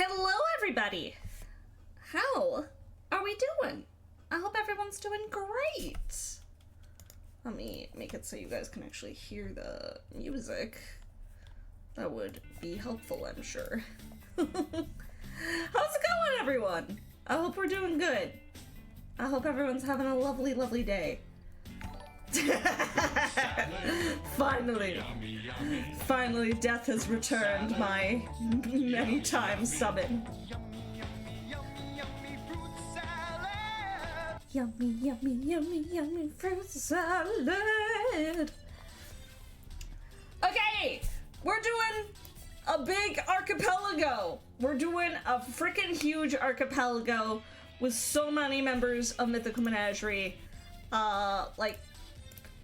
Hello, everybody! How are we doing? I hope everyone's doing great. Let me make it so you guys can actually hear the music. That would be helpful, I'm sure. How's it going, everyone? I hope we're doing good. I hope everyone's having a lovely, lovely day. Finally. Finally, death has returned my many times summon. Yummy, yummy, yummy, yummy fruit salad. Okay, we're doing a big archipelago. We're doing a freaking huge archipelago with so many members of Mythical Menagerie. Like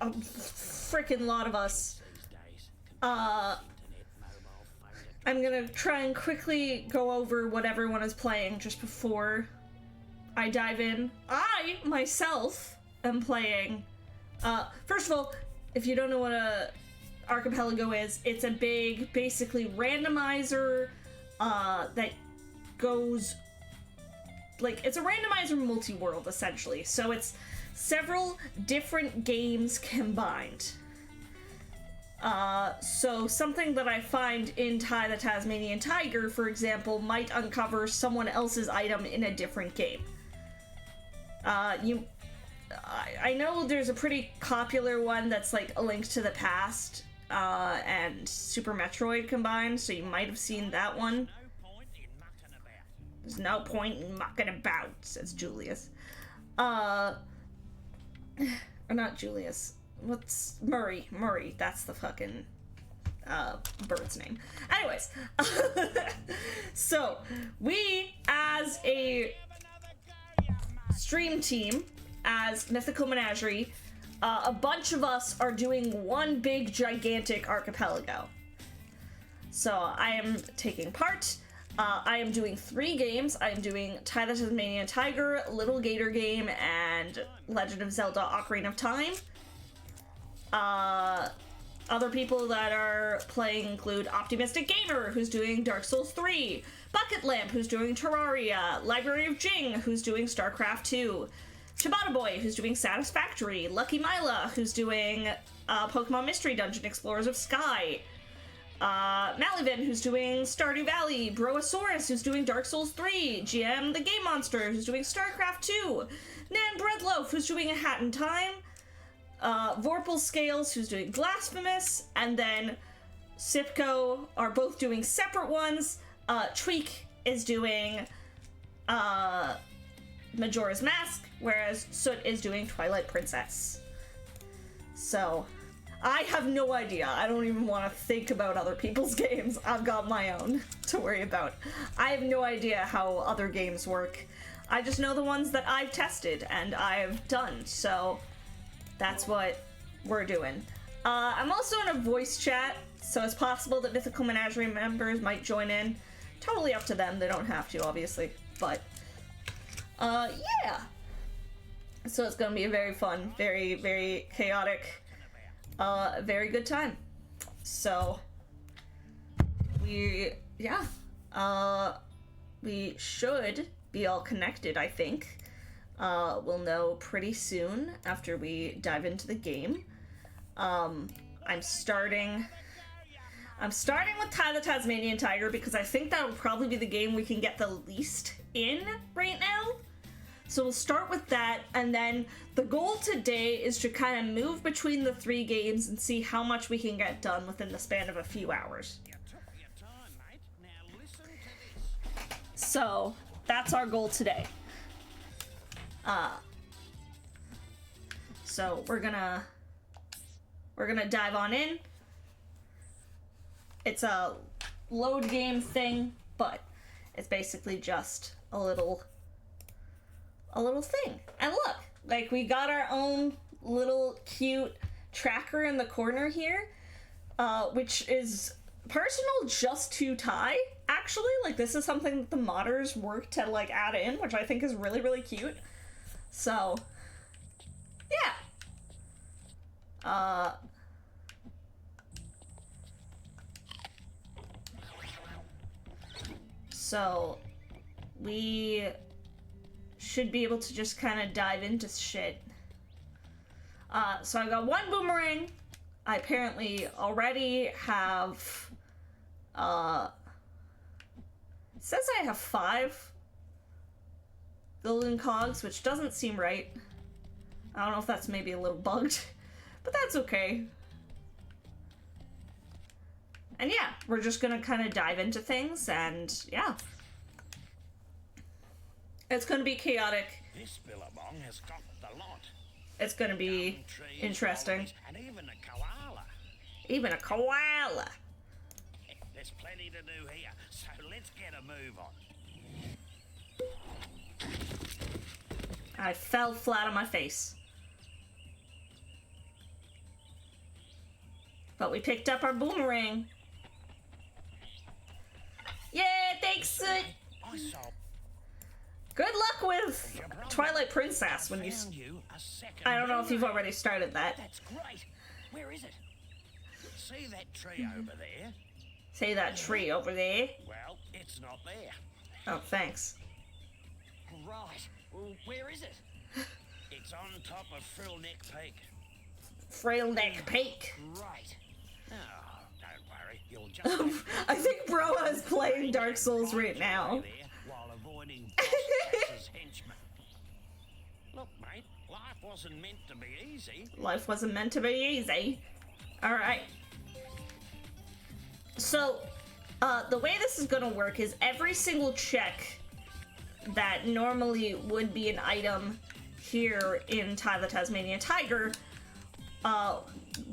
a freaking lot of us. I'm gonna try and quickly go over what everyone is playing just before I dive in. I, myself, am playing, first of all, if you don't know what a archipelago is, it's a big, basically, randomizer, that goes, like, it's a randomizer multi-world, essentially. So it's several different games combined. So something that I find in Ty The Tasmanian Tiger, for example, might uncover someone else's item in a different game. I know there's a pretty popular one that's like A Link to the Past, and Super Metroid combined, so you might have seen that one. There's no point in mucking about, says Julius. Or not Julius. What's Murray? Murray, that's the fucking bird's name. Anyways, so we as a stream team, as Mythical Menagerie, a bunch of us are doing one big gigantic archipelago. So I am taking part. I am doing 3 games. I am doing Ty The Tasmanian Tiger, Lil Gator game, and Legend of Zelda Ocarina of Time. Other people that are playing include Optimistic Gamer, who's doing Dark Souls 3, Bucket Lamp, who's doing Terraria, Library of Jing, who's doing StarCraft 2, Ciabatta Boy, who's doing Satisfactory, Lucky Mila, who's doing Pokemon Mystery Dungeon Explorers of Sky, Malivin, who's doing Stardew Valley, Broasaurus, who's doing Dark Souls 3, GM the Game Monster, who's doing StarCraft 2, Nan Breadloaf, who's doing A Hat in Time, Vorpal Scales, who's doing Blasphemous, and then Sipco are both doing separate ones. Tweak is doing Majora's Mask, whereas Soot is doing Twilight Princess. So, I have no idea. I don't even want to think about other people's games. I've got my own to worry about. I have no idea how other games work. I just know the ones that I've tested and I've done, so that's what we're doing. I'm also in a voice chat, so it's possible that Mythical Menagerie members might join in. Totally up to them, they don't have to, obviously, but, yeah. So it's gonna be a very fun, very, very chaotic, very good time. So, we should be all connected, I think. We'll know pretty soon after we dive into the game. I'm starting with Ty The Tasmanian Tiger because I think that will probably be the game we can get the least in right now. So we'll start with that, and then the goal today is to kind of move between the 3 games and see how much we can get done within the span of a few hours. So that's our goal today. So we're gonna dive on in. It's a load game thing, but it's basically just a little thing. And look, like, we got our own little cute tracker in the corner here, which is personal just to Ty, actually. Like, this is something that the modders work to, like, add in, which I think is really, really cute. So, yeah. So we should be able to just kind of dive into shit. So I got 1 boomerang. I apparently already have, it says I have 5 golden cogs, which doesn't seem right. I don't know if that's maybe a little bugged, but that's okay. And yeah, we're just gonna kind of dive into things, and yeah. It's gonna be chaotic. This billabong has got the lot. It's gonna be interesting. And even a koala. Even a koala. There's plenty to do here, so let's get a move on. I fell flat on my face. But we picked up our boomerang. Yeah, thanks, Soot. I saw. Good luck with Twilight Princess when you... I don't know if you've already started that. That's great. Where is it? See that tree over there? See that tree over there? Well, it's not there. Oh, thanks. Right. Well, where is it? It's on top of Frillneck Peak. Frillneck Peak. Right. Oh, don't worry. You'll just... I think Bro is playing Dark Souls right now. While avoiding Boss henchmen. Look, mate, life wasn't meant to be easy. Life wasn't meant to be easy. Alright. So, the way this is gonna work is every single check that normally would be an item here in Ty the Tasmanian Tiger,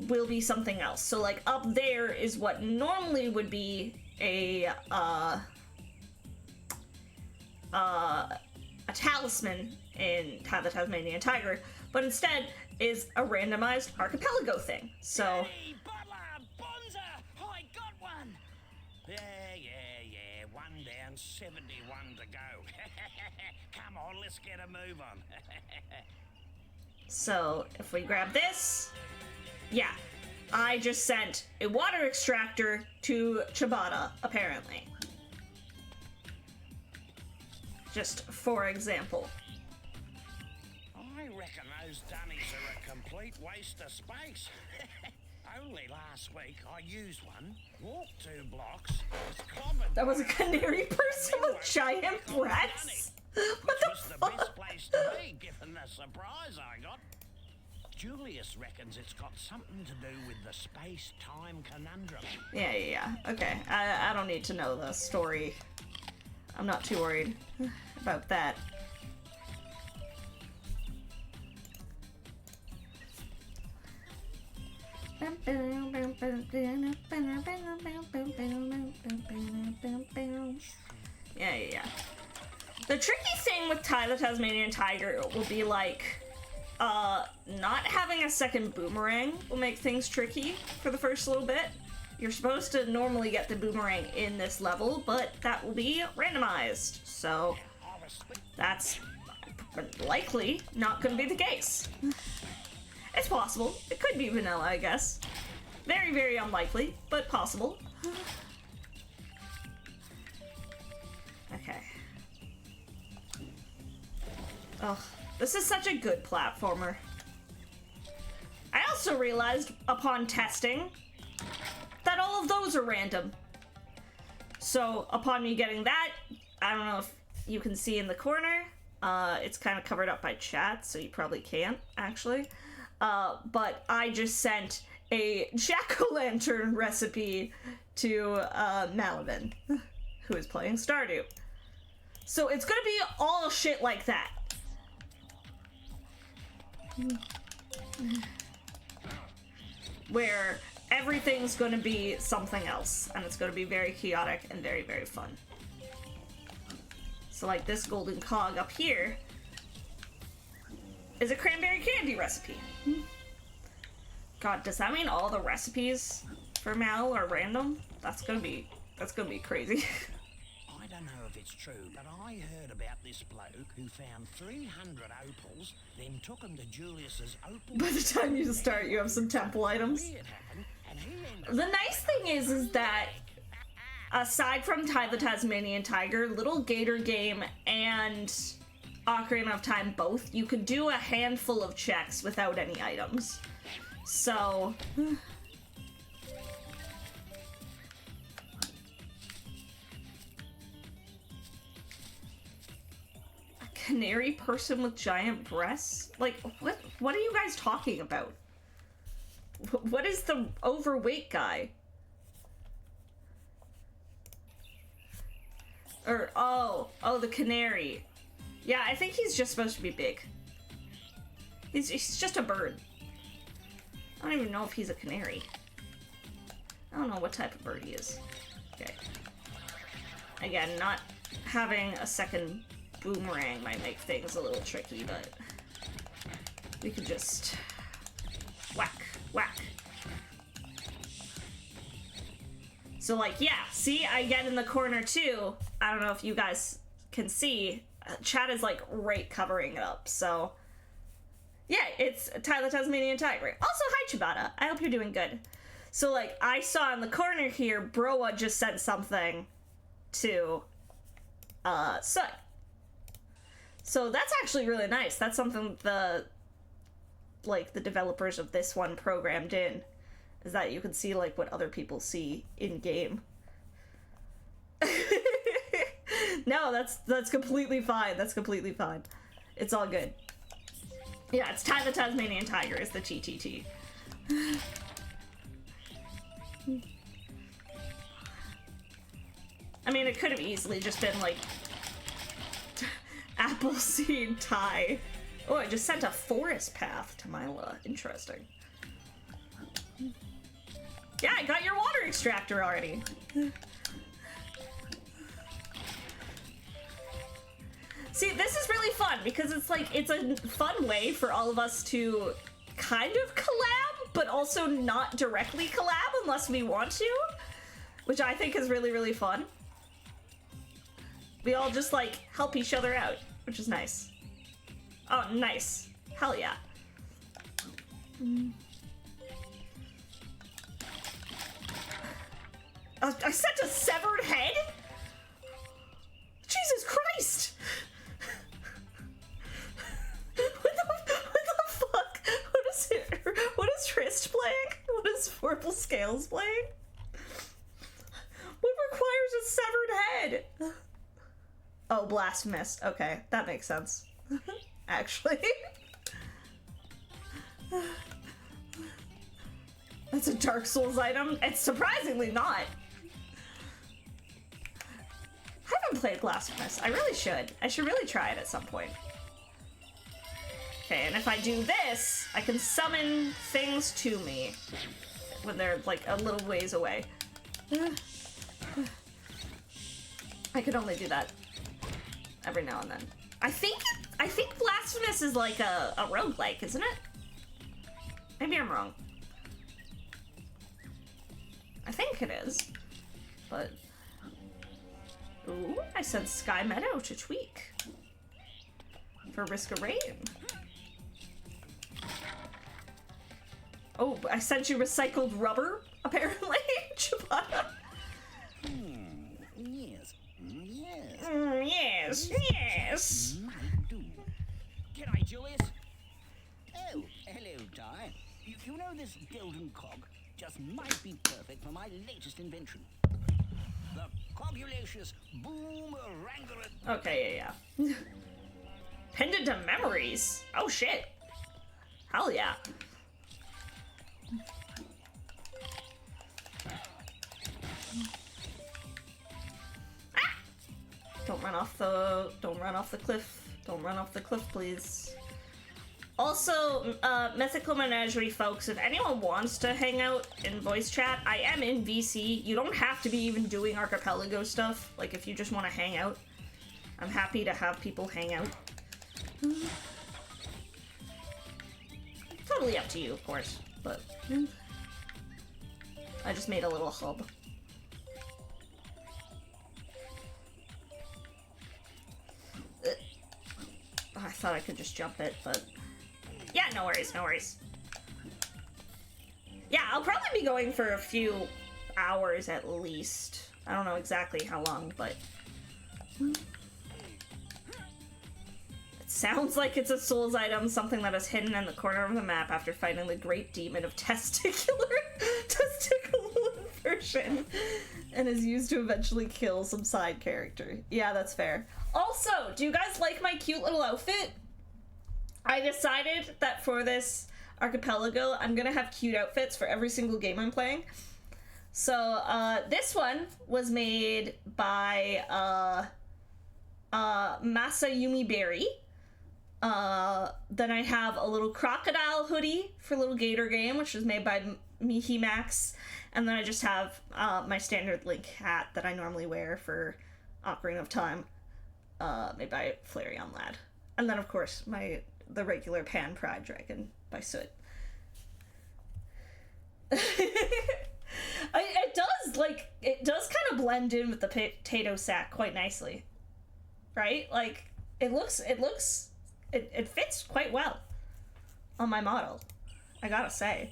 will be something else. So, like, up there is what normally would be a talisman in Ty the Tasmanian Tiger, but instead is a randomized archipelago thing. So... Hey, Butler! Bonza! I got one! Yeah. 1 down, 71 to go. Come on, let's get a move on. So, if we grab this... Yeah. I just sent a water extractor to Ciabatta, apparently. Just for example. I reckon those dummies are a complete waste of space. Only last week I used one, walked 2 blocks, was clobbered. That was a canary person with giant breasts? What the was the fuck? best place to be, given the surprise I got. Julius reckons it's got something to do with the space-time conundrum. Yeah. Okay. I don't need to know the story. I'm not too worried about that. Yeah. The tricky thing with Ty the Tasmanian Tiger will be like, not having a second boomerang will make things tricky for the first little bit. You're supposed to normally get the boomerang in this level, but that will be randomized, so that's likely not going to be the case. It's possible. It could be vanilla, I guess. Very, very unlikely, but possible. Okay. Ugh, this is such a good platformer. I also realized upon testing that all of those are random. So upon me getting that, I don't know if you can see in the corner, it's kind of covered up by chat, so you probably can't actually. But I just sent a jack-o'-lantern recipe to Malavin, who is playing Stardew. So it's gonna be all shit like that. Where everything's gonna be something else, and it's gonna be very chaotic and very, very fun. So like this golden cog up here is a cranberry candy recipe. God, does that mean all the recipes for Mal are random? That's gonna be crazy. I don't know if it's true, but I heard about this bloke who found 300 opals, then took them to Julius's opal. By the time you start, you have some temple items. The nice thing is that aside from Ty the Tasmanian Tiger, Little Gator game and Ocarina of Time both, you could do a handful of checks without any items. So... a canary person with giant breasts? Like, what are you guys talking about? What is the overweight guy? Or, oh, the canary. Yeah, I think he's just supposed to be big. He's just a bird. I don't even know if he's a canary. I don't know what type of bird he is. Okay. Again, not having a second boomerang might make things a little tricky, but we could just whack, whack. So, like, yeah, see, I get in the corner too. I don't know if you guys can see. Chat is, like, right covering it up, so... yeah, it's Ty the Tasmanian Tiger. Also, hi, Chibata. I hope you're doing good. So, like, I saw in the corner here, Broa just sent something to, Soot. So that's actually really nice. That's something the developers of this one programmed in, is that you can see, like, what other people see in-game. No, that's completely fine. That's completely fine. It's all good. Yeah, it's Ty the Tasmanian Tiger is the TTT. I mean, it could have easily just been, like, Appleseed Ty. Oh, I just sent a forest path to Myla. Interesting. Yeah, I got your water extractor already. See, this is really fun because it's like, it's a fun way for all of us to kind of collab, but also not directly collab unless we want to, which I think is really, really fun. We all just, like, help each other out, which is nice. Oh, nice. Hell yeah. I sent a severed head? Jesus Christ! What the fuck? What is Trist playing? What is Vorpal Scales playing? What requires a severed head? Oh, blasphemous. Okay, that makes sense. Actually. That's a Dark Souls item? It's surprisingly not. I haven't played Blasphemous. I really should. I should really try it at some point. Okay, and if I do this, I can summon things to me when they're, like, a little ways away. I could only do that every now and then. I think Blasphemous is like a roguelike, isn't it? Maybe I'm wrong. I think it is, but... Ooh, I sent Sky Meadow to tweak. For Risk of Rain. Oh, I sent you recycled rubber, apparently, Chibata. Yes. Yes. Yes, yes. Might do. G'day, Julius. Oh, hello, Ty. You know this golden cog just might be perfect for my latest invention. The cogulacious boomerang. Okay, yeah. Pendant to memories. Oh shit. Hell yeah. Ah! Don't run off the cliff. Don't run off the cliff, please. Also, Mythical Menagerie folks, if anyone wants to hang out in voice chat, I am in VC. You don't have to be even doing Archipelago stuff. Like, if you just want to hang out, I'm happy to have people hang out. Totally up to you, of course, but I just made a little hub. I thought I could just jump it, but yeah, no worries, no worries. Yeah, I'll probably be going for a few hours at least I don't know exactly how long, but it sounds like it's a Souls item, something that is hidden in the corner of the map after fighting the great demon of testicular version, and is used to eventually kill some side character. Yeah, that's fair. Also, do you guys like my cute little outfit? I decided that for this archipelago, I'm gonna have cute outfits for every single game I'm playing. So, this one was made by, Masayumi Berry. Then I have a little crocodile hoodie for Lil Gator game, which was made by Mihi Max. And then I just have, my standard Link hat that I normally wear for Ocarina of Time, made by Flareon Lad. And then, of course, the regular Pan Pride Dragon by Soot. It does kind of blend in with the potato sack quite nicely, right? Like, it fits quite well on my model, I gotta say.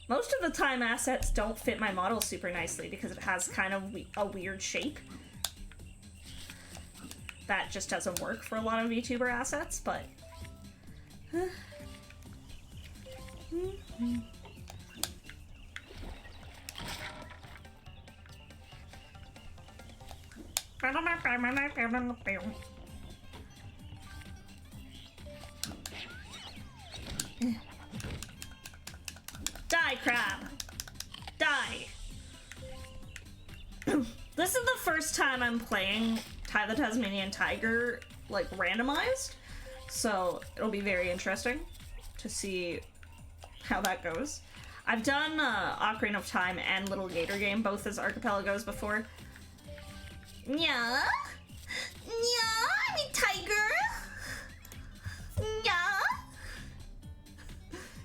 Most of the time, assets don't fit my model super nicely because it has kind of a weird shape that just doesn't work for a lot of VTuber assets, but Die, crab! Die! This is the first time I'm playing Ty the Tasmanian Tiger, like, randomized, so it'll be very interesting to see how that goes. I've done Ocarina of Time and Lil Gator game, both as archipelagos before. Yeah? Yeah, I'm a tiger! Yeah?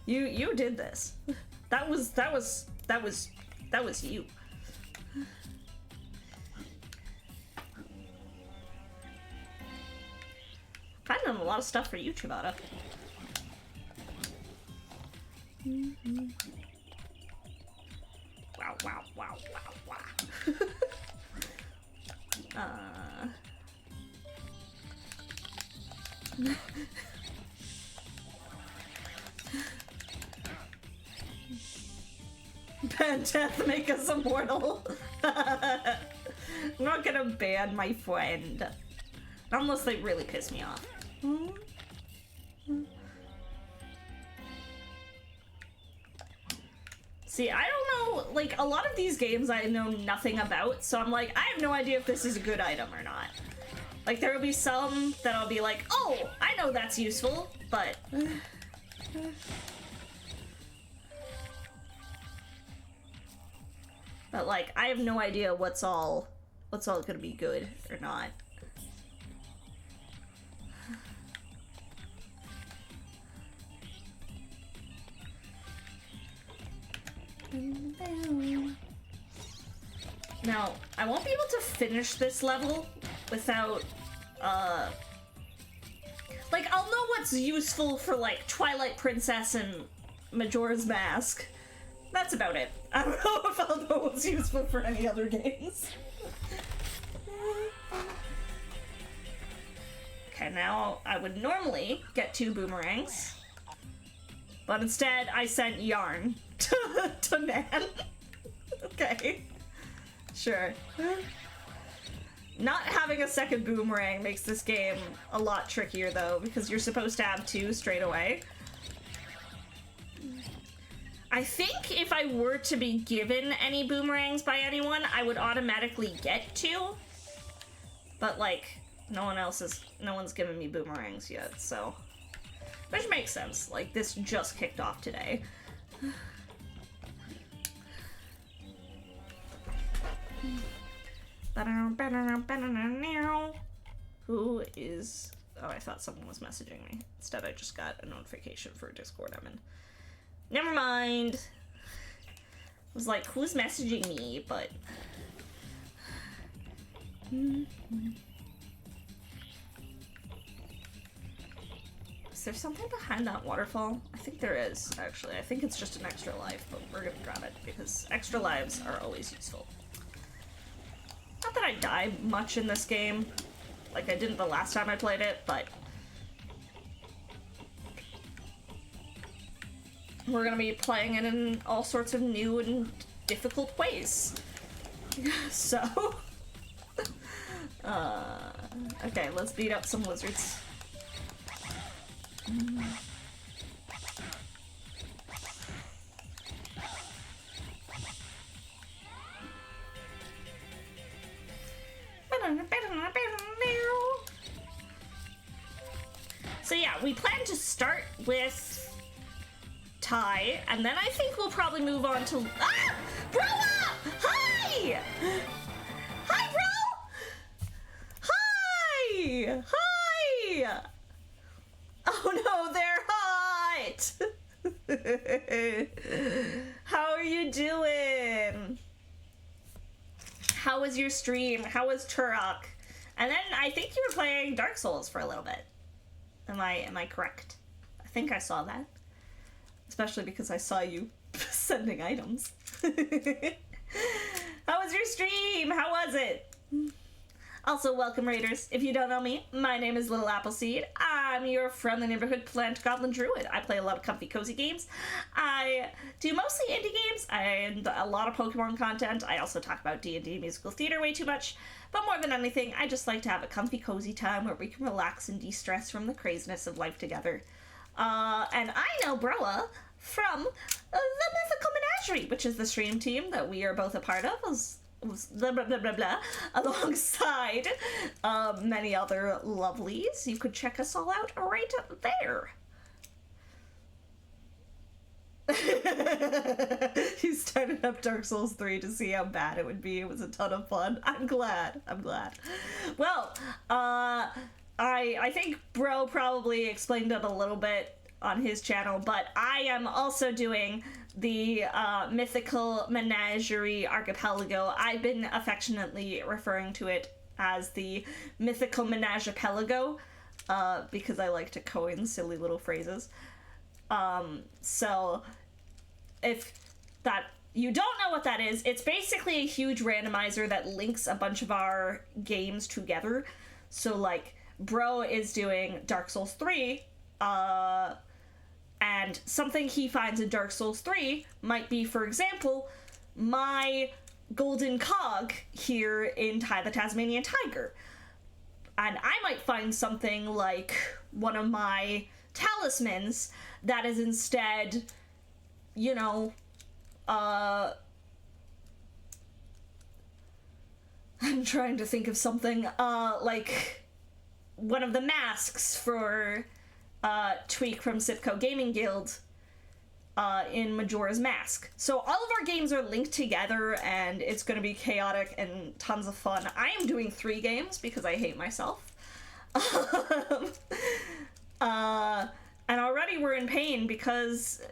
You did this. That was you. I've done a lot of stuff for you, Chibata. Wow, wow, wow, wow, wow. Bad death make us immortal. I'm not gonna ban my friend. Unless they really piss me off. See, I don't know, like, a lot of these games I know nothing about, so I'm like, I have no idea if this is a good item or not. Like, there will be some that I'll be like, oh, I know that's useful, but... But, like, I have no idea what's all gonna be good or not. Now, I won't be able to finish this level without, like, I'll know what's useful for, like, Twilight Princess and Majora's Mask. That's about it. I don't know if I'll know what's useful for any other games. Okay, now I would normally get 2 boomerangs, but instead I sent yarn to Nan. Okay. Sure. Not having a second boomerang makes this game a lot trickier, though, because you're supposed to have 2 straight away. I think if I were to be given any boomerangs by anyone, I would automatically get 2. But, like, no one's given me boomerangs yet, so... Which makes sense. Like, this just kicked off today. Who is... Oh, I thought someone was messaging me. Instead, I just got a notification for a Discord I'm in. Never mind. I was like, who's messaging me? But... Is there something behind that waterfall? I think there is, actually. I think it's just an extra life, but we're gonna grab it, because extra lives are always useful. I die much in this game, like I didn't the last time I played it, but we're gonna be playing it in all sorts of new and difficult ways. So, okay, let's beat up some lizards. So yeah, we plan to start with Ty, and then I think we'll probably move on to... Ah! Broa! Hi! Hi, bro! Hi! Hi! Oh no, they're hot! How are you doing? How was your stream? How was Turok? And then I think you were playing Dark Souls for a little bit. Am I correct? I think I saw that. Especially because I saw you sending items. How was your stream? How was it? Also, welcome raiders. If you don't know me, my name is Little Appleseed. I'm your friendly neighborhood plant goblin druid. I play a lot of comfy cozy games. I do mostly indie games and a lot of Pokemon content. I also talk about D&D musical theater way too much. But more than anything, I just like to have a comfy cozy time where we can relax and de-stress from the craziness of life together. And I know Broa from the Mythical Menagerie, which is the stream team that we are both a part of, blah, blah, blah, blah, blah, alongside many other lovelies. You could check us all out right there. You started up Dark Souls 3 to see how bad it would be. It was a ton of fun. I'm glad. Well, I think Bro probably explained it a little bit on his channel, but I am also doing the Mythical Menagerie Archipelago. I've been affectionately referring to it as the Mythical Menagipelago because I like to coin silly little phrases. So if that you don't know what that is, it's basically a huge randomizer that links a bunch of our games together. So like Bro is doing Dark Souls 3, and something he finds in Dark Souls 3 might be, for example, my golden cog here in Ty the Tasmanian Tiger. And I might find something like one of my talismans that is instead, you know, I'm trying to think of something, like one of the masks for Tweak from Sipco Gaming Guild in Majora's Mask. So all of our games are linked together and it's going to be chaotic and tons of fun. I am doing 3 games because I hate myself. And already we're in pain because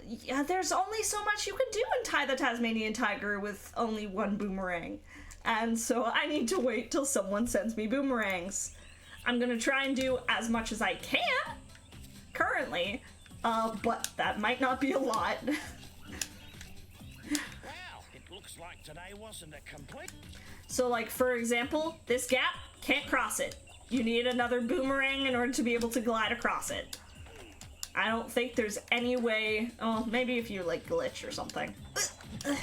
there's only so much you can do in Ty the Tasmanian Tiger with only 1 boomerang. And so I need to wait till someone sends me boomerangs. I'm going to try and do as much as I can currently, but that might not be a lot. Well, it looks like today wasn't a complete... So like, for example, this gap, can't cross it. You need another boomerang in order to be able to glide across it. I don't think there's any way... Oh, maybe if you, like, glitch or something. I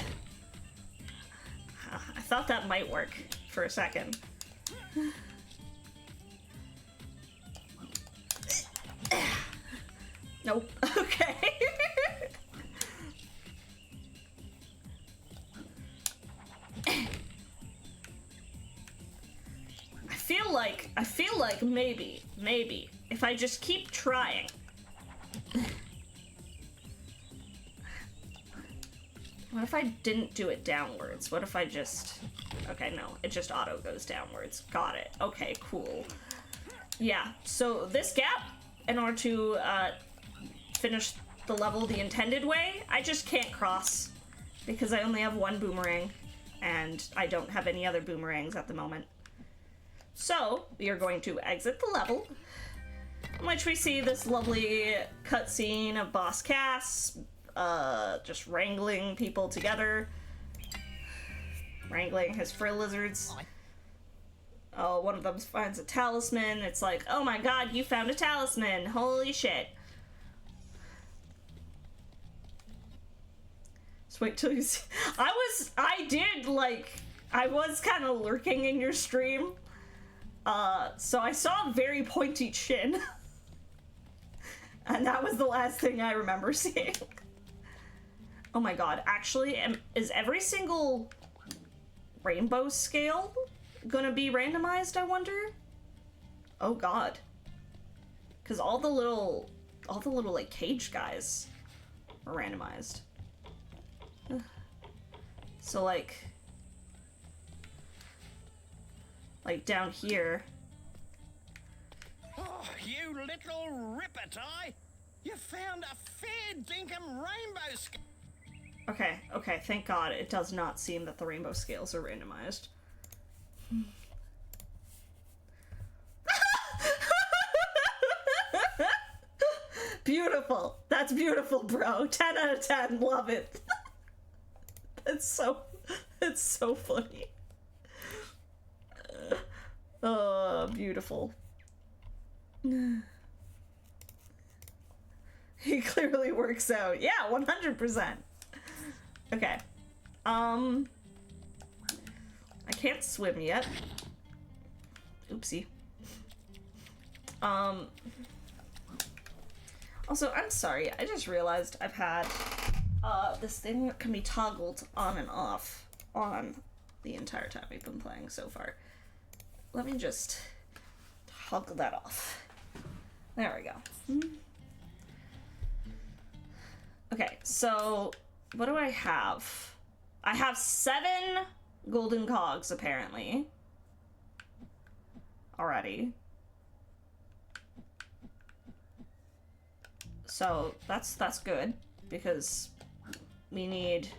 thought that might work for a second. Nope. Okay. I feel like maybe, if I just keep trying. What if I didn't do it downwards? What if I just... Okay, no, it just auto goes downwards. Got it. Okay, cool. Yeah, so this gap, in order to finish the level the intended way, I just can't cross because I only have 1 boomerang and I don't have any other boomerangs at the moment. So, we are going to exit the level, in which we see this lovely cutscene of Boss Cass, just wrangling people together, wrangling his frill lizards. one of them finds a talisman. It's like, oh my god, you found a talisman. Holy shit. Just wait till you see. I was kind of lurking in your stream. So I saw a very pointy chin. And that was the last thing I remember seeing. Oh my god, actually, is every single rainbow scale gonna be randomized, I wonder? Oh god. Because all the little, like, cage guys are randomized. So, like down here. Oh, you little ripper, Ty! You found a fair dinkum rainbow scale. Okay, thank god it does not seem that the rainbow scales are randomized. Beautiful. That's beautiful, bro. 10 out of 10. Love it. It's so funny. Oh, beautiful. He clearly works out. Yeah, 100%. Okay. I can't swim yet. Oopsie. Also, I'm sorry. I just realized I've had this thing that can be toggled on and off on the entire time we've been playing so far. Let me just toggle that off. There we go. Okay, so what do I have? I have 7 golden cogs, apparently. Already. So that's good, because we need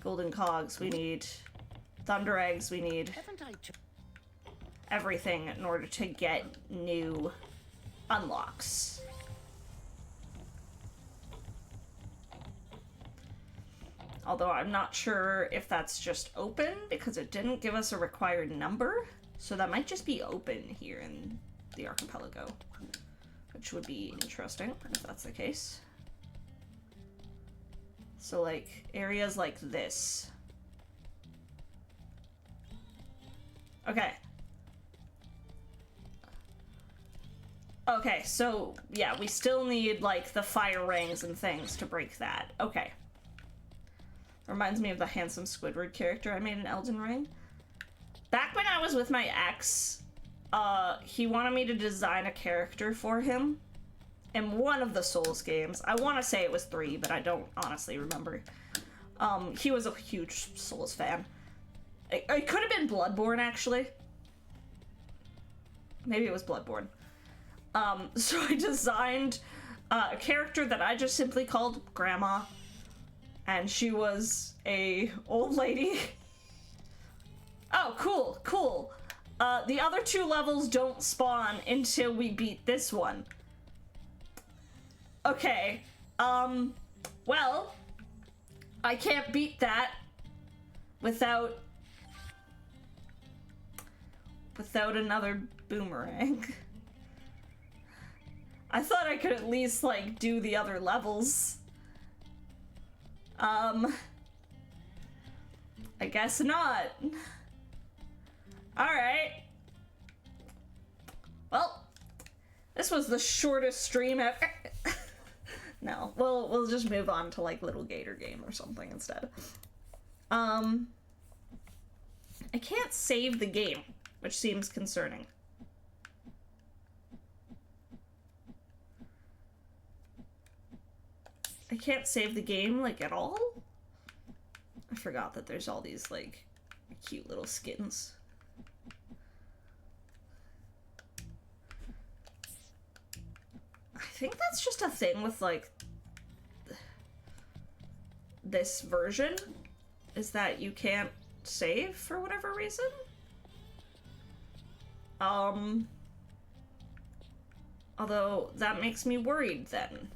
golden cogs, we need thunder eggs, we need everything in order to get new unlocks. Although I'm not sure if that's just open, because it didn't give us a required number. So that might just be open here in the archipelago, which would be interesting if that's the case. So, like, areas like this. Okay. Okay, so, yeah, we still need, like, the fire rings and things to break that. Okay. Reminds me of the handsome Squidward character I made in Elden Ring. Back when I was with my ex, he wanted me to design a character for him in one of the Souls games. I want to say it was 3, but I don't honestly remember. He was a huge Souls fan. It could have been Bloodborne, actually. Maybe it was Bloodborne. So I designed a character that I just simply called Grandma. And she was a old lady. Oh, cool, cool. The other 2 levels don't spawn until we beat this one. Okay, well, I can't beat that without another boomerang. I thought I could at least, like, do the other levels. I guess not. Alright. Well, this was the shortest stream ever. No, we'll just move on to, like, Lil Gator game or something instead. I can't save the game, which seems concerning. I can't save the game, like, at all? I forgot that there's all these, like, cute little skins. I think that's just a thing with, like, this version, is that you can't save for whatever reason. Although, that makes me worried then.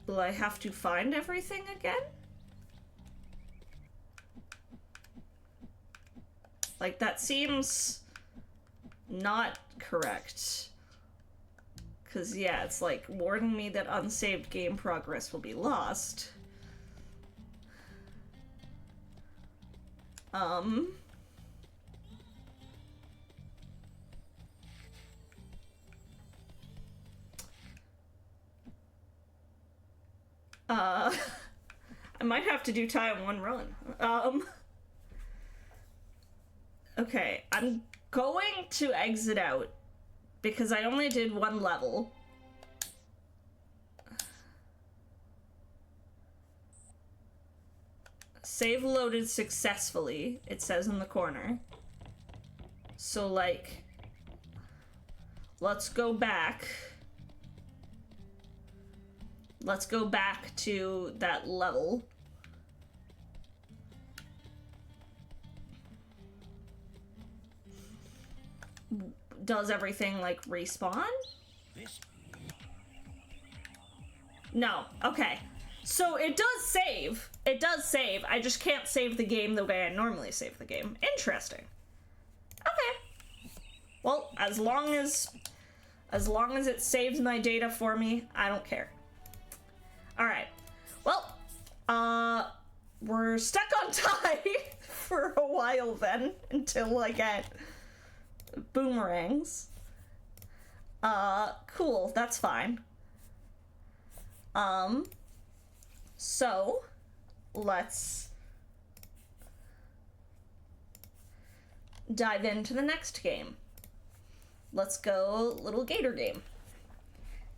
Will I have to find everything again? Like, that seems not correct. Because, yeah, it's like warning me that unsaved game progress will be lost. I might have to do Ty in one run. Okay, I'm going to exit out because I only did one level. Save loaded successfully, it says in the corner. So, like, let's go back. Let's go back to that level. Does everything, like, respawn? No. Okay. So it does save. It does save. I just can't save the game the way I normally save the game. Interesting. Okay. Well, as long as it saves my data for me, I don't care. All right. Well, we're stuck on Ty for a while then until I get boomerangs. Cool. That's fine. So, let's dive into the next game. Let's go Lil Gator game.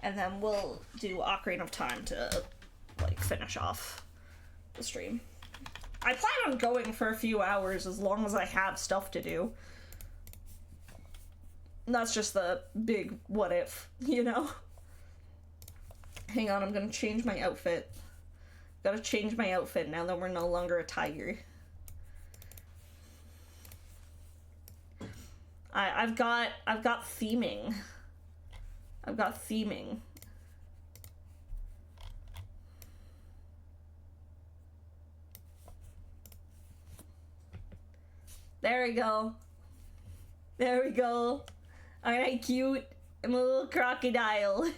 And then we'll do Ocarina of Time to, like, finish off the stream. I plan on going for a few hours as long as I have stuff to do. That's just the big what if, you know? Hang on, I'm gonna change my outfit. Gotta change my outfit now that we're no longer a tiger. I've got theming. I've got theming. There we go. There we go. Aren't I cute? I'm a little crocodile.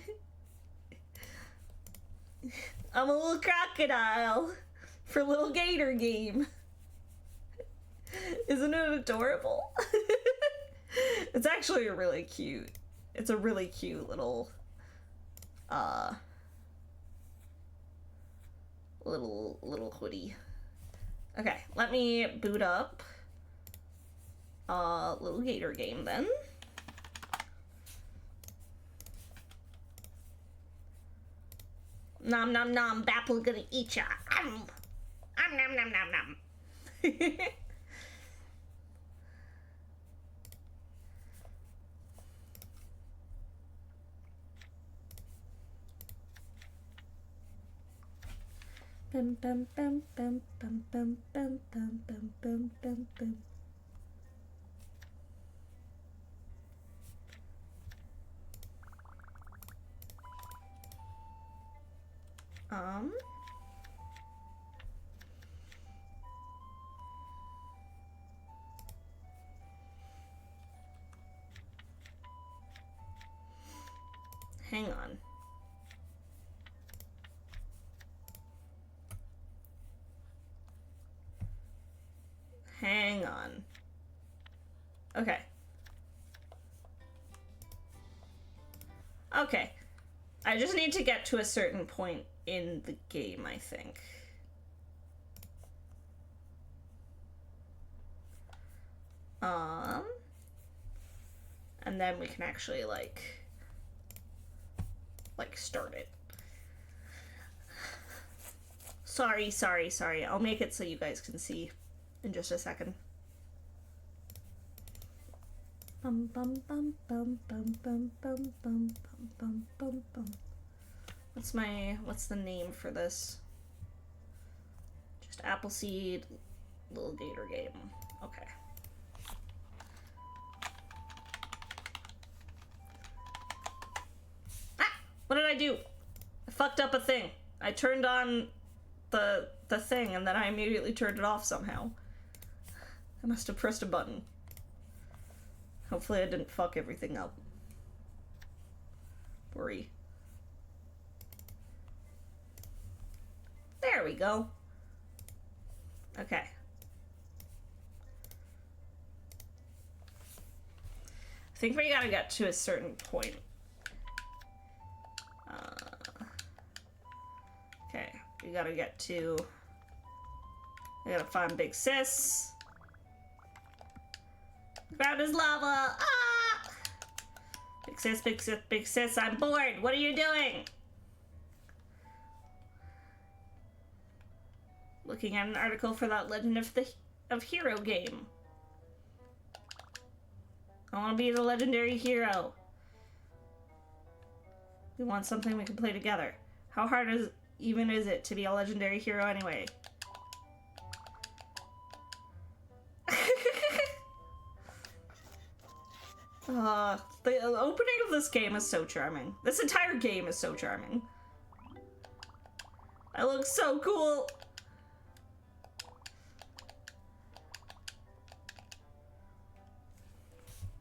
I'm a little crocodile for Lil Gator game. Isn't it adorable? It's actually really cute. It's a really cute little little hoodie. Okay, let me boot up Lil Gator game then. Nom nom nom, Bapple gonna eat ya. Nom nom nom nom nom. Bum bum bum bum bum bum bum bum bum bum bum bum. Hang on. Hang on. Okay. Okay. I just need to get to a certain point in the game, I think. And then we can actually, like start it. Sorry. I'll make it so you guys can see in just a second. Bum bum bum bum bum bum bum bum bum bum bum. What's the name for this? Just Appleseed Lil Gator game. Okay. What did I do? I fucked up a thing. I turned on the thing and then I immediately turned it off somehow. I must have pressed a button. Hopefully I didn't fuck everything up. Worry. There we go. Okay. I think we gotta get to a certain point. Okay, we gotta get to... We gotta find Big Sis. The ground is lava! Ah! Big Sis, Big Sis, Big Sis, I'm bored! What are you doing? Looking at an article for that Legend of Hero game. I want to be the legendary hero. We want something we can play together. How hard is it to be a legendary hero anyway? The opening of this game is so charming. This entire game is so charming. I look so cool.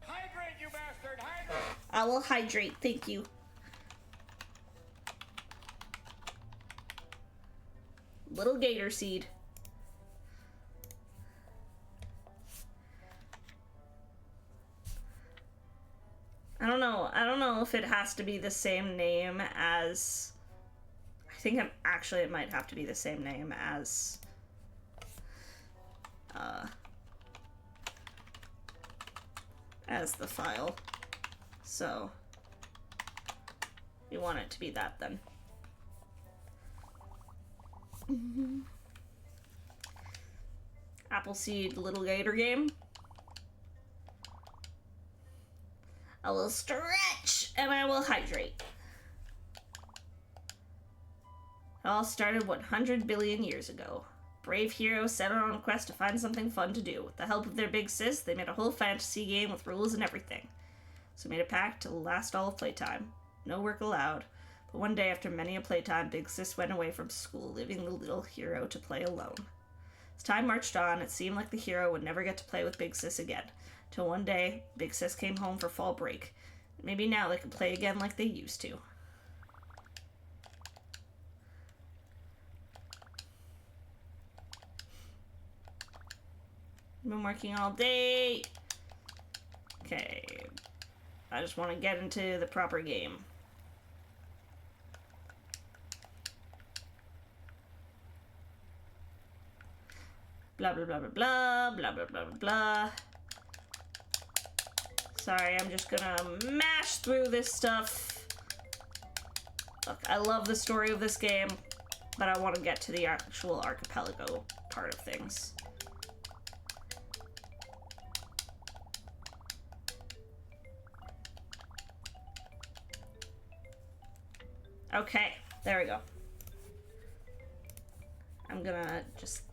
Hydrate, you bastard! Hydrate! I will hydrate, thank you. Little Gator seed. I don't know if it has to be the same name as... I think it might have to be the same name as... as the file. So, we want it to be that then. Appleseed Little Gator game. I will stretch and I will hydrate. It all started 100 billion years ago. Brave heroes set out on a quest to find something fun to do. With the help of their big sis, they made a whole fantasy game with rules and everything. So made a pact to last all of playtime. No work allowed. But one day after many a playtime, Big Sis went away from school, leaving the little hero to play alone. As time marched on, it seemed like the hero would never get to play with Big Sis again. Till one day, Big Sis came home for fall break. Maybe now they could play again like they used to. I've been working all day. Okay. I just want to get into the proper game. Blah, blah, blah, blah, blah, blah, blah, blah, blah, blah. Sorry, I'm just gonna mash through this stuff. Look, I love the story of this game, but I want to get to the actual archipelago part of things. Okay, there we go. I'm gonna just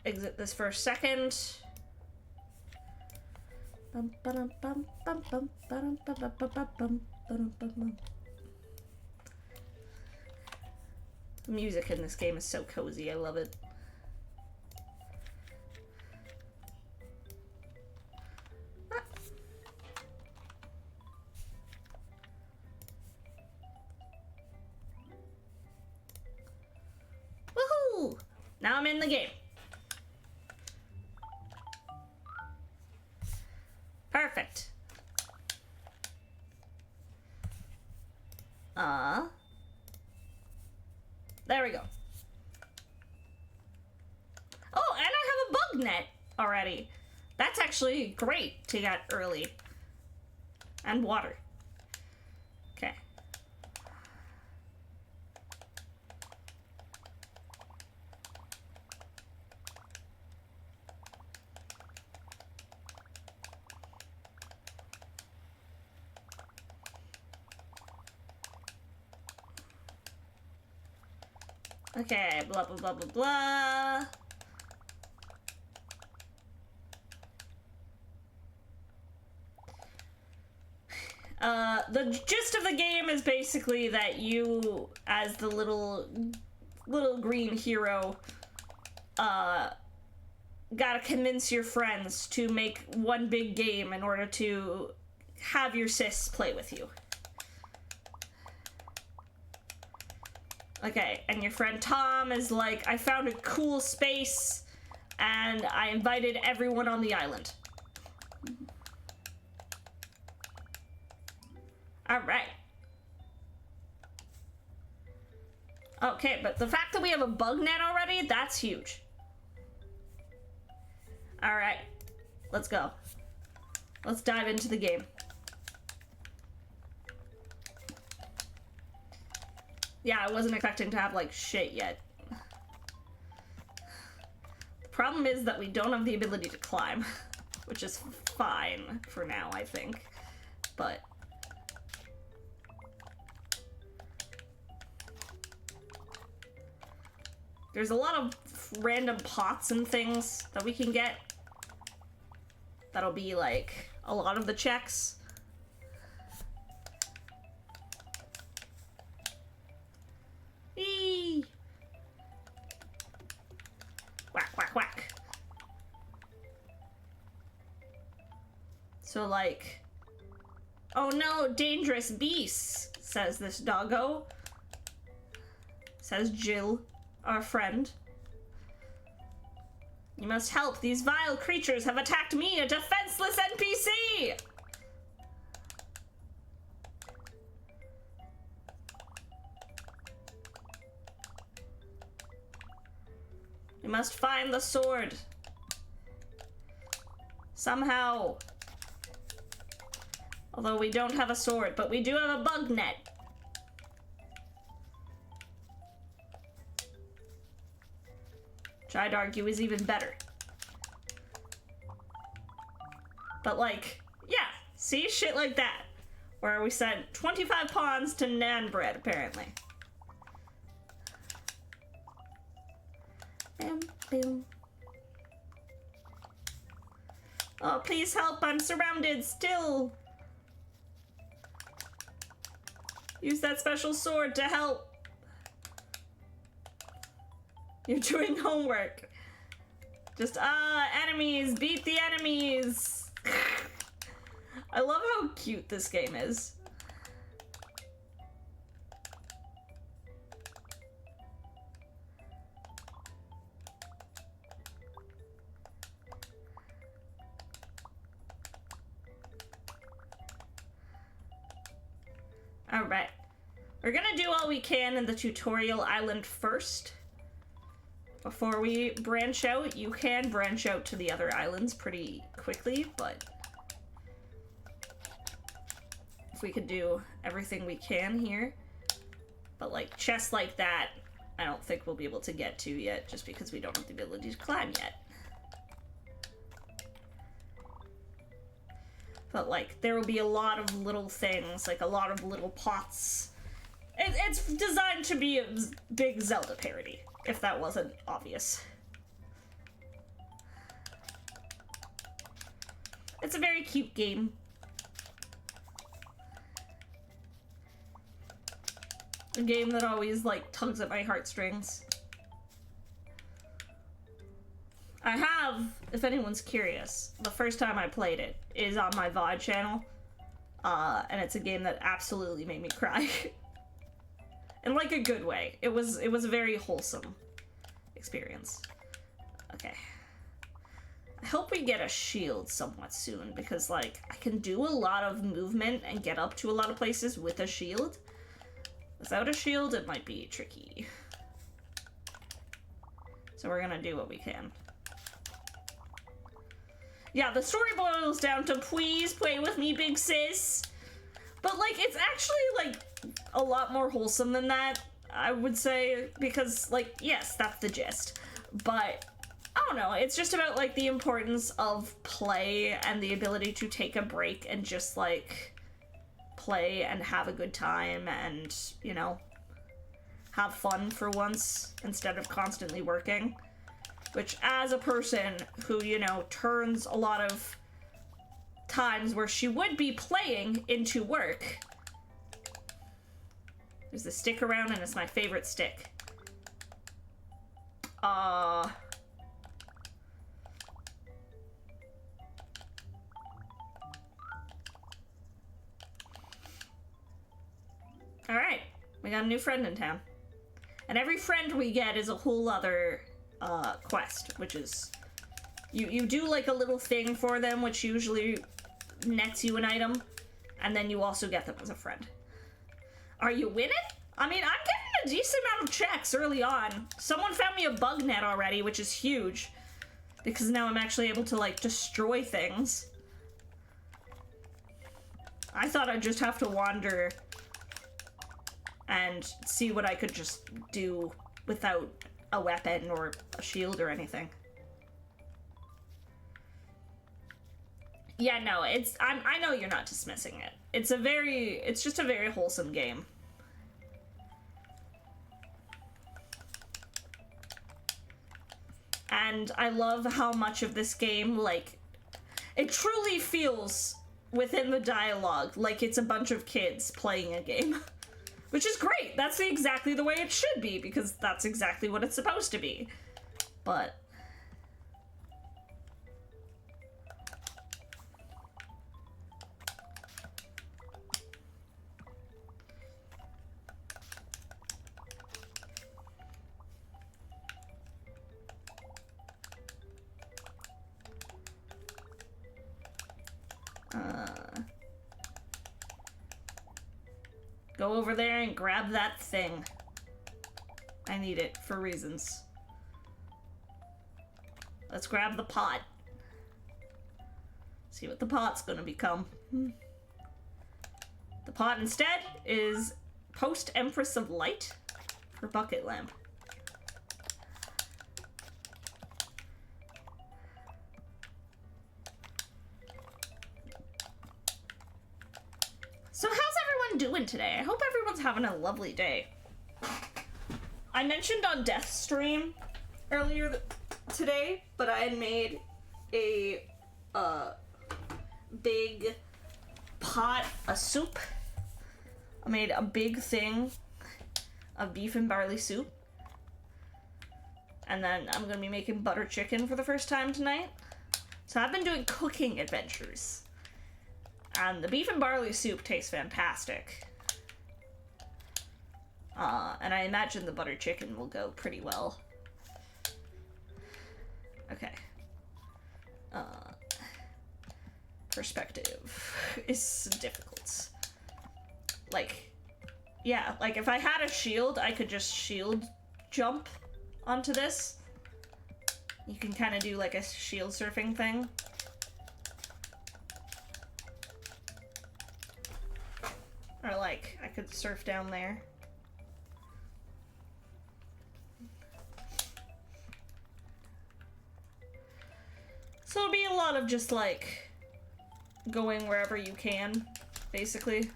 exit this for a second. The music in this game is so cozy, I love it. Woohoo! Now I'm in the game. Perfect. There we go. Oh, and I have a bug net already. That's actually great to get early. And water. Okay. Okay, blah, blah, blah, blah, blah. The gist of the game is basically that you, as the little green hero, gotta convince your friends to make one big game in order to have your sis play with you. Okay, and your friend Tom is like, I found a cool space and I invited everyone on the island. Alright. Okay, but the fact that we have a bug net already, that's huge. Alright, let's go. Let's dive into the game. Yeah, I wasn't expecting to have, like, shit yet. The problem is that we don't have the ability to climb, which is fine for now, I think. But... there's a lot of random pots and things that we can get. That'll be, like, a lot of the checks. Eee! Whack, whack, whack. So, like... oh no, dangerous beasts, says this doggo. Says Jill, our friend. You must help. These vile creatures have attacked me, a defenseless NPC! We must find the sword. Somehow. Although we don't have a sword, but we do have a bug net. Which I'd argue is even better. But like, yeah, see? Shit like that. Where we sent 25 pawns to Nan Bread, apparently. Bam, boom. Oh, please help, I'm surrounded still. Use that special sword to help. You're doing homework. Just, enemies, beat the enemies. I love how cute this game is. Alright. We're gonna do all we can in the tutorial island first. Before we branch out. You can branch out to the other islands pretty quickly, but... if we could do everything we can here. But like, chests like that, I don't think we'll be able to get to yet, just because we don't have the ability to climb yet. But like, there will be a lot of little things, like a lot of little pots. It's designed to be a big Zelda parody, if that wasn't obvious. It's a very cute game. A game that always, like, tugs at my heartstrings. I have, if anyone's curious, the first time I played it is on my VOD channel. And it's a game that absolutely made me cry. In, like, a good way. It was a very wholesome experience. Okay. I hope we get a shield somewhat soon, because, like, I can do a lot of movement and get up to a lot of places with a shield. Without a shield, it might be tricky. So we're gonna do what we can. Yeah, the story boils down to please play with me, big sis. But, like, it's actually, like, a lot more wholesome than that, I would say. Because, like, yes, that's the gist. But, I don't know, it's just about, like, the importance of play and the ability to take a break and just, like, play and have a good time and, you know, have fun for once instead of constantly working. Which, as a person who, you know, turns a lot of times where she would be playing into work. There's a stick around and it's my favorite stick. Alright, we got a new friend in town. And every friend we get is a whole other quest, which is... You do like a little thing for them, which usually nets you an item, and then you also get them as a friend. Are you winning? I mean, I'm getting a decent amount of checks early on. Someone found me a bug net already, which is huge, because now I'm actually able to, like, destroy things. I thought I'd just have to wander and see what I could just do without a weapon or a shield or anything. Yeah, no, I know you're not dismissing it. It's just a very wholesome game. And I love how much of this game, like, it truly feels within the dialogue like it's a bunch of kids playing a game. Which is great. That's exactly the way it should be, because that's exactly what it's supposed to be. But... go over there and grab that thing. I need it for reasons. Let's grab the pot. See what the pot's gonna become. The pot instead is Post Empress of Light for Bucket Lamp. So how's everyone doing today? I hope everyone's having a lovely day. I mentioned on Death Stream earlier today, but I had made a big pot of soup. I made a big thing of beef and barley soup. And then I'm gonna be making butter chicken for the first time tonight. So I've been doing cooking adventures. And the beef and barley soup tastes fantastic. And I imagine the butter chicken will go pretty well. Okay. Perspective is difficult. Like, yeah, like if I had a shield, I could just shield jump onto this. You can kind of do like a shield surfing thing. Or like, I could surf down there. So it'll be a lot of just like going wherever you can, basically.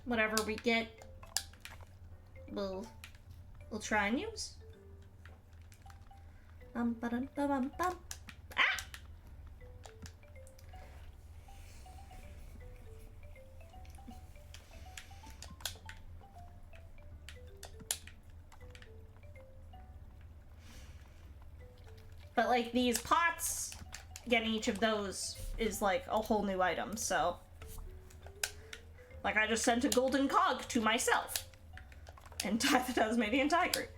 Whatever we get, we'll try and use. Ba-dum-ba-dum, ah! But like these pots, getting each of those is like a whole new item, so. Like I just sent a golden cog to myself. And Ty the Tasmanian Tiger.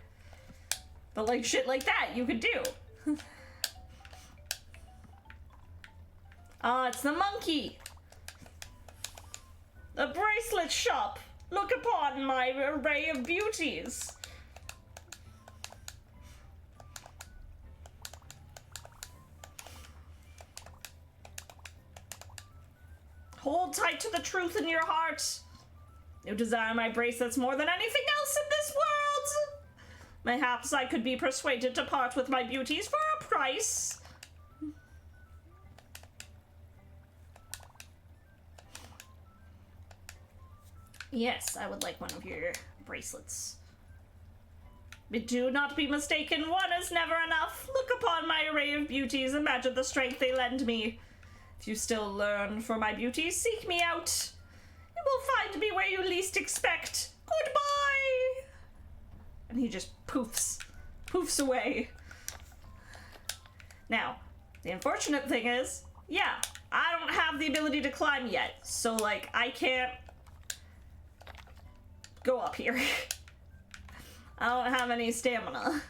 But like shit like that you could do. It's the monkey. The bracelet shop. Look upon my array of beauties. Hold tight to the truth in your heart. You desire my bracelets more than anything else in this world. Mayhaps I could be persuaded to part with my beauties for a price. Yes, I would like one of your bracelets. But do not be mistaken, one is never enough. Look upon my array of beauties, imagine the strength they lend me. If you still yearn for my beauty, seek me out. You will find me where you least expect. Goodbye! And he just poofs away. Now, the unfortunate thing is, yeah, I don't have the ability to climb yet, so, like, I can't go up here. I don't have any stamina.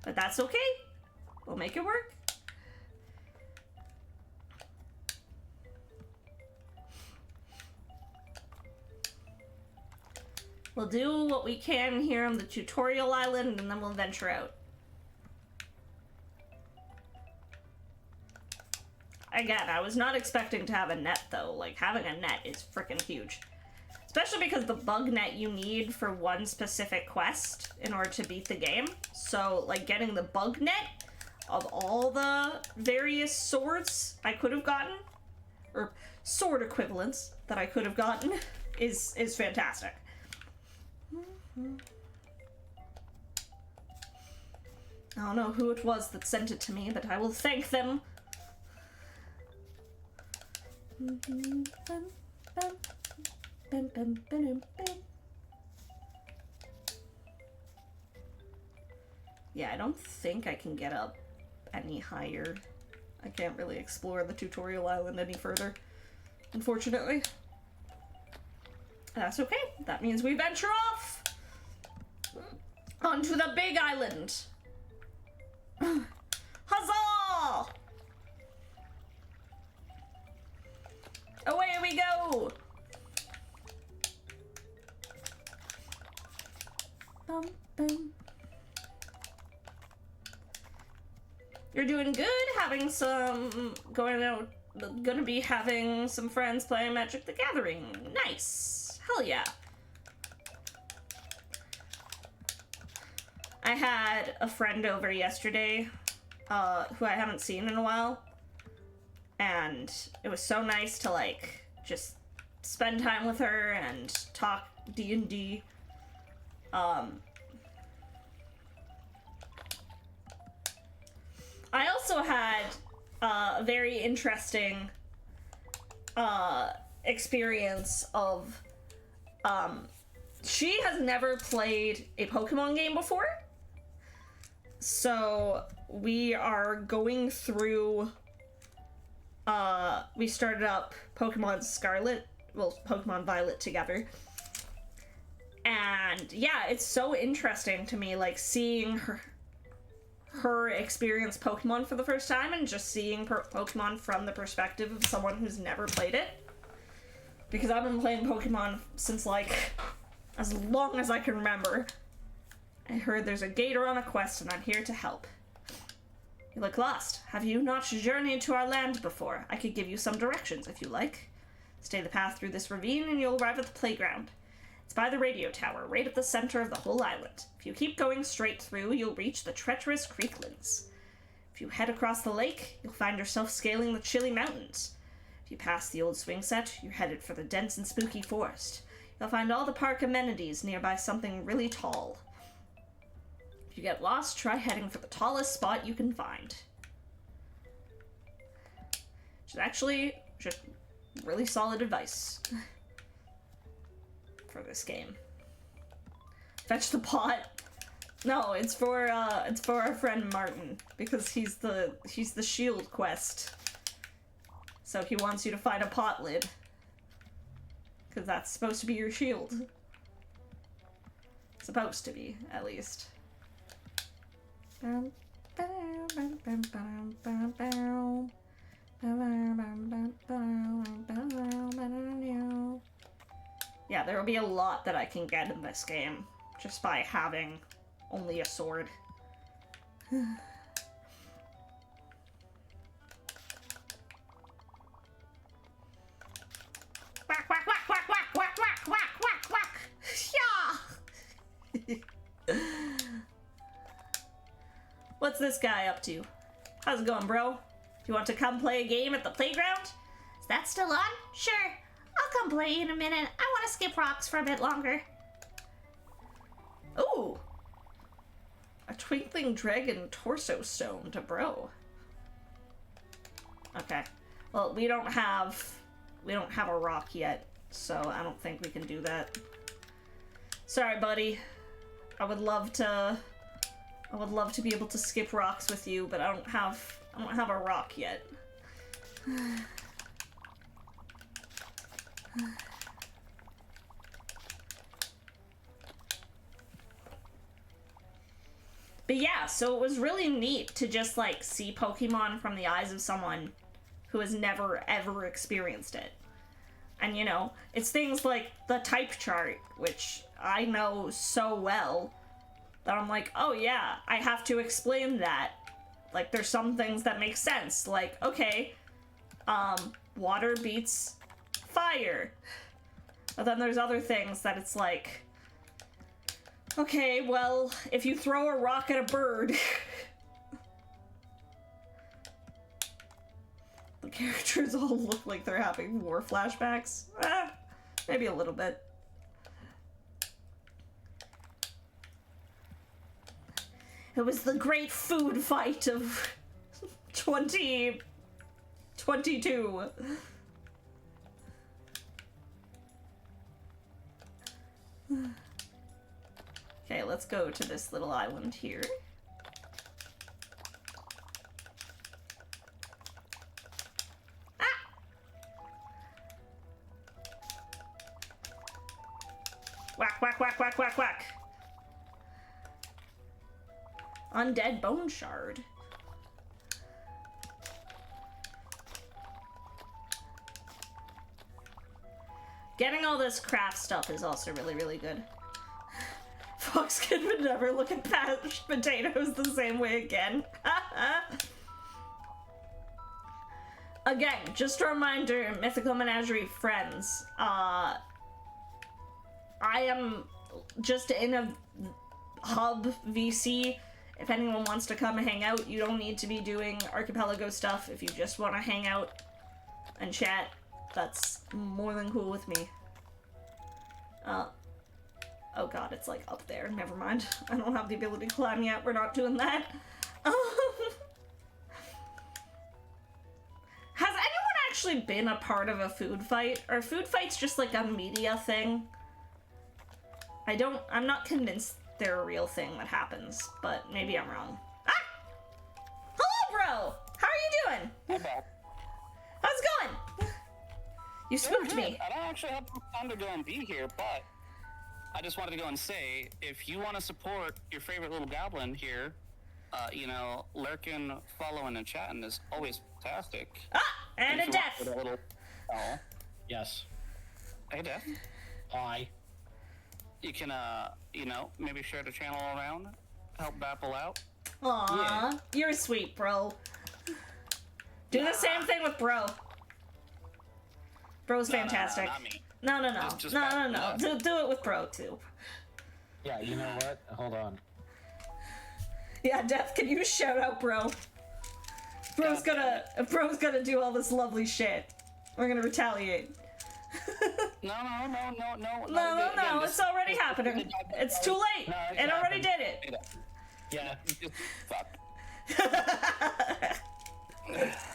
But that's okay. We'll make it work. We'll do what we can here on the tutorial island, and then we'll venture out. Again, I was not expecting to have a net, though. Like, having a net is freaking huge. Especially because the bug net you need for one specific quest in order to beat the game. So, like, getting the bug net of all the various swords I could have gotten, or sword equivalents that I could have gotten, is fantastic. I don't know who it was that sent it to me, but I will thank them. Yeah, I don't think I can get up any higher. I can't really explore the tutorial island any further, unfortunately. That's okay. That means we venture off onto the big island. Huzzah! Away we go! Bum, bum. You're doing good, having some, gonna be having some friends playing Magic the Gathering. Nice. Hell yeah. I had a friend over yesterday, who I haven't seen in a while, and it was so nice to, like, just spend time with her and talk D&D. I also had a very interesting experience of, she has never played a Pokemon game before, so we are going through, we started up Pokemon Scarlet, well, Pokemon Violet together, and yeah, it's so interesting to me, like, seeing her experience Pokemon for the first time and just seeing Pokemon from the perspective of someone who's never played it. Because I've been playing Pokemon since, like, as long as I can remember. I heard there's a gator on a quest and I'm here to help. You look lost. Have you not journeyed to our land before? I could give you some directions if you like. Stay the path through this ravine and you'll arrive at the playground. It's by the radio tower, right at the center of the whole island. If you keep going straight through, you'll reach the treacherous creeklands. If you head across the lake, you'll find yourself scaling the chilly mountains. If you pass the old swing set, you're headed for the dense and spooky forest. You'll find all the park amenities nearby something really tall. If you get lost, try heading for the tallest spot you can find. Which is actually just really solid advice for this game. Fetch the pot. No, it's for our friend Martin, because he's the shield quest. So he wants you to find a pot lid. Because that's supposed to be your shield. Supposed to be, at least. Yeah, there will be a lot that I can get in this game, just by having only a sword. Whack, whack, whack, whack, whack, whack, whack, whack, whack, whack! Yeah! What's this guy up to? How's it going, bro? Do you want to come play a game at the playground? Is that still on? Sure. I'll come play in a minute. I want to skip rocks for a bit longer. Ooh! A twinkling dragon torso stone to bro. Okay. Well, we don't have a rock yet, so I don't think we can do that. Sorry, buddy. I would love to be able to skip rocks with you, but I don't have a rock yet. But yeah, so it was really neat to just, like, see Pokemon from the eyes of someone who has never, ever experienced it. And, you know, it's things like the type chart, which I know so well that I'm like, oh yeah, I have to explain that. Like, there's some things that make sense. Like, okay, water beats fire. But then there's other things that it's like, okay, well, if you throw a rock at a bird... The characters all look like they're having war flashbacks. Maybe a little bit. It was the great food fight of 2022. Okay, let's go to this little island here. Whack, whack, whack, whack, whack, whack. Undead bone shard. Getting all this craft stuff is also really, really good. Foxkin would never look at mashed potatoes the same way again. Again, just a reminder, Mythical Menagerie friends, I am just in a hub VC. If anyone wants to come hang out, you don't need to be doing Archipelago stuff. If you just want to hang out and chat, that's more than cool with me. Oh god, it's like up there. Never mind. I don't have the ability to climb yet. We're not doing that. Has anyone actually been a part of a food fight? Are food fights just like a media thing? I'm not convinced they're a real thing that happens, but maybe I'm wrong. Ah! Hello, bro! How are you doing? Hey, Bob. How's it going? You spooked me. I don't actually have time to go and be here, but I just wanted to go and say, if you want to support your favorite little goblin here, you know, lurking, following, and chatting is always fantastic. Ah! And a death! A little... Oh. Yes. Hey, Death. Hi. You can, you know, maybe share the channel around, help Bapple out. Aw, Yeah. You're sweet, bro. Do the same thing with bro. Bro's fantastic. No, not me. No. Just No. Bapple. Do it with bro, too. Yeah, you know what? Hold on. Yeah, Death, can you shout out bro? Bro's gonna do all this lovely shit. We're gonna retaliate. No. No, it's already happening. It's too late. No, it's It already did Hey, it. Death. Yeah. Just fuck.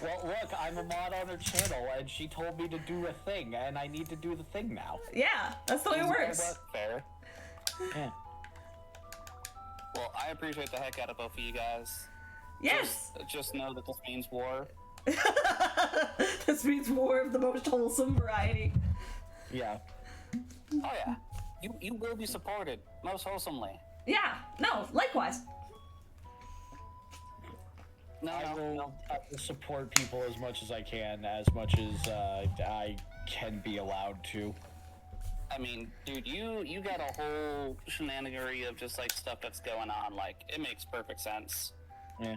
Well, look, I'm a mod on her channel, and she told me to do a thing, and I need to do the thing now. Yeah, that's the way it works. Fair. Yeah. Well, I appreciate the heck out of both of you guys. Yes. Just know that this means war. This means war of the most wholesome variety. Yeah. Oh yeah. You will be supported, most wholesomely. Yeah, no, likewise. I will support people as much as I can, as much as I can be allowed to. I mean, dude, you got a whole shenanigery of just like stuff that's going on. Like, it makes perfect sense. Yeah.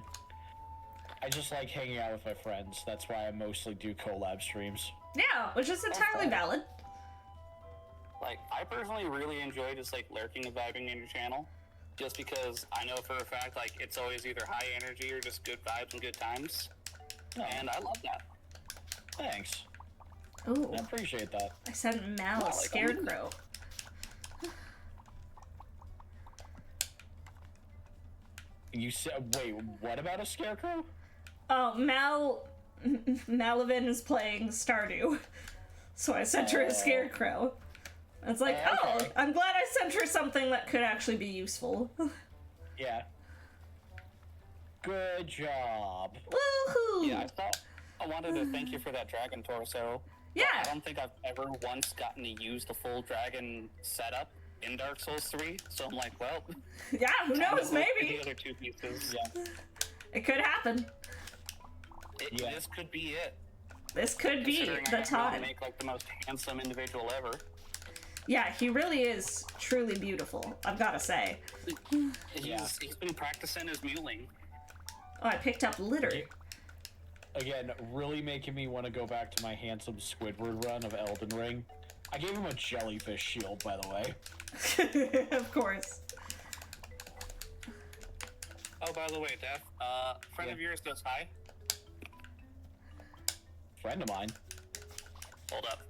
I just like hanging out with my friends. That's why I mostly do collab streams. Yeah, which is entirely valid. Like, I personally really enjoy just like lurking and vibing in your channel, just because I know for a fact like it's always either high energy or just good vibes and good times, and I love that. Thanks. Ooh, I appreciate that. I sent Mal a like, scarecrow. You said, wait, what about a scarecrow? Oh, Malavin is playing Stardew, so I sent her a scarecrow. It's like, Oh, okay. oh, I'm glad I sent her something that could actually be useful. Yeah. Good job. Woohoo! Yeah, I wanted to thank you for that dragon torso. Yeah. I don't think I've ever once gotten to use the full dragon setup in Dark Souls 3, so I'm like, well... Yeah, who knows, maybe. The other two pieces. Yeah. It could happen. This could be it. This could be Considering the I time. make like the most handsome individual ever. Yeah, he really is truly beautiful, I've gotta say. He's been practicing his muling. Oh, I picked up litter. Again, really making me want to go back to my handsome Squidward run of Elden Ring. I gave him a jellyfish shield, by the way. Of course. Oh, by the way, Daph, friend of yours says hi. Friend of mine. Hold up.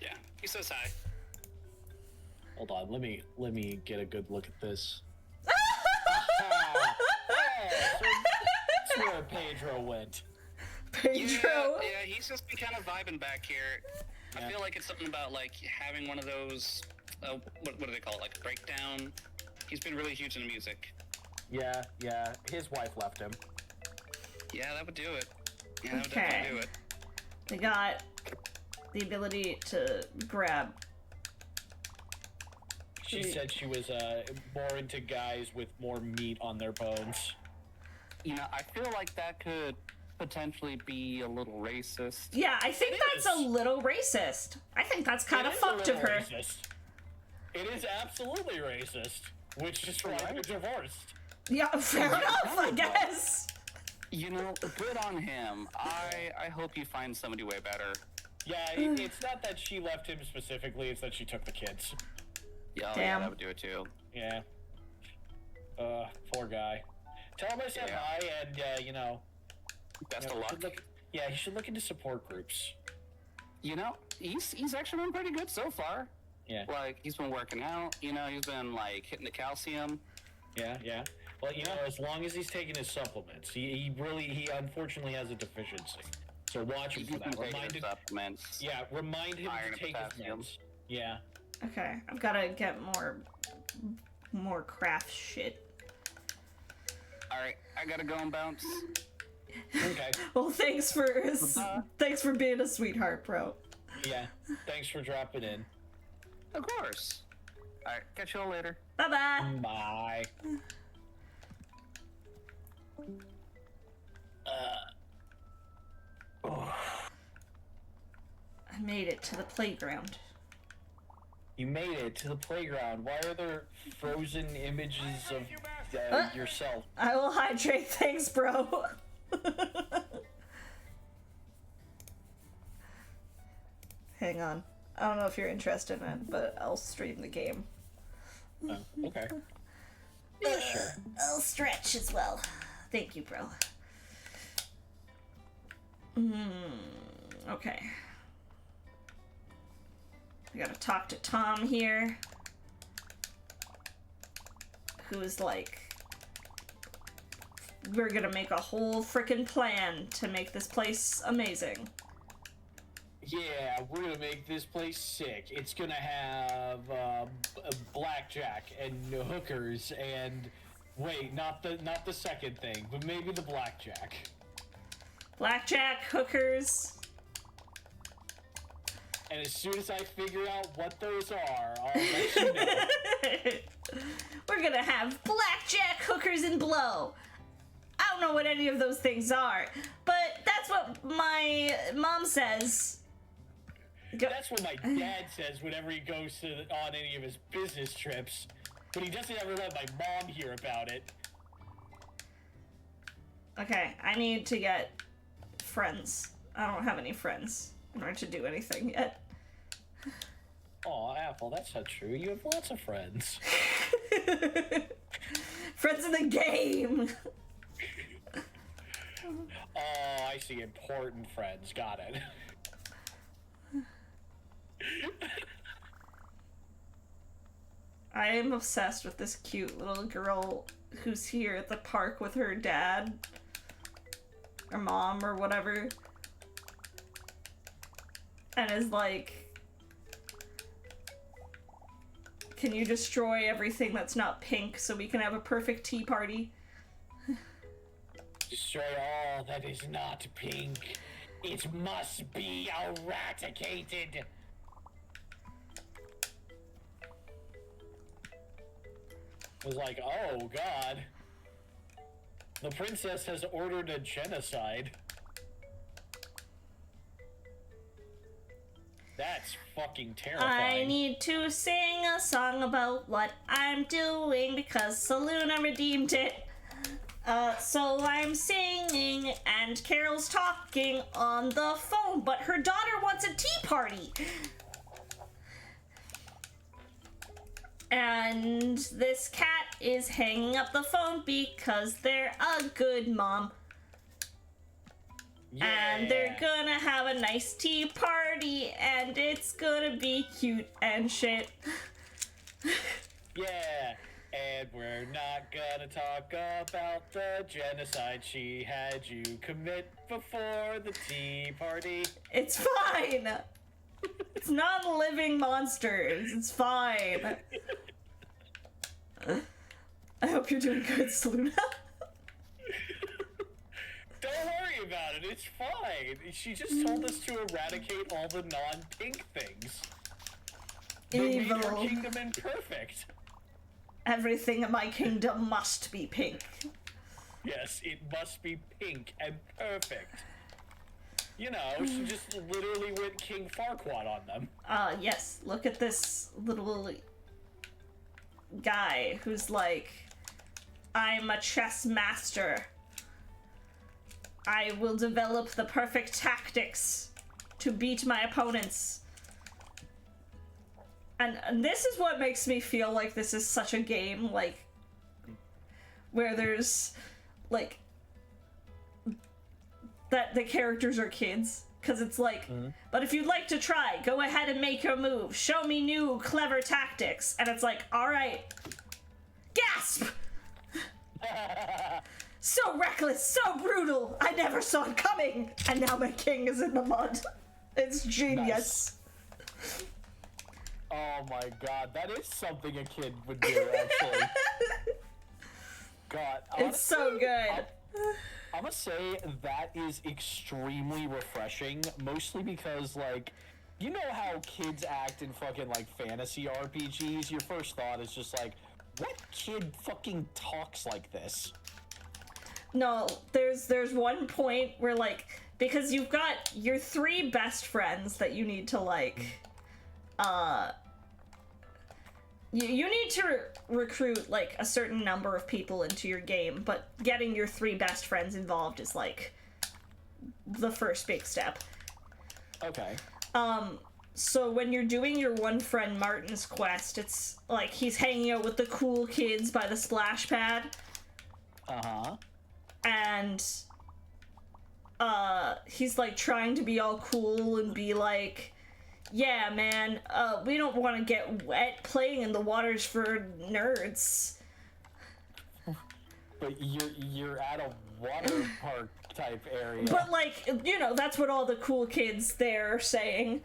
Yeah, he says hi. Hold on, let me get a good look at this. That's where Pedro went. Pedro. Yeah, he's just been kind of vibing back here. Yeah. I feel like it's something about like having one of those. What do they call it? Like a breakdown. He's been really huge into music. Yeah. His wife left him. Yeah, that would do it. Yeah, that would Okay. definitely do it. They got the ability to grab. She said she was more into guys with more meat on their bones. You know, I feel like that could potentially be a little racist. Yeah, I think that's a little racist. I think that's kind of fucked of her. Racist. It is absolutely racist, which is why they're divorced. Yeah, fair enough, I guess. You know, good on him. I hope he finds somebody way better. Yeah, it's not that she left him specifically, it's that she took the kids. Yeah, Damn. that would do it too. Yeah. Poor guy. Tell him I said hi, and, you know... Best of luck. He should look into support groups. You know, he's actually been pretty good so far. Yeah. Like, he's been working out, you know, he's been, like, hitting the calcium. Yeah. Well, you know, as long as he's taking his supplements, he unfortunately has a deficiency. So watch him for that. Remind him. Supplements. Yeah, remind him Iron to take and his potassium. meds. Yeah. Okay, I've got to get more craft shit. Alright, I gotta go and bounce. Okay. Well, thanks for being a sweetheart, bro. Yeah. Thanks for dropping in. Of course. Alright, catch you all later. Bye-bye. Bye. I made it to the playground. You made it to the playground. Why are there frozen images of yourself? I will hydrate, thanks, bro. Hang on. I don't know if you're interested in it, but I'll stream the game. Oh, okay. Yeah, sure. I'll stretch as well. Thank you, bro. Okay. I gotta talk to Tom here. Who's like... We're gonna make a whole frickin' plan to make this place amazing. Yeah, we're gonna make this place sick. It's gonna have blackjack and hookers and wait, not the second thing, but maybe the blackjack. Blackjack, hookers. And as soon as I figure out what those are, I'll let you know. We're gonna have blackjack, hookers, and blow. I don't know what any of those things are, but that's what my mom says. That's what my dad says whenever he goes on any of his business trips, but he doesn't ever let my mom hear about it. Okay, I need to get friends. I don't have any friends in order to do anything yet. Aw, Apple, that's not true. You have lots of friends. Friends in the game! Oh, I see. Important friends. Got it. I am obsessed with this cute little girl who's here at the park with her dad. Or mom, or whatever. And is like... Can you destroy everything that's not pink so we can have a perfect tea party? Destroy all that is not pink. It must be eradicated. I was like, oh god. The princess has ordered a genocide. That's fucking terrifying. I need to sing a song about what I'm doing because Saluna redeemed it. So I'm singing and Carol's talking on the phone, but her daughter wants a tea party. And this cat is hanging up the phone because they're a good mom. Yeah. And they're gonna have a nice tea party and it's gonna be cute and shit. Yeah. And we're not gonna talk about the genocide she had you commit before the tea party. It's fine. It's non-living monsters. It's fine. I hope you're doing good, Saluna. Don't worry about it, it's fine. She just told us to eradicate all the non-pink things. They made her Evil. kingdom imperfect. Everything in my kingdom must be pink. Yes, it must be pink and perfect. You know, she just literally went King Farquaad on them. Yes, look at this little guy who's like, I'm a chess master. I will develop the perfect tactics to beat my opponents. And this is what makes me feel like this is such a game, like, where there's, like, that the characters are kids. Because it's like, but if you'd like to try, go ahead and make your move. Show me new, clever tactics. And it's like, alright. Gasp! So reckless, so brutal. I never saw it coming. And now my king is in the mud. It's genius. Nice. Oh my god, that is something a kid would do, actually. God, It's so good. I'm gonna say that is extremely refreshing, mostly because, like, you know how kids act in fucking, like, fantasy RPGs? Your first thought is just like, what kid fucking talks like this? No, there's one point where, like, because you've got your 3 best friends that you need to, like, you need to recruit, like, a certain number of people into your game, but getting your 3 best friends involved is, like, the first big step. Okay. So when you're doing your one friend Martin's quest, it's, like, he's hanging out with the cool kids by the splash pad. Uh-huh. And, he's, like, trying to be all cool and be like, yeah, man, we don't want to get wet. Playing in the water's for nerds. But you're at a water park type area. But, like, you know, that's what all the cool kids there are saying.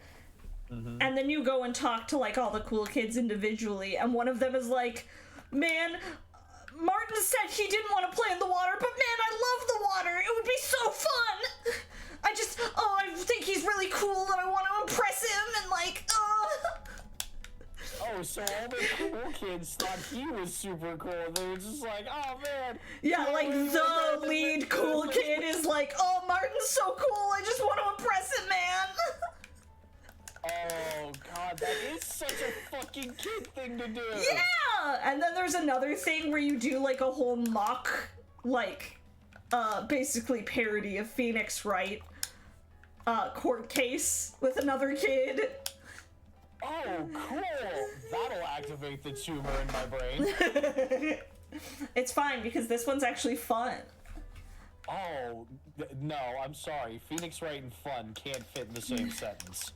Mm-hmm. And then you go and talk to, like, all the cool kids individually, and one of them is like, man, Martin said he didn't want to play in the water, but man, I love the water. It would be so fun. I think he's really cool and I want to impress him and, like, Oh, so all the cool kids thought he was super cool. They were just like, oh man. Yeah, like, the lead cool kid is like, oh, Martin's so cool, I just want to impress him, man. Oh god, that is such a fucking kid thing to do. Yeah! And then there's another thing where you do, like, a whole mock, like, basically parody of Phoenix Wright court case with another kid. Oh, cool. That'll activate the tumor in my brain. It's fine, because this one's actually fun. Oh, no, I'm sorry. Phoenix Wright and fun can't fit in the same sentence.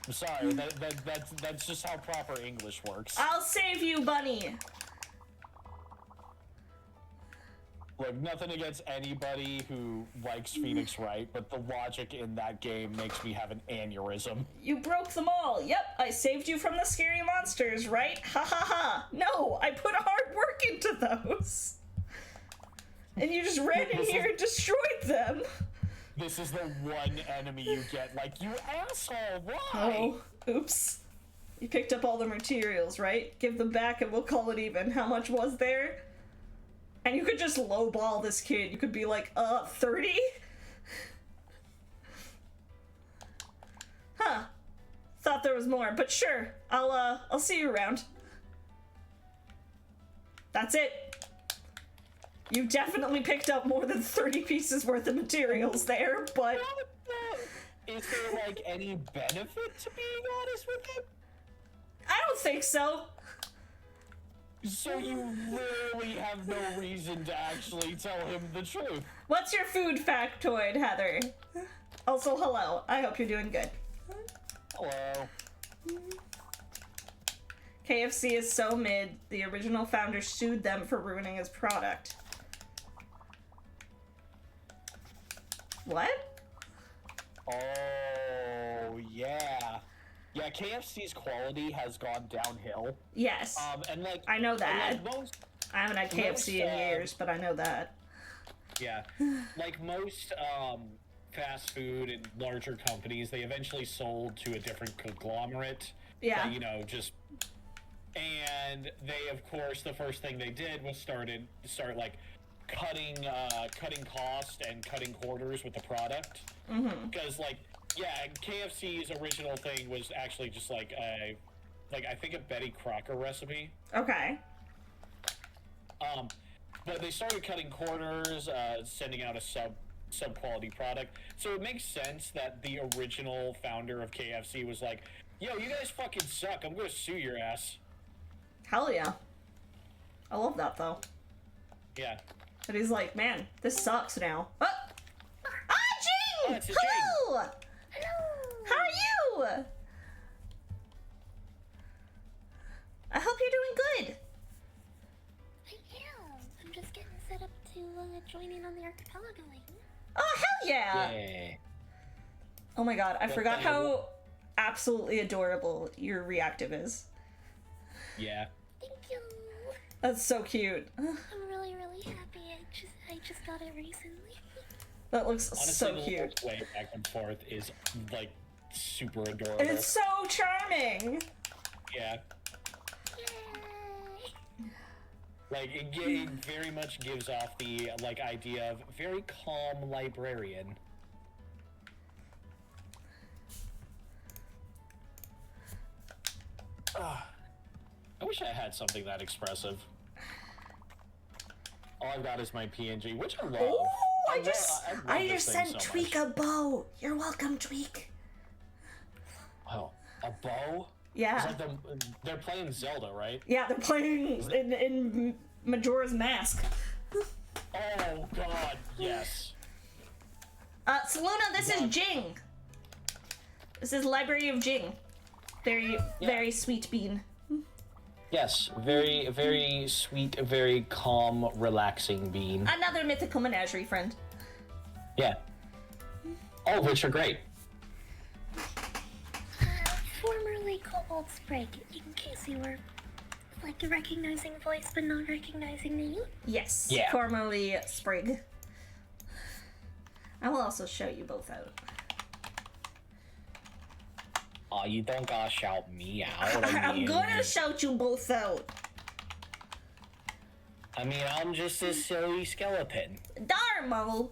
I'm sorry, that's just how proper English works. I'll save you, bunny. Look, nothing against anybody who likes Phoenix Wright, but the logic in that game makes me have an aneurysm. You broke them all. Yep, I saved you from the scary monsters, right? Ha ha ha. No, I put hard work into those. And you just ran in here and destroyed them. This is the one enemy you get. Like, you asshole, why? Oh, oops. You picked up all the materials, right? Give them back and we'll call it even. How much was there? And you could just lowball this kid. You could be like, 30? Huh. Thought there was more, but sure. I'll see you around. That's it. You definitely picked up more than 30 pieces worth of materials there, but... Is there, like, any benefit to being honest with him? I don't think so. So you literally have no reason to actually tell him the truth. What's your food factoid, Heather? Also, hello. I hope you're doing good. Hello. KFC is so mid, the original founder sued them for ruining his product. What? Oh, yeah. Yeah, KFC's quality has gone downhill. Yes. And like... I know that. And like most... I haven't had KFC in years, but I know that. Yeah. Like most, fast food and larger companies, they eventually sold to a different conglomerate. Yeah. That, you know, just... And they, of course, the first thing they did was start like, cutting cost and cutting quarters with the product. Mm-hmm. Because, like, yeah, KFC's original thing was actually just like I think a Betty Crocker recipe. Okay. But they started cutting corners, sending out a sub quality product. So it makes sense that the original founder of KFC was like, "Yo, you guys fucking suck. I'm gonna sue your ass." Hell yeah. I love that though. Yeah. And he's like, "Man, this sucks now." Oh! Ah, Jing! Oh, it's a Hello! Hello! How are you? I hope you're doing good. I am. I'm just getting set up to join in on the archipelago. Oh, hell yeah! Yeah. Oh my god, I forgot kind of how absolutely adorable your reactive is. Yeah. Thank you. That's so cute. I'm really, really happy. I just got it recently. That looks Honestly, so the cute. way back and forth is like super adorable. It's so charming. Yeah. Yay! Like it very much gives off the like idea of very calm librarian. I wish I had something that expressive. All I've got is my PNG, which I love. Oh, I love just this sent thing so Tweak much. a bow. You're welcome, Tweak. Oh, a bow? Yeah. It's like they're playing Zelda, right? Yeah, they're playing in Majora's Mask. Oh God, yes. Saluna, this is Jing. This is Library of Jing. Very sweet bean. Yes, very, very sweet, very calm, relaxing bean. Another mythical menagerie friend. Yeah. All of which are great. Formerly Cobalt Sprig, in case you were like recognizing voice but not recognizing name. Yes. Yeah. Formerly Sprig. I will also shout you both out. Oh, you don't gotta shout me out. I'm gonna shout you both out. I mean, I'm just a silly skeleton. Darmo.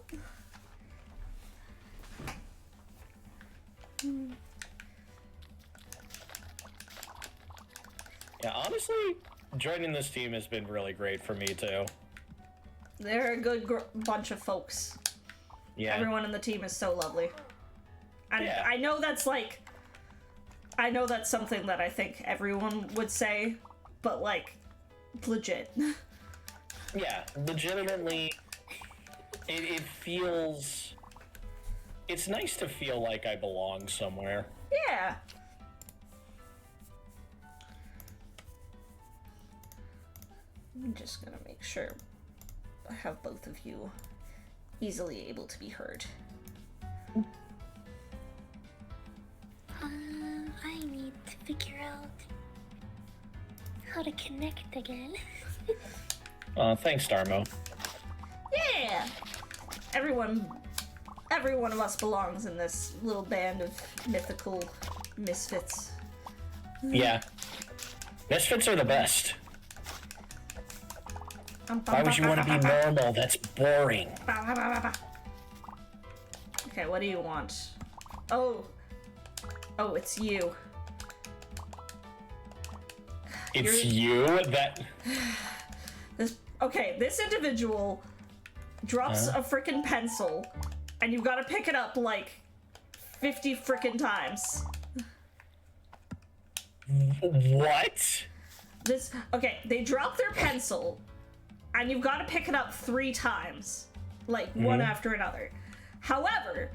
Yeah, honestly, joining this team has been really great for me too. They're a good bunch of folks. Yeah. Everyone in the team is so lovely. And Yeah. I know that's something that I think everyone would say, but like, legit. Yeah, legitimately, it feels... It's nice to feel like I belong somewhere. Yeah. I'm just gonna make sure I have both of you easily able to be heard. I need to figure out how to connect again. Thanks, Darmo. Yeah. Every one of us belongs in this little band of mythical misfits. Yeah. Misfits are the best. Why would you want to be normal? That's boring. Okay, what do you want? Oh, it's you. It's you? That... This individual drops a frickin' pencil, and you've got to pick it up like 50 frickin' times. What? They drop their pencil, and you've got to pick it up 3 times, like one after another. However,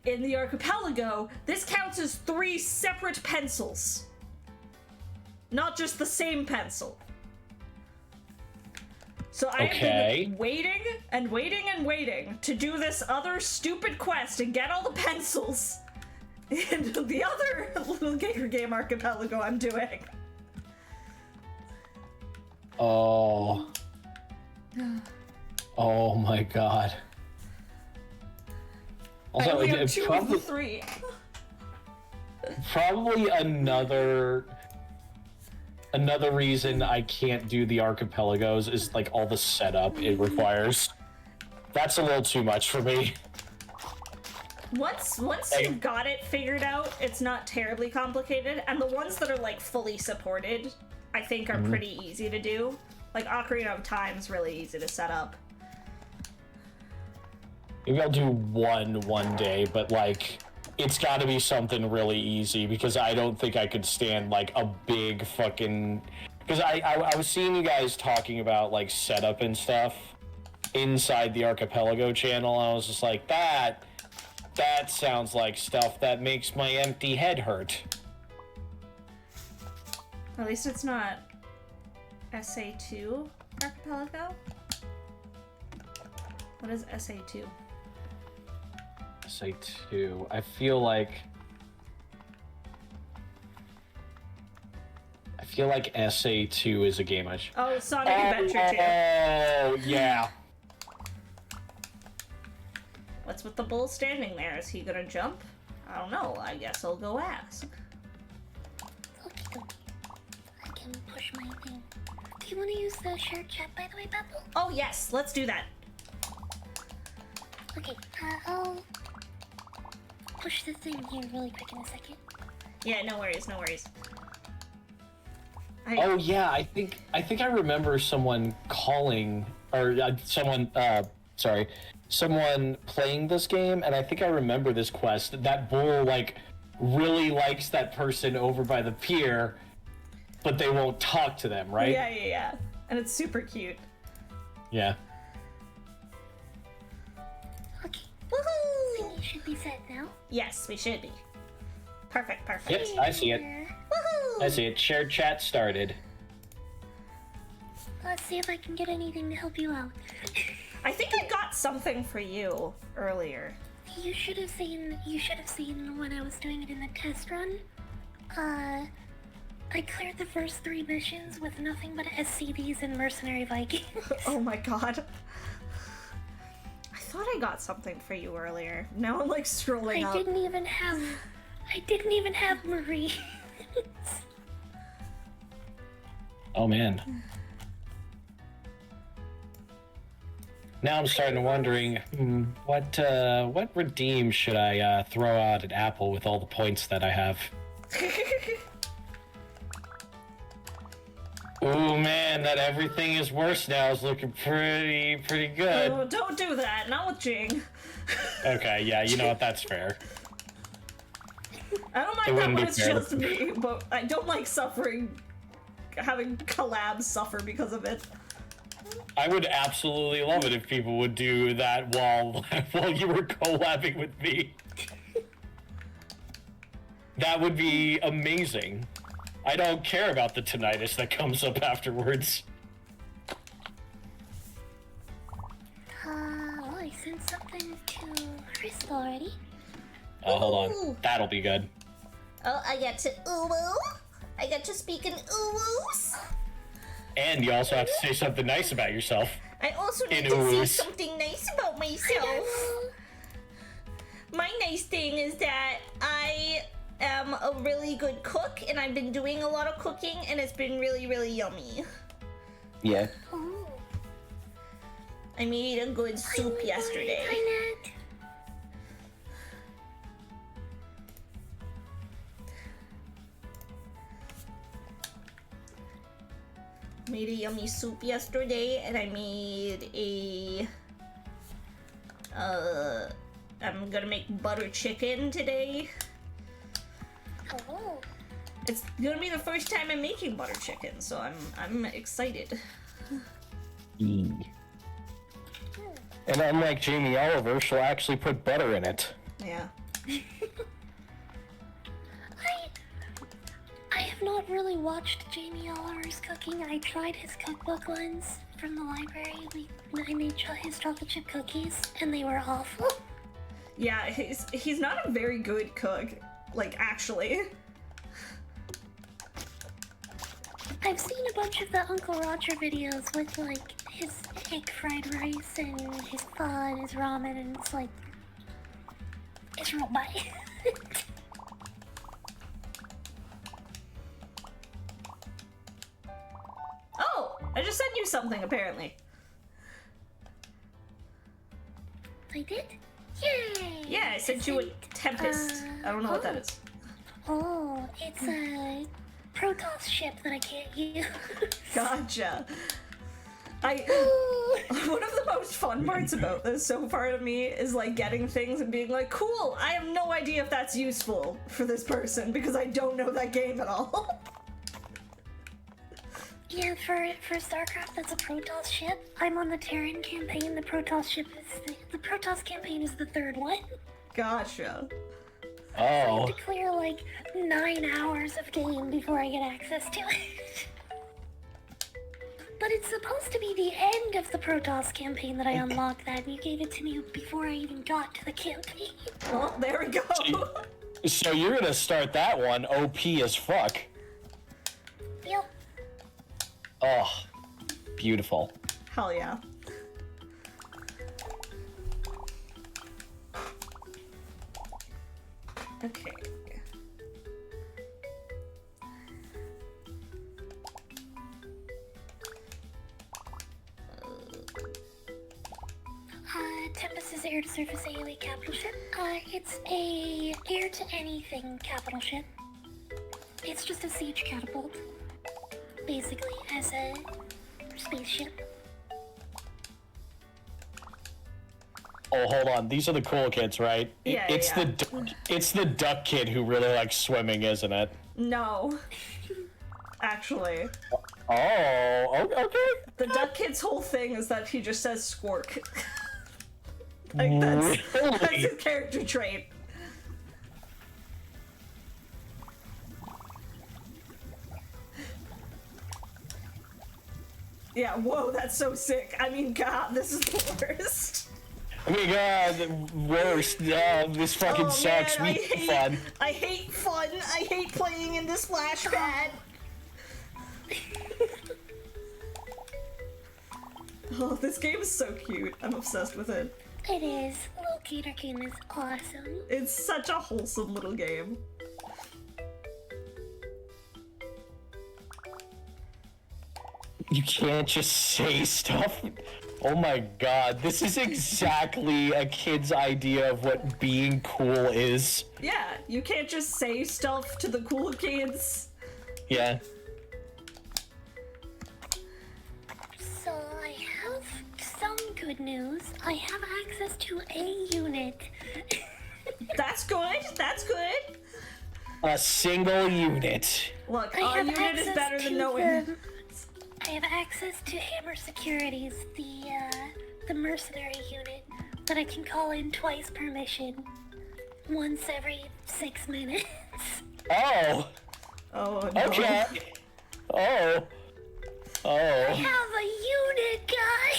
in the archipelago, this counts as 3 separate pencils, not just the same pencil. So I have been waiting and waiting and waiting to do this other stupid quest and get all the pencils in the other Lil Gator game archipelago I'm doing. Oh. Oh my god. Also, I only have 2 of the 3. Probably another reason I can't do the archipelagos is like all the setup it requires. That's a little too much for me. Once you've got it figured out, it's not terribly complicated, and the ones that are like fully supported, I think are pretty easy to do. Like Ocarina of Time's really easy to set up. Maybe I'll do one day, but like it's got to be something really easy because I don't think I could stand like a big fucking. Because I was seeing you guys talking about like setup and stuff inside the archipelago channel. I was just like, that sounds like stuff that makes my empty head hurt. At least it's not SA2 archipelago. What is SA2? SA2. I feel like SA2 is a game I should... Oh, Sonic Adventure 2. Oh, yeah. What's with the bull standing there? Is he gonna jump? I don't know. I guess I'll go ask. Okay, I can push my thing. Do you want to use the shared chat, by the way, Pebble? Oh, yes. Let's do that. Okay, I'll push the thing here really quick in a second. Yeah, no worries, no worries. Oh yeah, I think I remember someone calling or someone playing this game, and I think I remember this quest. That bull like really likes that person over by the pier, but they won't talk to them, right? Yeah. And it's super cute. Yeah. Okay, Woohoo! you should be set now. Yes, we should be. Perfect. Yes, I see it. Woohoo! I see it. Shared chat started. Let's see if I can get anything to help you out. I think I got something for you earlier. You should have seen when I was doing it in the test run. I cleared the first 3 missions with nothing but SCDs and Mercenary Vikings. Oh my god. I thought I got something for you earlier. Now I'm like scrolling up. I didn't even have Marie. Oh man. Now I'm starting to wondering, what redeem should I throw out at Apple with all the points that I have? Ooh man, that everything is worse now is looking pretty good. Oh, don't do that. Not with Jing. Okay, yeah, you know what? That's fair. I don't mind that when it's just me, but I don't like having collabs suffer because of it. I would absolutely love it if people would do that while you were collabing with me. That would be amazing. I don't care about the tinnitus that comes up afterwards. Well, I sent something to Crystal already. Oh, hold on. That'll be good. Oh, I get to ooh-woo? I get to speak in ooh-woos? And you also have to say something nice about yourself. I also need In to say ooh-woos. something nice nice about myself. My nice thing is that I am a really good cook, and I've been doing a lot of cooking, and it's been really, really yummy. Yeah. Oh, I made a good soup yesterday. Made a yummy soup yesterday, and I made a I'm gonna make butter chicken today. Oh. It's gonna be the first time I'm making butter chicken, so I'm excited. And unlike Jamie Oliver, she'll actually put butter in it. Yeah. I have not really watched Jamie Oliver's cooking. I tried his cookbook once from the library. I made his chocolate chip cookies, and they were awful. Yeah, he's not a very good cook, like, actually. I've seen a bunch of the Uncle Roger videos with, like, his egg fried rice and his pho and his ramen, and it's like, it's real bad. Oh, I just sent you something, apparently. I did? Yay! Yeah, I sent you a Tempest. I don't know what that is. Oh, it's a Protoss ship that I can't use. Gotcha. One of the most fun parts about this so far to me is like getting things and being like, cool, I have no idea if that's useful for this person because I don't know that game at all. Yeah, for StarCraft, that's a Protoss ship. I'm on the Terran campaign. The Protoss ship is the Protoss campaign is the third one. Gotcha. I have Oh. to clear like 9 hours of game before I get access to it. But it's supposed to be the end of the Protoss campaign that I unlocked that, and you gave it to me before I even got to the campaign. Well, there we go. So you're gonna start that one OP as fuck. Yep. Oh, beautiful. Hell yeah. Okay. Tempest is air-to-surface AoE capital ship. It's a air-to-anything capital ship. It's just a siege catapult, basically, as a spaceship. Oh, hold on. These are the cool kids, right? Yeah, it's yeah. it's the duck kid who really likes swimming, isn't it? No. Actually. Oh, okay. The duck kid's whole thing is that he just says squirk. Like, that's his character trait. Yeah, whoa, that's so sick. I mean, God, this is the worst. Oh my god, worst. This fucking sucks. Man, We fun. I hate fun. I hate playing in this Splash pad. Oh, this game is so cute. I'm obsessed with it. It is. Lil Gator game is awesome. It's such a wholesome little game. You can't just say stuff. Oh my god, this is exactly a kid's idea of what being cool is. Yeah, you can't just say stuff to the cool kids. Yeah. So I have some good news. I have access to a unit. That's good. That's good. A single unit. Look, I our have unit is access better to than no one. I have access to Hammer Securities, the mercenary unit that I can call in twice per mission, once every 6 minutes. Oh. Oh no. Okay. Oh. I Oh. have a unit, guy.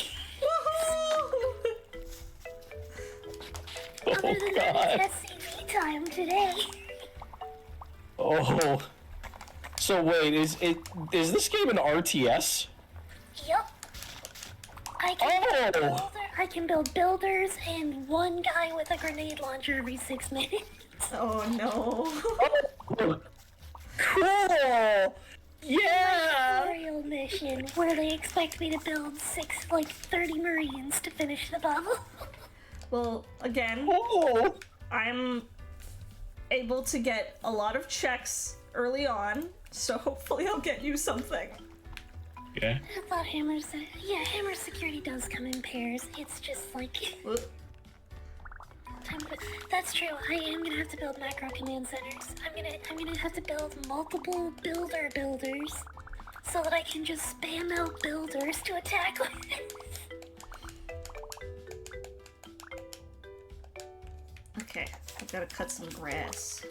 Other than that, God. it's SCP time today. Oh. So wait, is this game an RTS? Yup. I can Oh. I can build builders and one guy with a grenade launcher every 6 minutes. Oh no. Cool! Yeah! Tutorial mission where they expect me to build 30 Marines to finish the level. Well, again, Oh! I'm able to get a lot of checks early on, so hopefully I'll get you something. Yeah. I thought Hammer security does come in pairs. It's just like... That's true. I am gonna have to build macro command centers. I'm gonna have to build multiple builders so that I can just spam out builders to attack with. Okay, I've gotta cut some grass.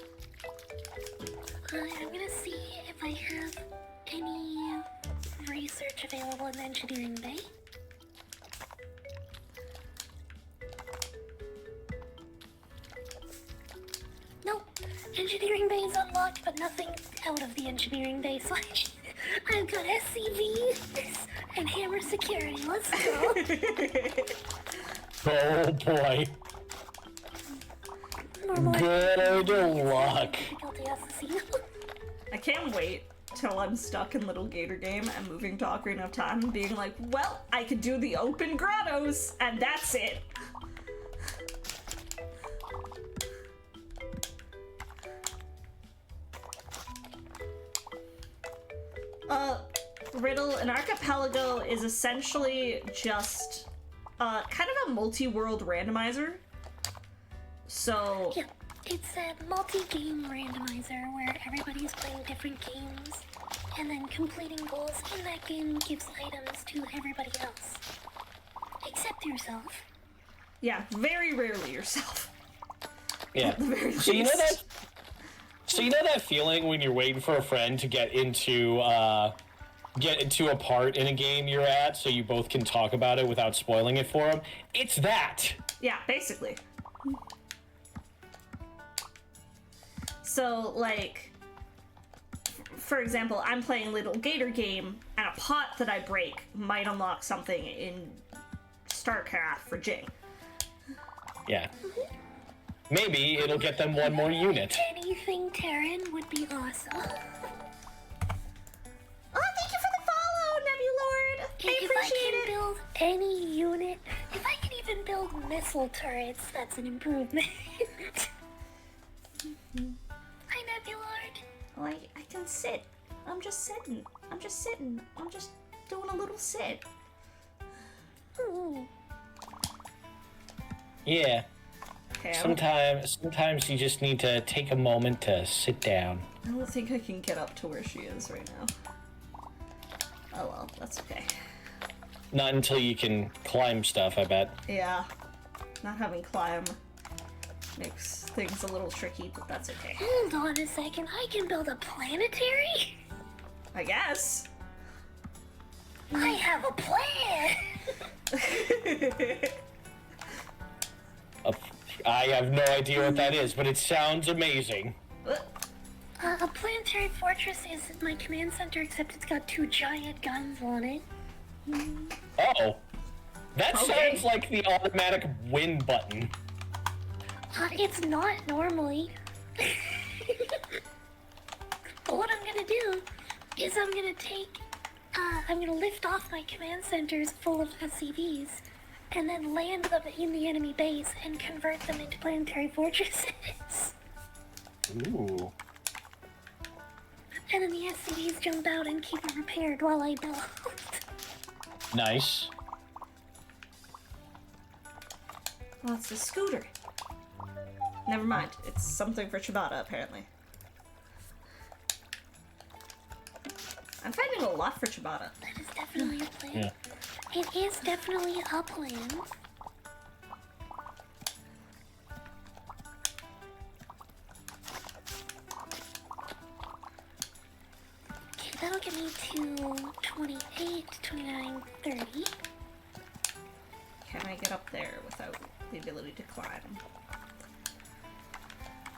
I'm gonna see if I have any research available in the engineering bay. Nope, engineering bay is unlocked, but nothing out of the engineering bay. So I've got SCVs and hammer security. Let's go. Oh boy. Normally, Good luck. difficulty assassino. I can't wait till I'm stuck in Little Gator game and moving to Ocarina of Time and being like, well, I could do the open grottos, and that's it. Riddle, an archipelago is essentially just kind of a multi-world randomizer. So Yeah, it's a multi-game randomizer where everybody's playing different games, and then completing goals in that game gives items to everybody else. Except yourself. yeah, very rarely yourself. Yeah. At the very So you know least. that. So you know that feeling when you're waiting for a friend to get into a part in a game you're at, so you both can talk about it without spoiling it for them. It's that. Yeah, basically. So, like, for example, I'm playing Little Gator game, and a pot that I break might unlock something in StarCraft for Jing. Yeah. Maybe it'll get them one more unit. Anything Terran would be awesome. Oh, thank you for the follow, Nebulord! I If I appreciate can it! build any unit, if I can even build missile turrets, that's an improvement. Hi, Nebulord. Oh, I can sit. I'm just sitting. I'm just sitting. I'm just doing a little sit. Ooh. Yeah. Okay, Sometimes you just need to take a moment to sit down. I don't think I can get up to where she is right now. Oh well, that's okay. Not until you can climb stuff, I bet. Yeah, not having climb makes things a little tricky, but that's okay. Hold on a second, I can build a planetary? I guess. I have a plan! I have no idea what that is, but it sounds amazing. A planetary fortress is my command center, except it's got 2 giant guns on it. Oh. That Okay. sounds like the automatic win button. It's not normally. But what I'm gonna do is I'm gonna lift off my command centers full of SCVs and then land them in the enemy base and convert them into planetary fortresses. Ooh. And then the SCVs jump out and keep it repaired while I build. Nice. Well, it's a scooter. Never mind. It's something for Chibata, apparently. I'm finding a lot for Chibata. That is definitely a plan. Yeah. It is definitely a plan. Okay, that'll get me to 28, 29, 30. Can I get up there without the ability to climb?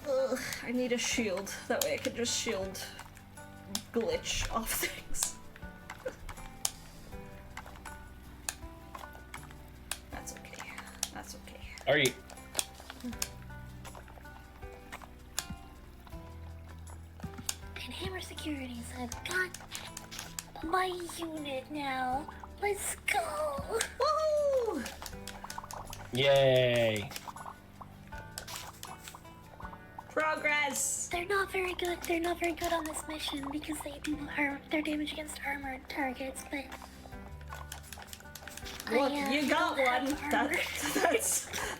Ugh, I need a shield. That way I can just shield glitch off things. That's okay. Are you? And Hammer Securities, I've got my unit now. Let's go. Woo! Yay! Progress. They're not very good. They're not very good on this mission because they do their damage against armored targets, but Look, you got don't one. have armor.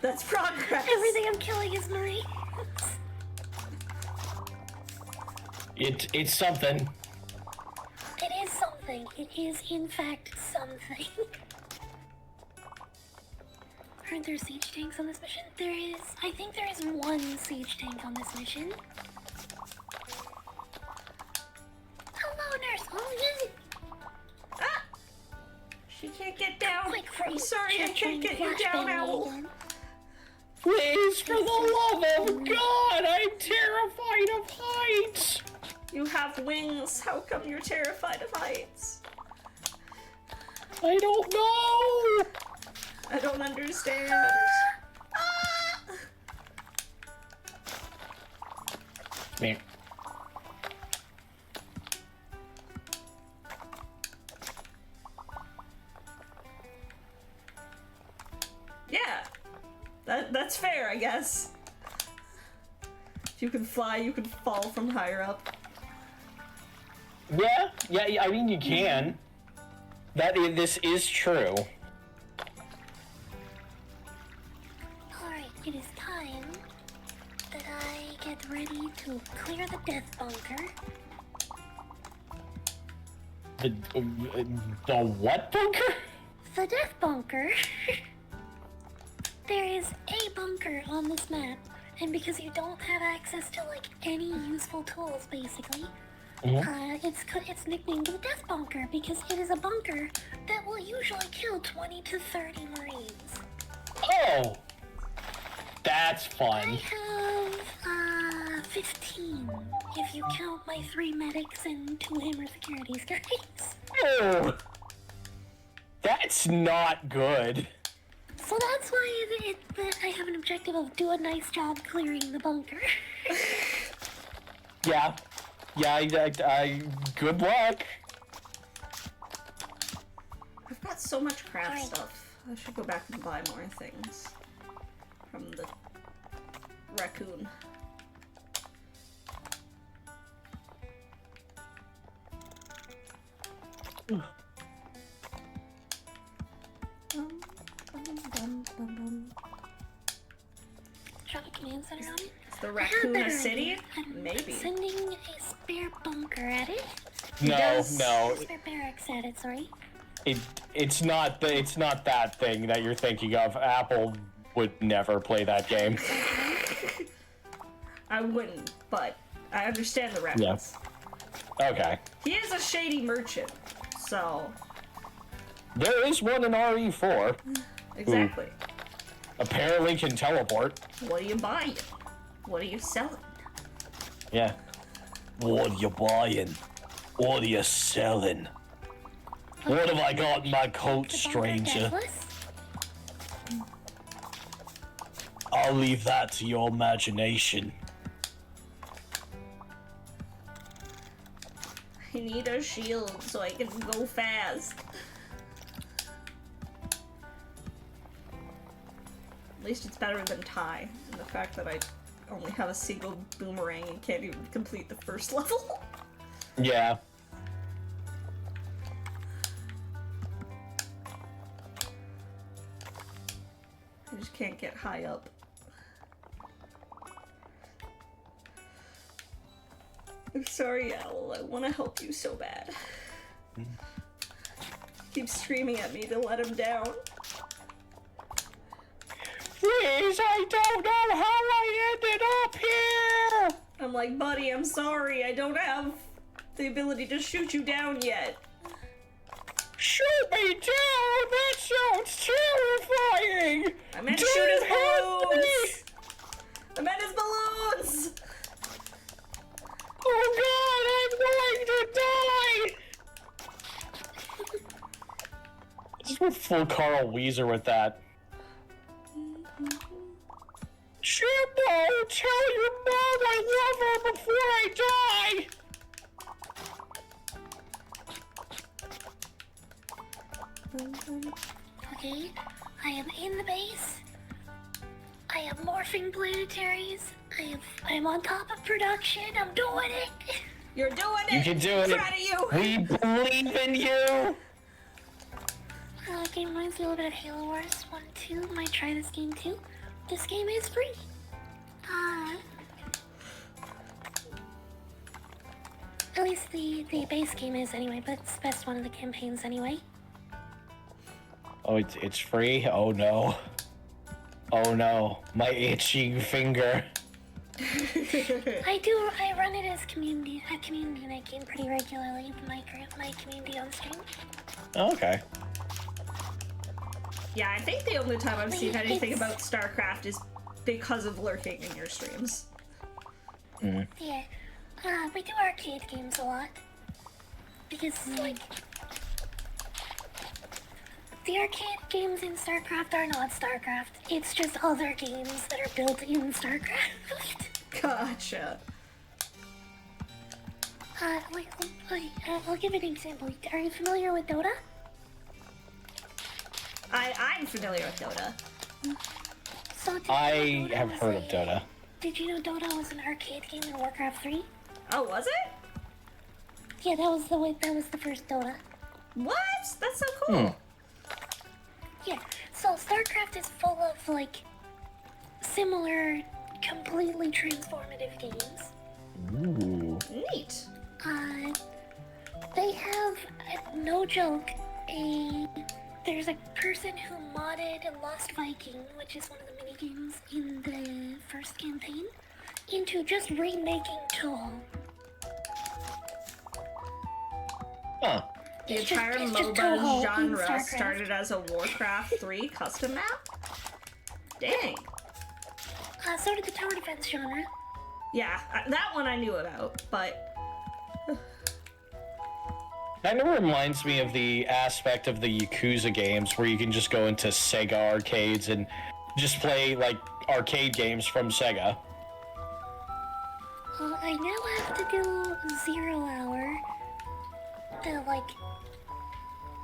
That's progress. Everything I'm killing is Marines. It's something. It is something. It is, in fact, something. Aren't there siege tanks on this mission? There is. I think there is one siege tank on this mission. Hello, nurse. Oh, yeah. Ah! She can't get down. Quick, I'm freeze. sorry, I can't get you down, Owl. Again. Please, for the love of God, I'm terrified of heights. You have wings. How come you're terrified of heights? I don't know. I don't understand. Ah! Man. Yeah. That's fair, I guess. If you can fly, you can fall from higher up. Yeah, I mean, you can. This is true. Alright, it is time that I get ready to clear the death bunker. The what bunker? The death bunker. There is a bunker on this map, and because you don't have access to like any useful tools, basically, it's nicknamed the death bunker because it is a bunker that will usually kill 20 to 30 Marines. Oh, that's I fun. have 15 if you count my 3 medics and 2 Hammer Securities guys. Oh, that's not good. So that's why I have an objective of do a nice job clearing the bunker. Yeah, I good luck. I've got so much craft Alright. stuff. I should go back and buy more things from the raccoon. Drop a command center on it. Is the raccoon a city? I'm Maybe. sending a spare bunker at it. does- No, A spare barracks at it, sorry. it's not that thing that you're thinking of. Apple would never play that game. I wouldn't, but I understand the reference. Okay. He is a shady merchant, so There is one in RE4. exactly. Apparently can teleport. What are you buying? What are you selling? Yeah. What are you buying? What are you selling? What have I got in my coat, The bunker stranger? deathless? I'll leave that to your imagination. I need a shield so I can go fast. At least it's better than Ty, and the fact that I only have a single boomerang and can't even complete the first level. Yeah. I just can't get high up. I'm sorry, Owl. I want to help you so bad. Keep screaming at me to let him down. Please, I don't know how I ended up here! I'm like, buddy, I'm sorry. I don't have the ability to shoot you down yet. Shoot me down! That sounds terrifying! I meant to Don't shoot his hurt me! balloons! I meant his balloons! Oh god, I'm going to die! I just went full Carl Weezer with that. Jimbo, tell your mom I love her before I die! Okay, I am in the base. I am morphing planetaries. I'm on top of production. I'm doing it. You're doing it! You can do it! Proud of you! We believe in you! Game reminds me a little bit of Halo Wars 1 2. Might try this game too. This game is free. At least the base game is anyway, but it's the best one of the campaigns anyway. Oh, it's free? Oh no. Oh no. My itching finger. I run it as community night game pretty regularly with my community on stream. Okay. Yeah, I think the only time I've seen anything about StarCraft is because of lurking in your streams. Yeah. We do arcade games a lot. Because, like, the arcade games in StarCraft are not StarCraft. It's just other games that are built in StarCraft. Gotcha. I'll give an example. Are you familiar with Dota? I'm familiar with Dota. So I have heard of Dota. Did you know Dota was an arcade game in Warcraft 3? Oh, was it? Yeah, that was the first Dota. What? That's so cool. Yeah, so StarCraft is full of, like, similar, completely transformative games. Ooh. Neat. They have, no joke, there's a person who modded Lost Viking, which is one of the minigames in the first campaign, into just remaking Toho. Huh. The It's entire just Toho MOBA in genre StarCraft. started as a Warcraft 3 custom map? Dang. So did the tower defense genre. Yeah, that one I knew about, but Kind of reminds me of the aspect of the Yakuza games where you can just go into Sega arcades and just play, like, arcade games from Sega. I now have to do 0 hour, the, like,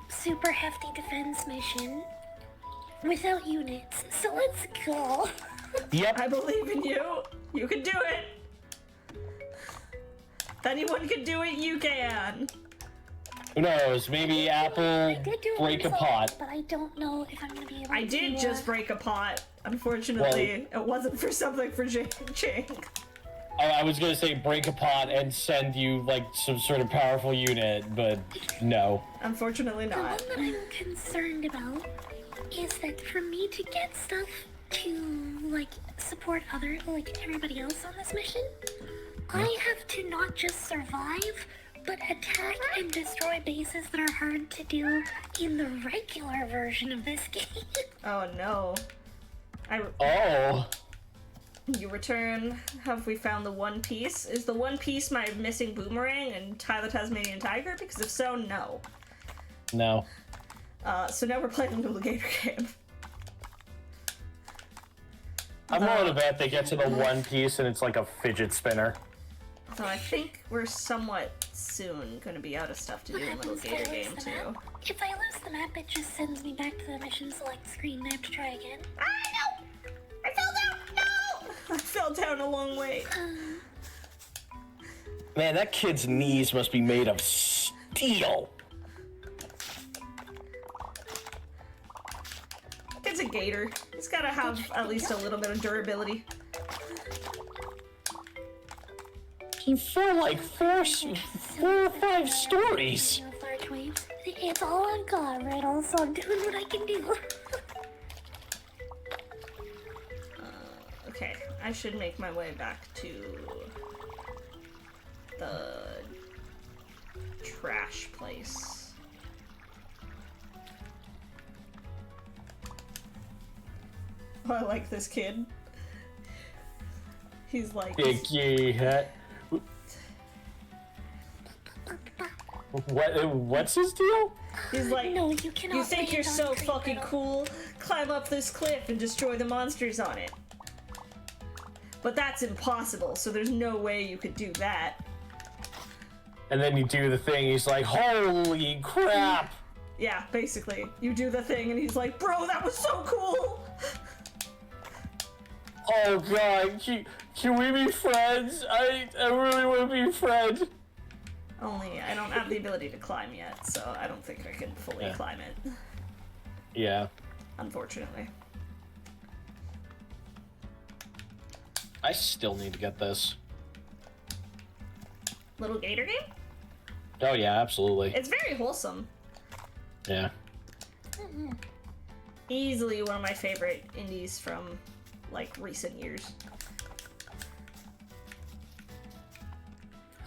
super hefty defense mission without units. So let's go. Yep. I believe in you. You can do it. If anyone can do it, you can. Who knows? Maybe Apple did do break a result, pot. but I don't know if I'm gonna be able to. I did just break a pot. Unfortunately, it wasn't for something for Ching. I was gonna say break a pot and send you, like, some sort of powerful unit, but no. Unfortunately The one not. that I'm concerned about is that for me to get stuff to, like, support everybody else on this mission, I have to not just survive, but attack and destroy bases that are hard to do in the regular version of this game. Oh no. Oh. You return. Have we found the One Piece? Is the One Piece my missing boomerang and Ty the Tasmanian Tiger? Because if so, no. No. So now we're playing the Lil Gator game. I'm willing to bet they get to the One Piece and it's like a fidget spinner. Although I think we're somewhat soon going to be out of stuff to do in Lil Gator game too. If I lose the map, it just sends me back to the mission select screen and I have to try again. Ah, no! I fell down! No! I fell down a long way. Man, that kid's knees must be made of steel. It's a gator. He's got to have at least a little bit of durability. He fell like four or five stories. Large waves. It's all on God, Riddle, so I'm doing what I can do. Okay, I should make my way back to the trash place. Oh, I like this kid. He's like... Icky hat. What's his deal? He's like, No, you cannot. you think you're land on so Creek, fucking Riddle. cool? Climb up this cliff and destroy the monsters on it. But that's impossible, so there's no way you could do that. And then you do the thing, he's like, holy crap! Yeah, basically. You do the thing and he's like, bro, that was so cool! Oh god, can we be friends? I really want to be a friend. Only I don't have the ability to climb yet, so I don't think I can fully climb it. Yeah. Unfortunately. I still need to get this. Little Gator game? Oh yeah, absolutely. It's very wholesome. Yeah. Easily one of my favorite indies from, like, recent years.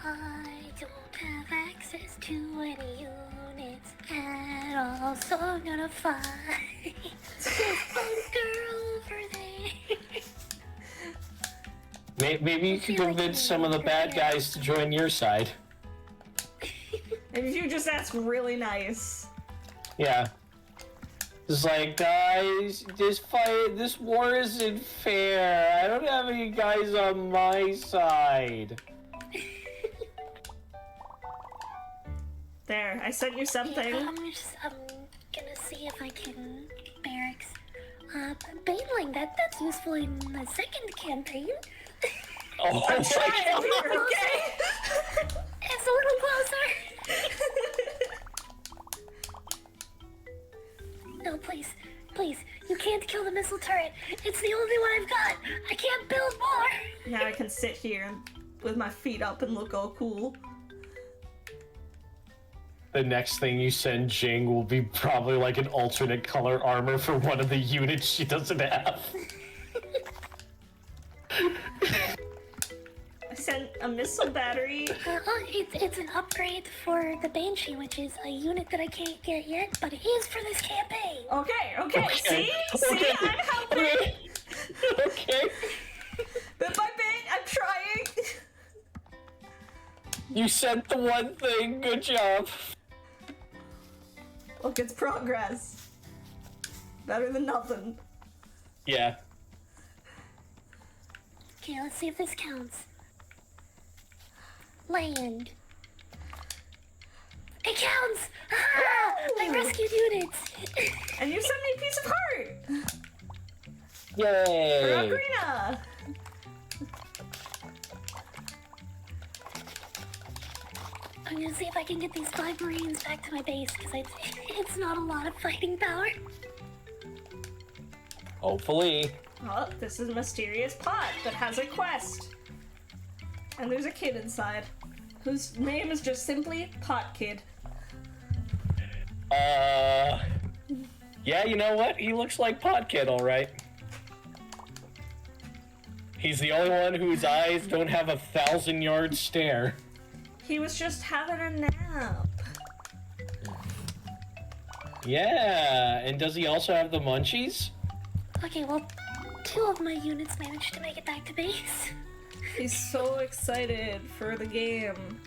I don't have access to any units at all, so I'm gonna fight this girl over there. Maybe you can convince some of the bad guys to join your side. And if you just ask really nice. Yeah. It's like, guys, this war isn't fair. I don't have any guys on my side. There, I sent you something. I'm gonna see if I can barracks. Baneling, that's useful in the second campaign. Oh I'm my trying god. here, okay? It's a little closer. No, please, please, you can't kill the missile turret. It's the only one I've got. I can't build more. Now I can sit here with my feet up and look all cool. The next thing you send Jing will be probably like an alternate color armor for one of the units she doesn't have. I sent a missile battery. It's an upgrade for the Banshee, which is a unit that I can't get yet, but it is for this campaign. Okay. See? See? I'm helping! Okay. Bit by bit, I'm trying! You sent the one thing. Good job. Look, it's progress. Better than nothing. Yeah. Okay, let's see if this counts. Land. It counts! Ah! I rescued units! And you sent me a piece of heart! For Yay. Ocarina! I'm gonna see if I can get these 5 Marines back to my base, because it's not a lot of fighting power. Hopefully. Oh, this is a mysterious pot that has a quest. And there's a kid inside, whose name is just simply Pot Kid. Yeah, you know what? He looks like Pot Kid, alright. He's the only one whose eyes don't have a 1,000-yard stare. He was just having a nap. Yeah, and does he also have the munchies? Okay, well, 2 of my units managed to make it back to base. He's so excited for the game.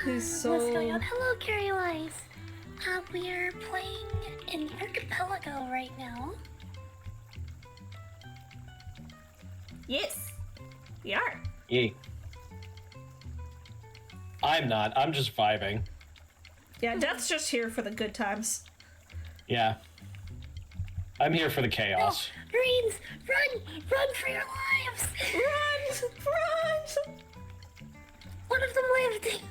He's so... What's going on? Hello, Carrie Wise. We're playing an archipelago right now. Yes, we are. Yeah. I'm not. I'm just vibing. Yeah, Death's just here for the good times. Yeah. I'm here for the chaos. No, Marines, run! Run for your lives! Run! Run! One of them lived!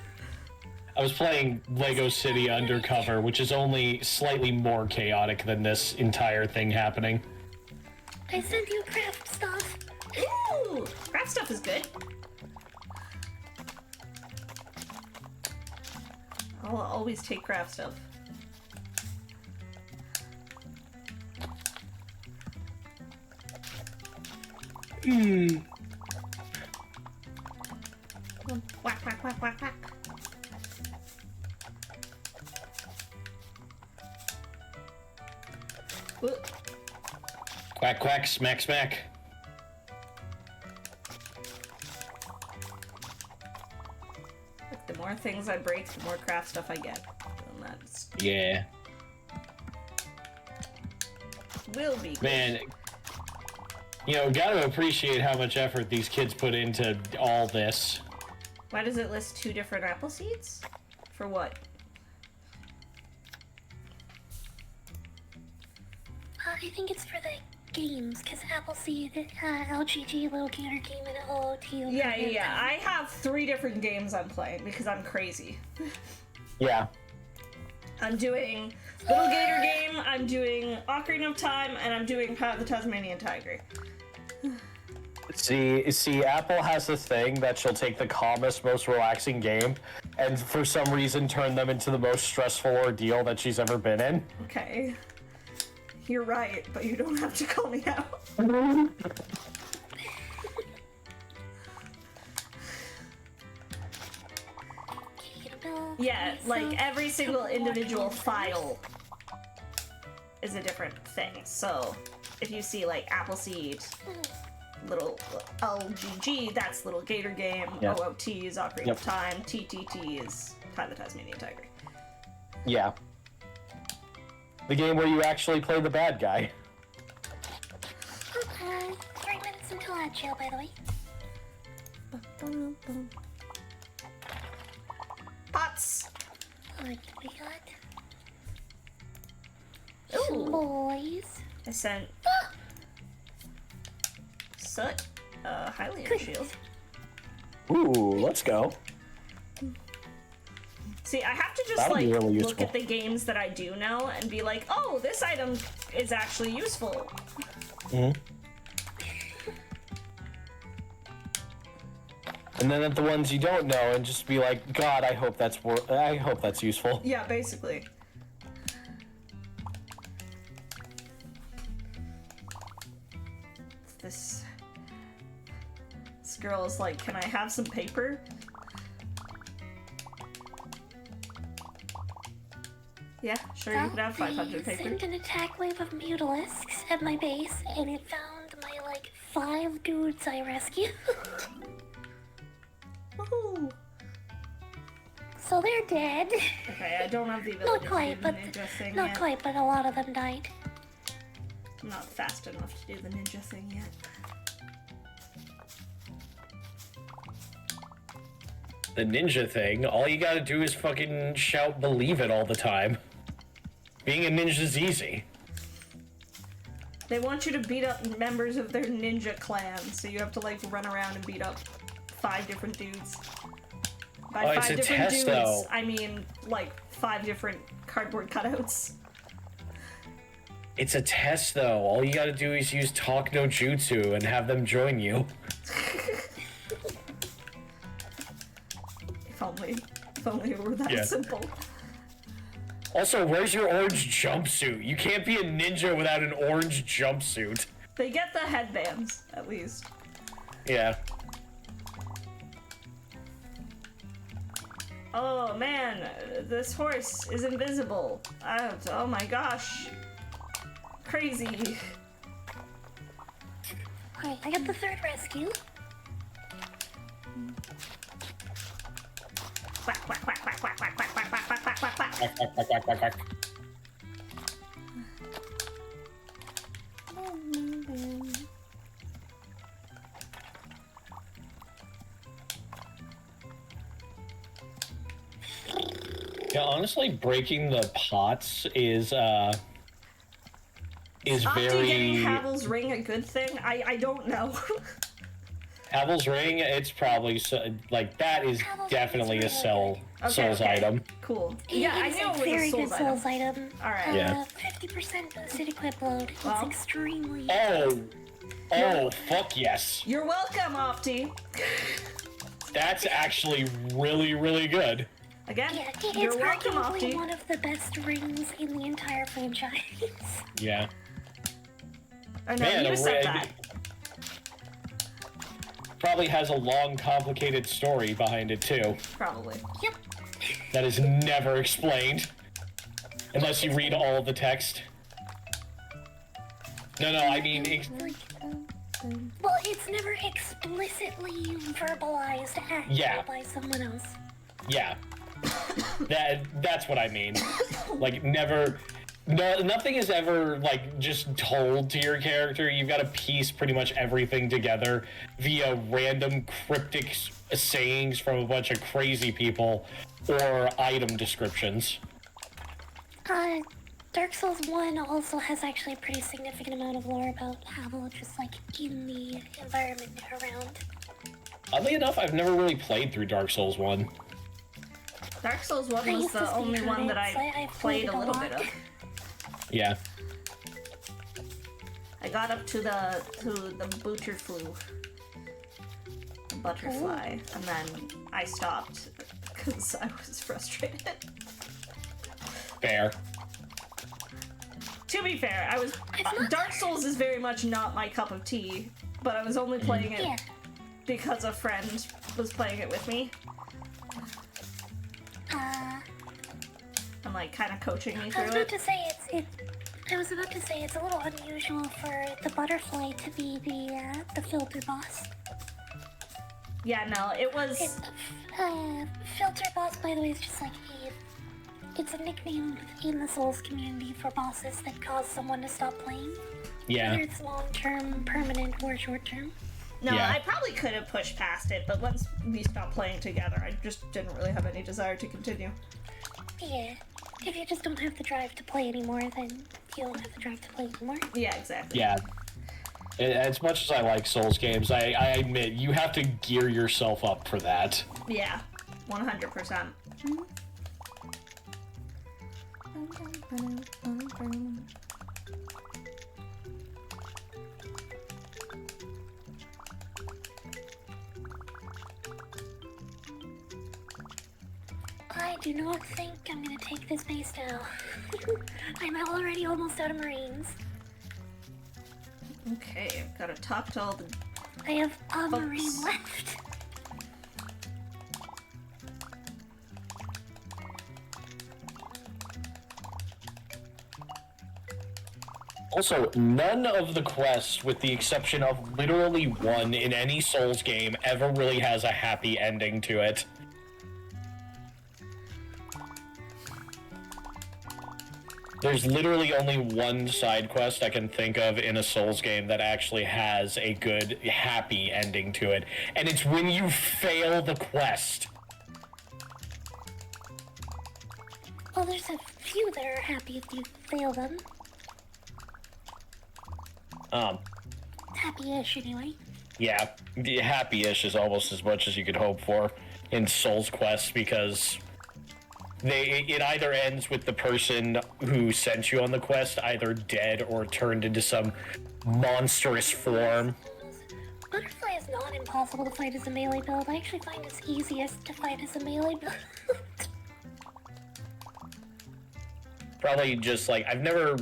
I was playing Lego City Undercover, which is only slightly more chaotic than this entire thing happening. I sent you craft stuff. Ooh! Craft stuff is good. I'll always take craft stuff. Whack, whack, whack, whack, whack. Ooh. Quack, quack, smack, smack. Look, the more things I break, the more craft stuff I get. And that's Yeah. will be good. Man, You know, gotta appreciate how much effort these kids put into all this. Why does it list 2 different apple seeds? For what? I think it's for the games, because Appleseed, LGG, Lil Gator game, and OOT. Yeah. I have 3 different games I'm playing because I'm crazy. Yeah. I'm doing Little Gator game, I'm doing Ocarina of Time, and I'm doing Ty The Tasmanian Tiger. See, Apple has this thing that she'll take the calmest, most relaxing game, and for some reason turn them into the most stressful ordeal that she's ever been in. Okay. You're right, but you don't have to call me out. Yeah, like every single individual file is a different thing. So if you see like Appleseed, little LGG, that's Little Gator game, Yeah. OOT is Ocarina of Time, TTT is Ty The Tasmanian Tiger. Yeah. The game where you actually play the bad guy. 3 minutes until ad jail, by the way. Pots! What we got? Ooh. Boys. I sent Soot, Hylian shield. Ooh, let's go. See, I have to just That'll like be really look useful. at the games that I do know and be like, oh, this item is actually useful. Mm-hmm. And then at the ones you don't know, and just be like, God, I hope that's useful. Yeah, basically. This girl is like, can I have some paper? Yeah, sure, you can have 500 paper. Sent an attack wave of mutilisks at my base, and it found my, like, 5 dudes I rescued. Woohoo! So they're dead. Okay, I don't have the ability Not to quite, do the but ninja thing not yet. quite, but a lot of them died. I'm not fast enough to do the ninja thing yet. The ninja thing, all you gotta do is fucking shout believe it all the time. Being a ninja's easy. They want you to beat up members of their ninja clan, so you have to like run around and beat up 5 different dudes. By Oh, 5 it's a different test, dudes, though. I mean like 5 different cardboard cutouts. It's a test though. All you gotta do is use talk no jutsu and have them join you. If only it were that Yeah. simple. Also, where's your orange jumpsuit? You can't be a ninja without an orange jumpsuit. They get the headbands, at least. Yeah. Oh man, this horse is invisible. Oh my gosh. Crazy. Alright, I got the 3rd rescue. Quack, quack, quack, quack, quack, quack, quack, quack, quack, quack, quack, quack, quack. Quack, quack, quack, quack, quack, quack. Yeah, honestly, breaking the pots is After getting very... Havel's ring a good thing? I don't know. Havel's ring, it's probably, like, that is Havel's definitely ring a is Souls item. Cool. Yeah, I It's knew a it was very a good Souls Souls item. item. Alright. Yeah. 50% boosted equip load. Well. It's extremely... Oh, fuck yes. You're welcome, Opti. That's actually really, really good. Again, Yeah, you're it's welcome, arguably Opti. one of the best rings in the entire franchise. Yeah. I know, Man, you a said ring- that. Probably has a long, complicated story behind it, too. Probably. Yep. That is never explained. Unless you read all of the text. No, I mean... Well, it's never explicitly verbalized at Yeah. you by someone else. Yeah. That's what I mean. Like, never No, nothing is ever like just told to your character. You've got to piece pretty much everything together via random cryptic sayings from a bunch of crazy people or item descriptions. Dark Souls 1 also has actually a pretty significant amount of lore about how just like in the environment around. Oddly enough, I've never really played through Dark Souls 1. Dark Souls 1 was the only one that I played a little bit of. Yeah. I got up to the butterfly, the butterfly, and then I stopped because I was frustrated. Fair. To be fair, Dark Souls is very much not my cup of tea, but I was only playing it because a friend was playing it with me. And like kind of coaching me through it. I was about to say it's a little unusual for the butterfly to be the filter boss. Yeah, no, it was. Filter boss, by the way, is just like it's a nickname in the Souls community for bosses that cause someone to stop playing. Yeah. Whether it's long-term, permanent, or short-term. No, Yeah. I probably could have pushed past it, but once we stopped playing together, I just didn't really have any desire to continue. Yeah. If you just don't have the drive to play anymore, then you don't have the drive to play anymore. Yeah, exactly. Yeah. As much as I like Souls games, I admit you have to gear yourself up for that. Yeah, 100%. I do not think I'm gonna take this base now. I'm already almost out of Marines. Okay, I've gotta talk to all the... I have a Marine left. Also, none of the quests, with the exception of literally one in any Souls game, ever really has a happy ending to it. There's literally only one side quest I can think of in a Souls game that actually has a good, happy ending to it, and it's when you fail the quest. Well, there's a few that are happy if you fail them. Happy-ish, anyway. Yeah, happy-ish is almost as much as you could hope for in Souls quests, because it either ends with the person who sent you on the quest either dead or turned into some monstrous form. Butterfly is not impossible to fight as a melee build. I actually find it's easiest to fight as a melee build. Probably just like, I've never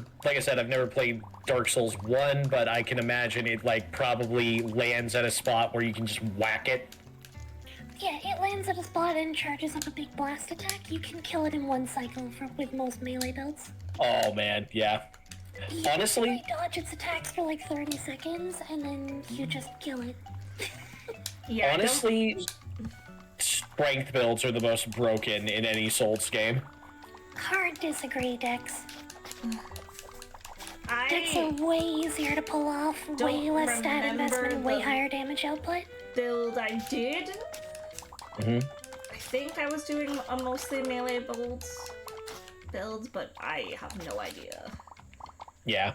played Dark Souls 1, but I can imagine it like probably lands at a spot where you can just whack it. Yeah, it lands at a spot and charges up a big blast attack. You can kill it in one cycle with most melee builds. Oh man, yeah. You Honestly, dodge its attacks for like 30 seconds, and then you just kill it. Yeah, honestly, strength builds are the most broken in any Souls game. Hard disagree, Dex. Dex are way easier to pull off, way less stat investment, and way higher damage output. Build I did. Mm-hmm. I think I was doing a mostly melee builds, but I have no idea. Yeah.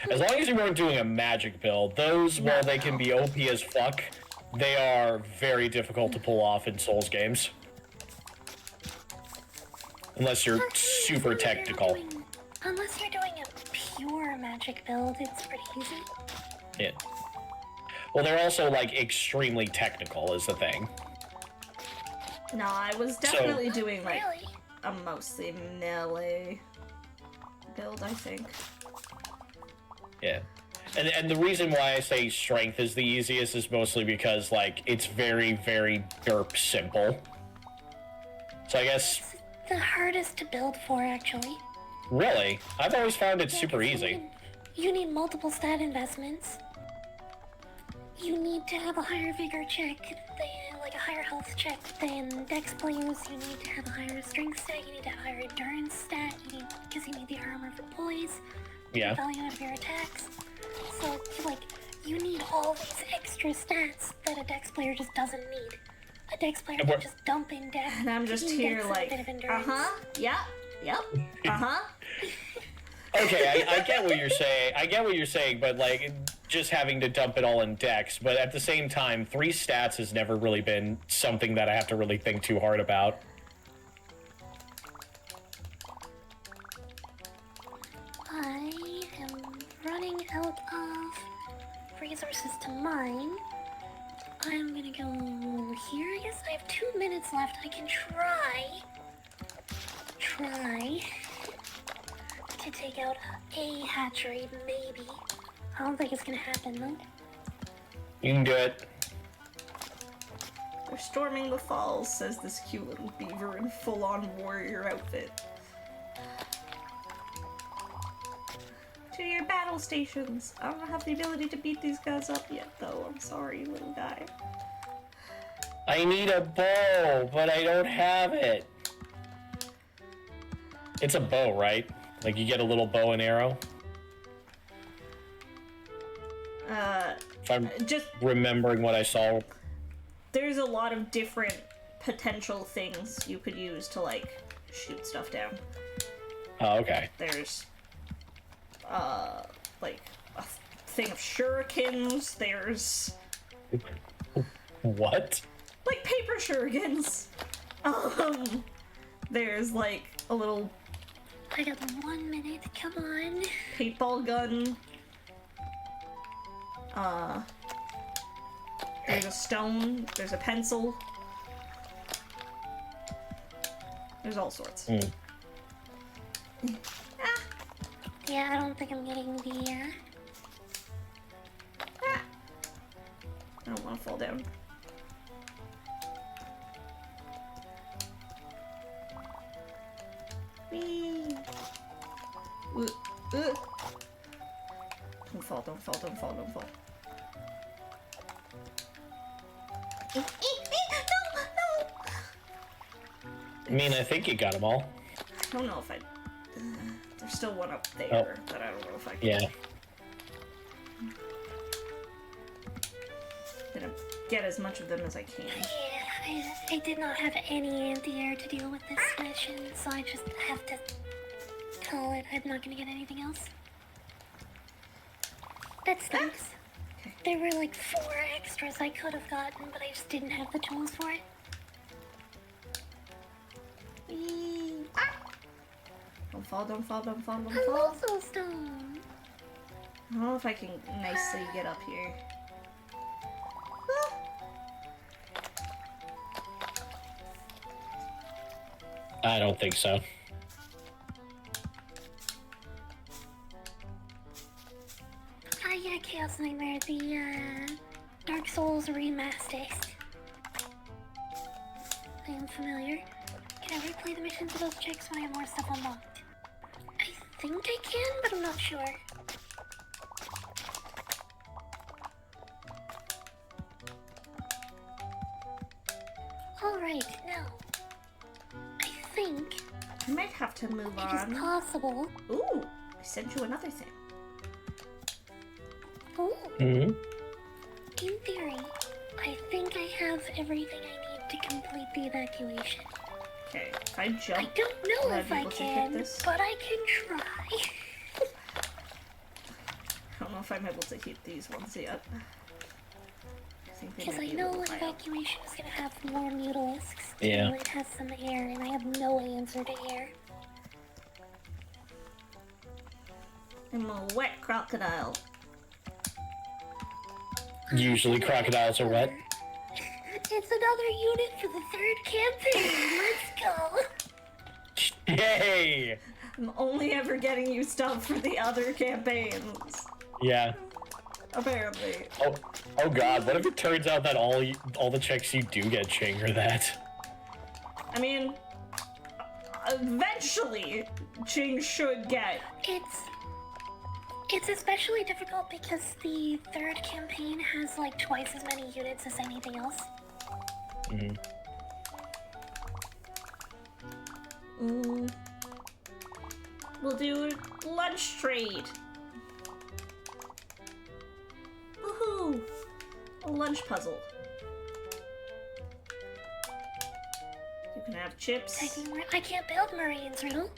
As long as you weren't doing a magic build, those, while they can be OP as fuck, they are very difficult to pull off in Souls games. Unless you're super technical. Unless you're doing a pure magic build, it's pretty easy. Yeah. Well, they're also, like, extremely technical, is the thing. No, I was definitely doing, like, Really? a mostly melee build, I think. Yeah. And the reason why I say strength is the easiest is mostly because, like, it's very, very derp simple. So I guess... It's the hardest to build for, actually. Really? I've always found it Yeah, super 'cause easy. You need multiple stat investments. You need to have a higher vigor check. like a higher health check than Dex players. You need to have a higher strength stat. You need to have a higher endurance stat. Because you need the armor for poise. Yeah. The value of your attacks. So, like, you need all these extra stats that a Dex player just doesn't need. A Dex player can just dump in Dex. And I'm just here like, yep, Okay, I get what you're saying. I get what you're saying, but like just having to dump it all in Dex. But at the same time, 3 stats has never really been something that I have to really think too hard about. I am running out of resources to mine. I'm gonna go here. I guess I have 2 minutes left. I can try to take out a hatchery, maybe. I don't think it's gonna happen though. You can do it. They're storming the falls, says this cute little beaver in full-on warrior outfit. To your battle stations. I don't have the ability to beat these guys up yet, though. I'm sorry, little guy. I need a bow, but I don't have it. It's a bow, right? Like you get a little bow and arrow? If I'm just remembering what I saw. There's a lot of different potential things you could use to, like, shoot stuff down. Oh, okay. There's, like, a thing of shurikens. There's... What? Like, paper shurikens. There's, like, a little... I got 1 minute, come on. paintball gun. There's a stone. There's a pencil. There's all sorts. Yeah, I don't think I'm getting the, I don't want to fall down. Whee! Don't fall, don't fall, don't fall, don't fall. No, no! I mean, I think you got them all. I don't know if I... there's still one up there that I don't know if I can... Yeah. Gonna get as much of them as I can. yeah, I did not have any anti-air to deal with this mission, so I just have to call it. I'm not gonna get anything else. That stinks. Okay. There were like 4 extras I could have gotten, but I just didn't have the tools for it. Whee! Don't fall, don't fall, don't fall, don't I'm fall. also stoned. I don't know if I can nicely get up here. I don't think so. Ah, yeah, Chaos Nightmare, the Dark Souls remaster. I am familiar. Can I replay the missions of those chicks when I have more stuff unlocked? I think I can, but I'm not sure. Alright, now. I think I might have to move it is on. possible. Ooh! I sent you another thing. Ooh, Mm-hmm. in theory, I think I have everything I need to complete the evacuation. Okay, if I jump... I don't know will if be I able to hit can, this? but I can try. I don't know if I'm able to hit these ones yet. I think they Because might I be a know little high. evacuation is going to have more mutalisks. Yeah. So it has some air, and I have no answer to air. I'm a wet crocodile. Usually crocodiles are wet. It's another unit for the 3rd campaign. Let's go. Yay! I'm only ever getting you stuff for the other campaigns. Yeah. Apparently. Oh god, what if it turns out that all the checks you do get Ching are that? I mean, eventually, Ching should get. It's especially difficult because the 3rd campaign has like twice as many units as anything else. We'll do lunch trade. Woohoo! A lunch puzzle. You can have chips. I can't build Marines, Riddle.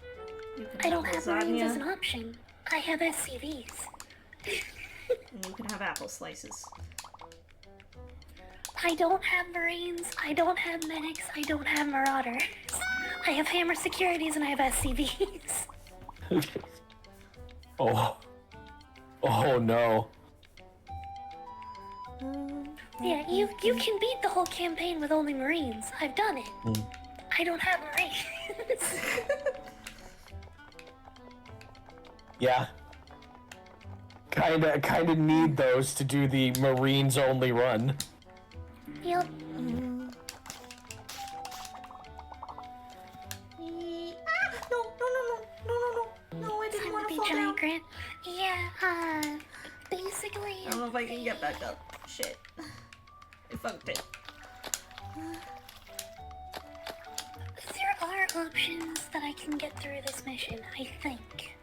You can I don't have Marines as an lasagna, option. I have SCVs. and you can have apple slices. I don't have Marines, I don't have medics, I don't have Marauders. I have Hammer Securities and I have SCVs. Oh. Oh no. Yeah, you can beat the whole campaign with only Marines. I've done it. I don't have Marines. Yeah. Kinda need those to do the Marines only run. Yep. No, I didn't Time want to to be fall down. giant Grant. Yeah, basically... I don't know if I can get back up. Shit. I funked it. There are options that I can get through this mission, I think.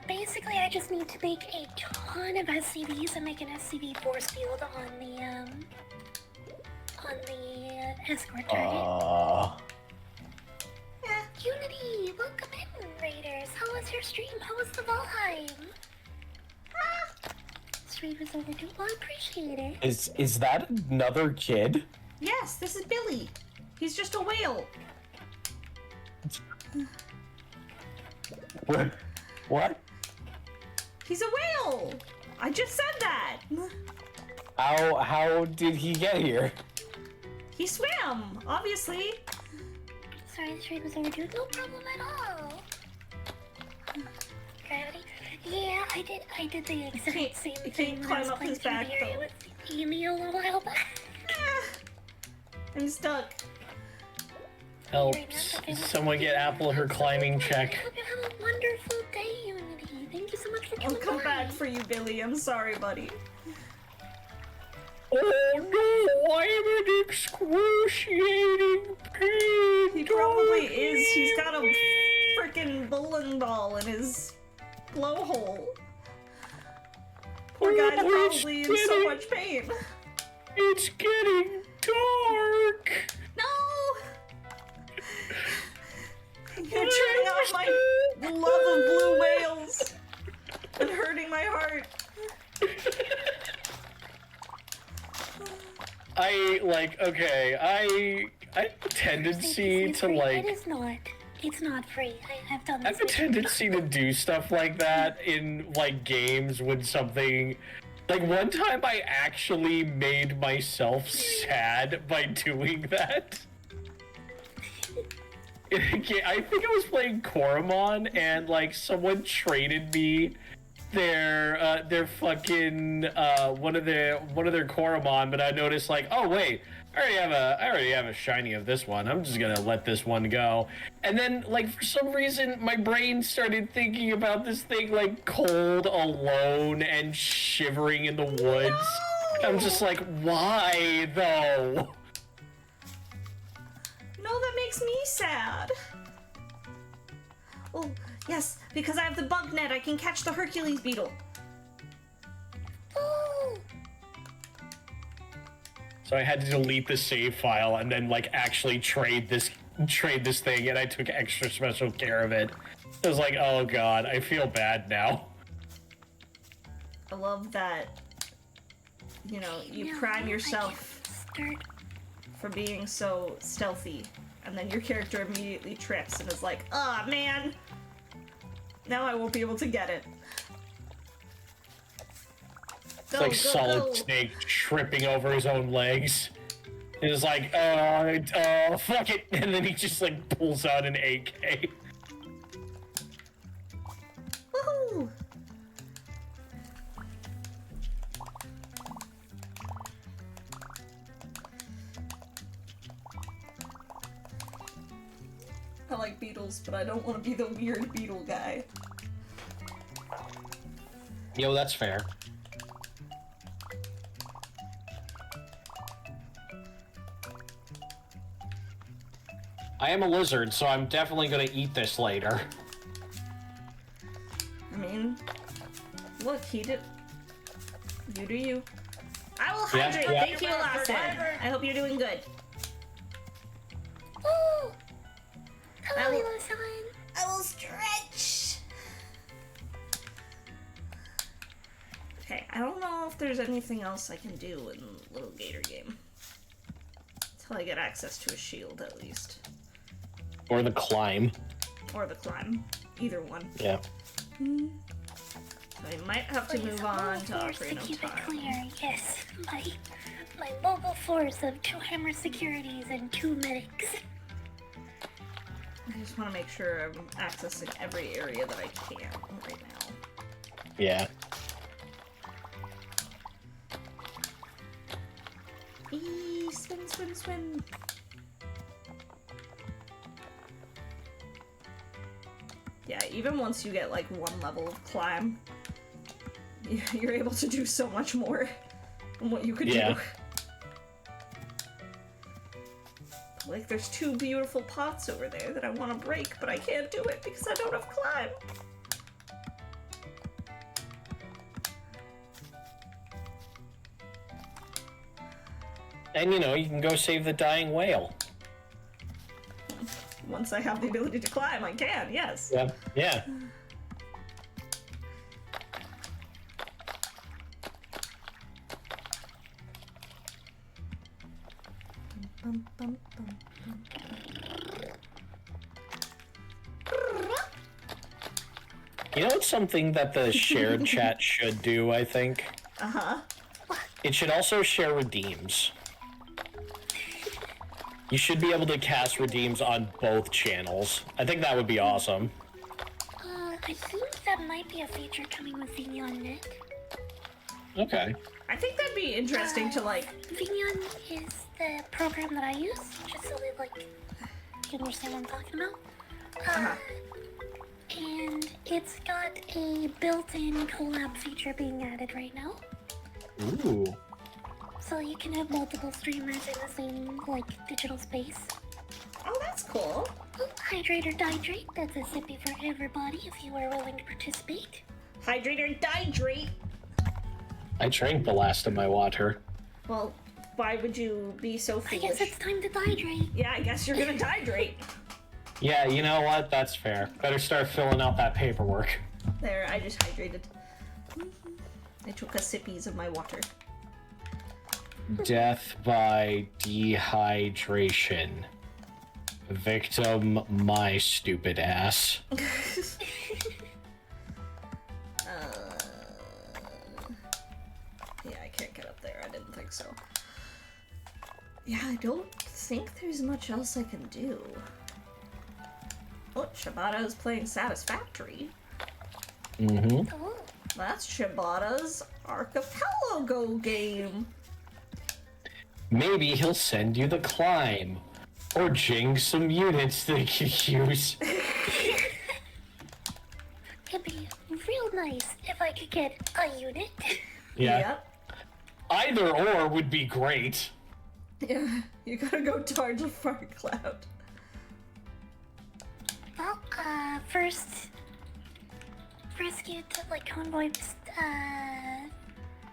Basically, I just need to make a ton of SCVs and make an SCV force field on the escort target. Unity, welcome in, Raiders. How was your stream? How was the Valheim? Stream is overdue. Well, I appreciate it. Is that another kid? Yes, this is Billy. He's just a whale. What? He's a whale. I just said that. How did he get here? He swam, obviously. Sorry, the stream was overdue. No problem at all. Gravity. Yeah, I did the exact same you thing can't when I was climb up playing his through back, the area though. with Amy a little while back. I'm stuck. Help. Someone get Apple her climbing check. I hope you have a wonderful day, Unity. Thank you so much for I'll coming come by. back for you, Billy. I'm sorry, buddy. Oh no, I am in excruciating pain. He probably is. He's got a freaking bowling ball in his blowhole. Poor guy's probably in so much pain. It's getting dark. No! You're turning off my love of blue whales and hurting my heart. I have a tendency to like. It is not. It's not free. I've done I this. have a tendency to do stuff like that in like games when something. Like one time I actually made myself sad by doing that. I think I was playing Koromon and like someone traded me their fucking one of their Koromon, but I noticed like, oh wait, I already have a shiny of this one. I'm just gonna let this one go. And then like for some reason my brain started thinking about this thing like cold, alone, and shivering in the woods. No! I'm just like, why though? No, that makes me sad. Oh, yes, because I have the bug net, I can catch the Hercules beetle. Oh, So I had to delete the save file and then like actually trade this thing, and I took extra special care of it. I was like, oh god, I feel bad now. I love that, you know, you no, prime I yourself can't start. for being so stealthy, and then your character immediately trips and is like, ah, man, now I won't be able to get it. It's like Solid Snake tripping over his own legs. It's like, fuck it, and then he just like pulls out an AK. Woohoo! I like beetles, but I don't want to be the weird beetle guy. Yo, that's fair. I am a lizard, so I'm definitely gonna eat this later. I mean, look, he did. You do you. I will Yeah, hydrate. yeah. Thank you, Elastin. I hope you're doing good. Ooh! I Hello, will- Lilo-san. I will stretch. Okay, I don't know if there's anything else I can do in the Lil Gator game. Until I get access to a shield, at least. Or the climb. Or the climb. Either one. Yeah. So I might have to Please, move a on mobile to force to Ocarina keep of it Time. clear. Yes, my mobile force of 2 hammer securities and 2 medics. I just want to make sure I'm accessing every area that I can right now. Yeah. Eee, swim, swim, swim. Yeah, even once you get like one level of climb, you're able to do so much more than what you could Yeah. do. Like, there's 2 beautiful pots over there that I want to break, but I can't do it because I don't have climb. And you know, you can go save the dying whale. Once I have the ability to climb, I can, yes. Yeah. Yeah. Bum, bum, bum, You know what's something that the shared chat should do, I think? Uh-huh. It should also share redeems. You should be able to cast redeems on both channels. I think that would be awesome. I think that might be a feature coming with Vignon.net. Okay. I think that'd be interesting to, like, Vignon is the program that I use, just so that, like, you understand what I'm talking about. Uh-huh. And it's got a built-in collab feature being added right now. Ooh. So you can have multiple streamers in the same, like, digital space. oh, that's cool. Oh, hydrate or dihydrate, that's a sippy for everybody if you are willing to participate. Hydrate or dihydrate. I drank the last of my water. Well, why would you be so I foolish? guess it's time to dihydrate. Yeah, I guess you're gonna dihydrate. Yeah, you know what? That's fair. Better start filling out that paperwork. There, I just hydrated. I took a sippies of my water. Death by dehydration. Victim, my stupid ass. Yeah, I can't get up there. I didn't think so. Yeah, I don't think there's much else I can do. Oh, Shibata's playing Satisfactory. Mm-hmm. Oh, That's Shibata's archipelago game. Maybe he'll send you the climb. Or jing some units they could use. it'd be real nice if I could get a unit. Yeah. Yep. Either or would be great. Yeah, you gotta go charge a fart cloud. Well, first rescued, like, convoy,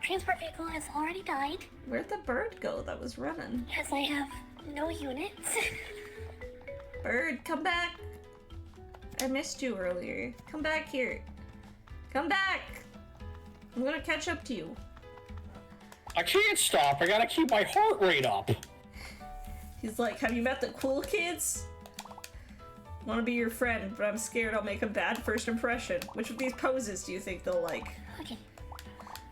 transport vehicle has already died, Where'd the bird go that was running? as I have no units. Bird, come back! I missed you earlier. Come back here. Come back! I'm gonna catch up to you. I can't stop. I gotta keep my heart rate up. He's like, have you met the cool kids? Want to be your friend, but I'm scared I'll make a bad first impression. Which of these poses do you think they'll like? Okay.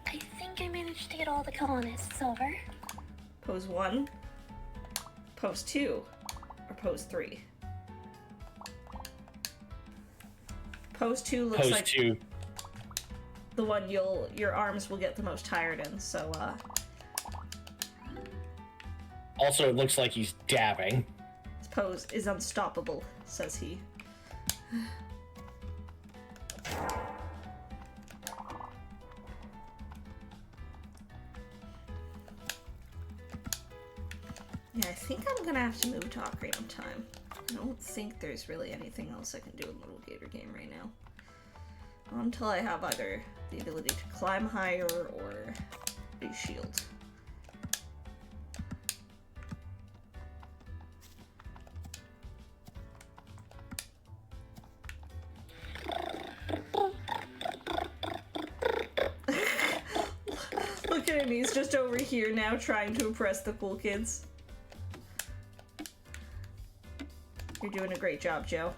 I think I managed to get all the colonists over. Pose 1, pose 2, or pose 3? Pose 2 looks Pose like 2. the one your arms will get the most tired in, so Also, it looks like he's dabbing. this pose is unstoppable, says he. Yeah, I think I'm gonna have to move to Ocarina of Time. I don't think there's really anything else I can do in Little Gator game right now. Not until I have either the ability to climb higher or a shield. Look at him, he's just over here now trying to impress the cool kids. You're doing a great job, Joe.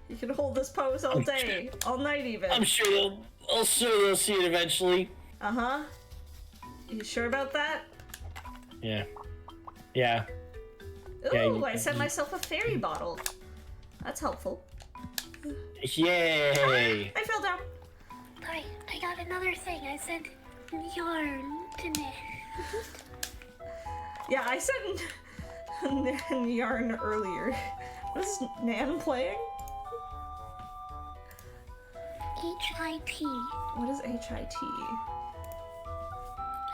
You can hold this pose all day, all night even. I'm sure they'll see it eventually. Uh-huh. You sure about that? Yeah. Yeah. Ooh, I sent myself a fairy bottle. That's helpful. Yay! I fell down. Alright, I got another thing. I sent yarn to Nick. Yeah, I sent Nan yarn earlier. Was Nan playing? H-I-T. What is H-I-T?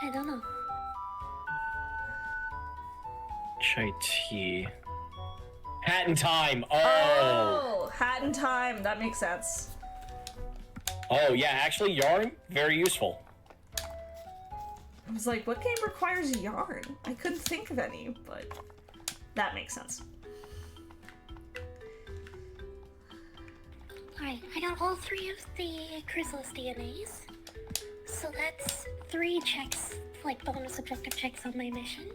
I don't know. HIT. Hat in Time. Oh, Hat in Time. That makes sense. Oh yeah, actually, yarn very useful. I was like, what game requires yarn? I couldn't think of any, but that makes sense. Alright, I got all 3 of the Chrysalis DNAs. So that's 3 checks, like bonus objective checks on my mission.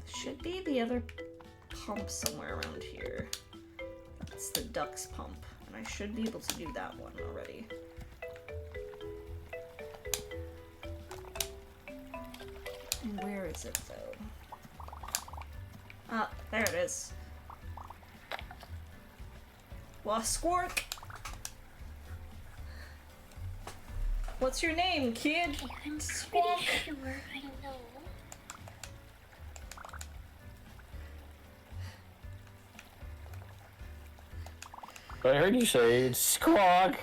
Should be the other pump somewhere around here. That's the duck's pump, and I should be able to do that one already. Where is it, though? Ah, there it is. Well, Squark! What's your name, kid? Okay, I'm pretty sure I know. I heard you say it's squawk.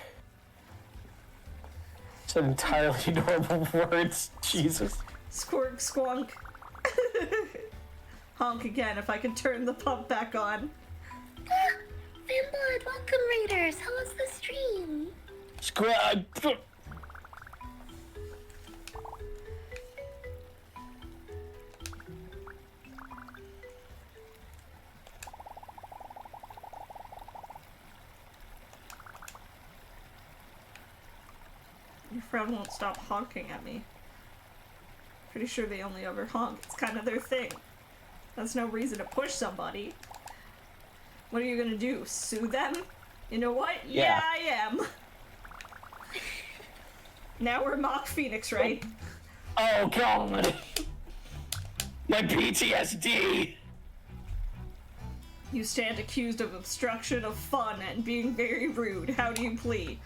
It's entirely normal words. Jesus. Squirk, squonk. Honk again if I can turn the pump back on. Ah, Fanblood, welcome Raiders! How was the stream? Squawk. Your friend won't stop honking at me. Pretty sure they only ever honk. It's kind of their thing. That's no reason to push somebody. What are you gonna do? Sue them? You know what? Yeah, I am. Now we're Mock Phoenix, right? Oh god. My PTSD. You stand accused of obstruction of fun and being very rude. How do you plead?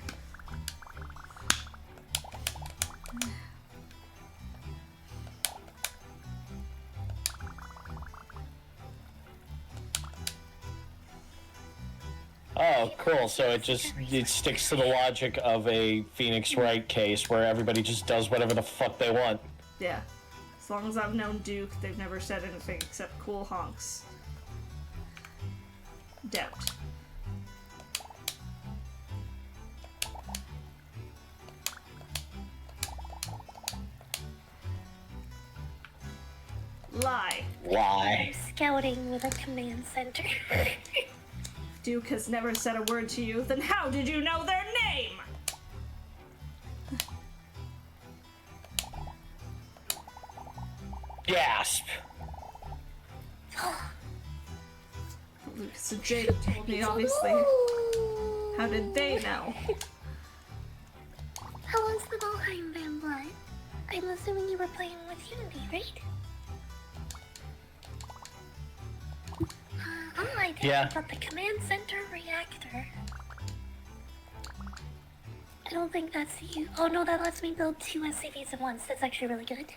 Oh, cool. So it sticks to the logic of a Phoenix Wright case where everybody just does whatever the fuck they want. Yeah. As long as I've known Duke, they've never said anything except cool honks. Doubt. Lie. Why? I'm scouting with a command center. Duke has never said a word to you, then how did you know their name? Gasp. Lucas and Jade told me, obviously. How did they know? How was the Valheim Fanblood? I'm assuming you were playing with Unity, right? Oh, I did. Yeah. But the command center reactor. I don't think that's you. Oh no, that lets me build 2 SCVs at once. That's actually really good.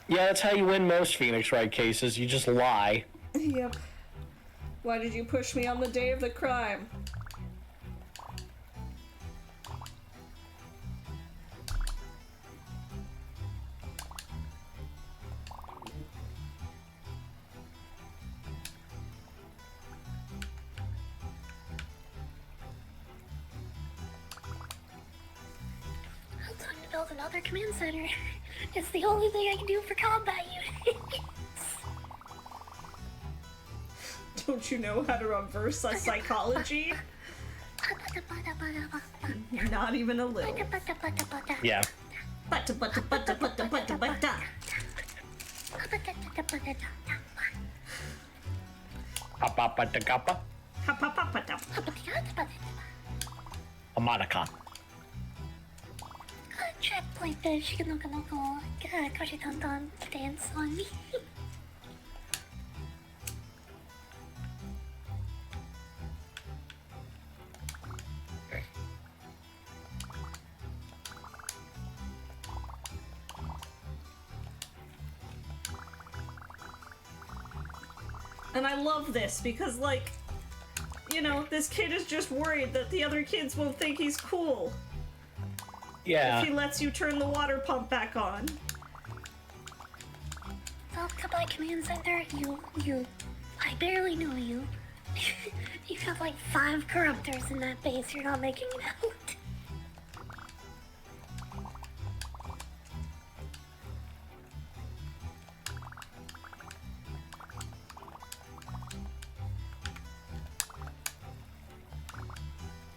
Yeah, that's how you win most Phoenix Wright cases. You just lie. Yep. Why did you push me on the day of the crime? build another command center. It's the only thing I can do for combat units. Don't you know how to reverse a psychology? Not even a little. Yeah. Butta, butta, butta, butta, butta, butta. Apapatagapa. Ha, pa, pa, pa, da. Amataka. Trap like the Shikanoko Kashitantan dance on me. And I love this because, like, you know, this kid is just worried that the other kids won't think he's cool Yeah. if he lets you turn the water pump back on. Well, goodbye, command center. I barely know you. You've got like 5 corruptors in that base. You're not making it out.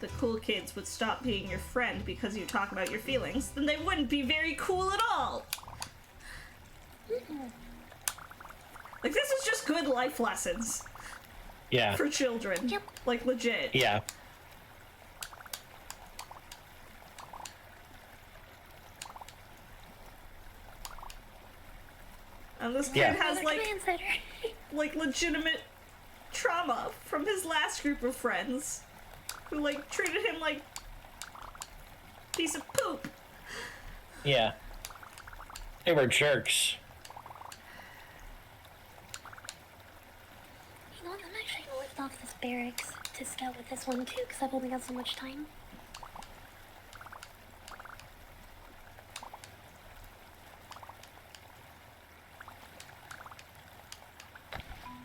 The cool kids would stop being your friend because you talk about your feelings, then they wouldn't be very cool at all. Like, this is just good life lessons Yeah. for children. Yep. Like, legit. Yeah. And this kid Yeah. has, Another like, command center. like, legitimate trauma from his last group of friends who, like, treated him like piece of poop. Yeah. They were jerks. You know what? I'm actually gonna lift off this barracks to scout with this one too, because I've only got so much time.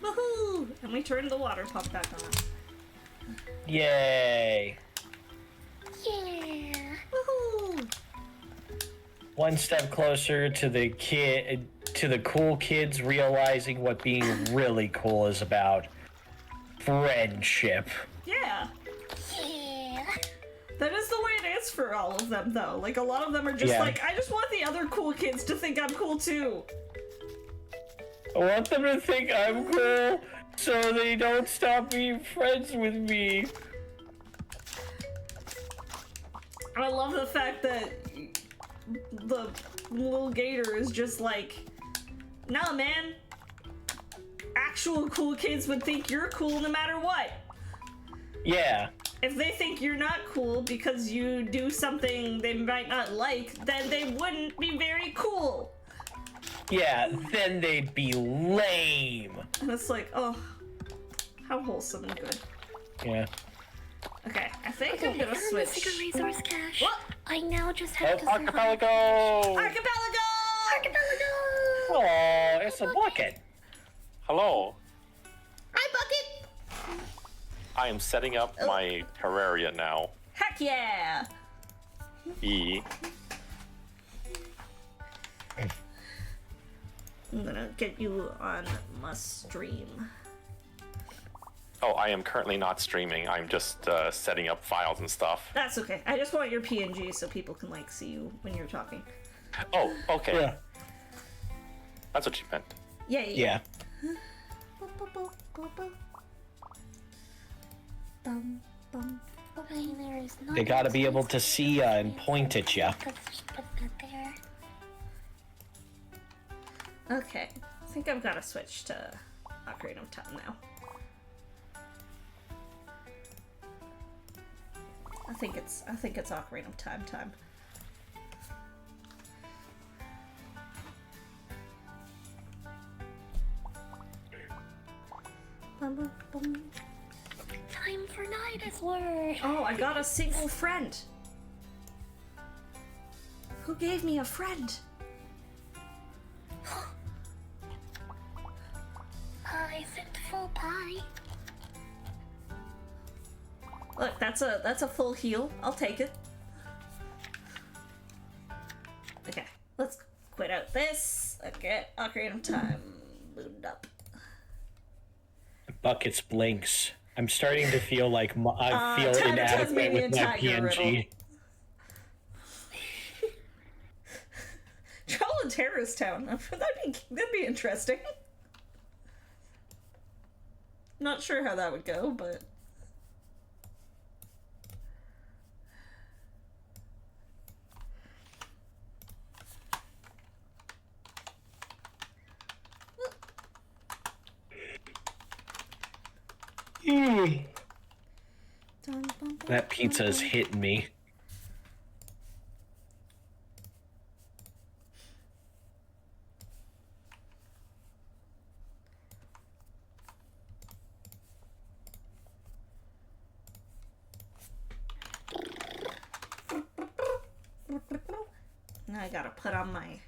Woohoo! And we turned the water pump back on. Yay. Yeah. Woohoo! One step closer to the cool kids realizing what being really cool is about. Friendship. Yeah. Yeah. That is the way it is for all of them, though. Like, a lot of them are just Yeah. like, I just want the other cool kids to think I'm cool, too. I want them to think I'm cool so they don't stop being friends with me. I love the fact that the Lil Gator is just like, nah, man. Actual cool kids would think you're cool no matter what. Yeah. If they think you're not cool because you do something they might not like, then they wouldn't be very cool. Yeah, then they'd be lame. And it's like, oh, how wholesome and good. Yeah. Okay, I think Okay, I'm gonna I found the switch. secret resource cache. What? I now just Oh, have to survive. archipelago! Archipelago! Archipelago! Oh, it's a bucket. Hello, Hi, Bucket! I am setting up my terraria now. Heck yeah! E. I'm gonna get you on my stream. Oh, I am currently not streaming. I'm just setting up files and stuff. That's okay. I just want your PNG so people can, like, see you when you're talking. Oh, okay. Yeah. That's what you meant. Yeah. Yeah. Okay, there is nothing. They gotta be able to see ya and point at ya. Let's just put that there. Okay. I think I've gotta switch to Ocarina of Time now. I think it's Ocarina of Time time. Bum, bum, bum. Time for Nidus work. Oh, I got a single friend. Who gave me a friend? I sent full pie. Look, that's a full heal. I'll take it. get Ocarina of Time booted up. Buckets blinks. I'm starting to feel like I feel Ty the inadequate Tasmanian with my Tiger PNG. Travel in Terrorist Town. That'd be interesting. Not sure how that would go, but That pizza's hitting me. now I gotta put on my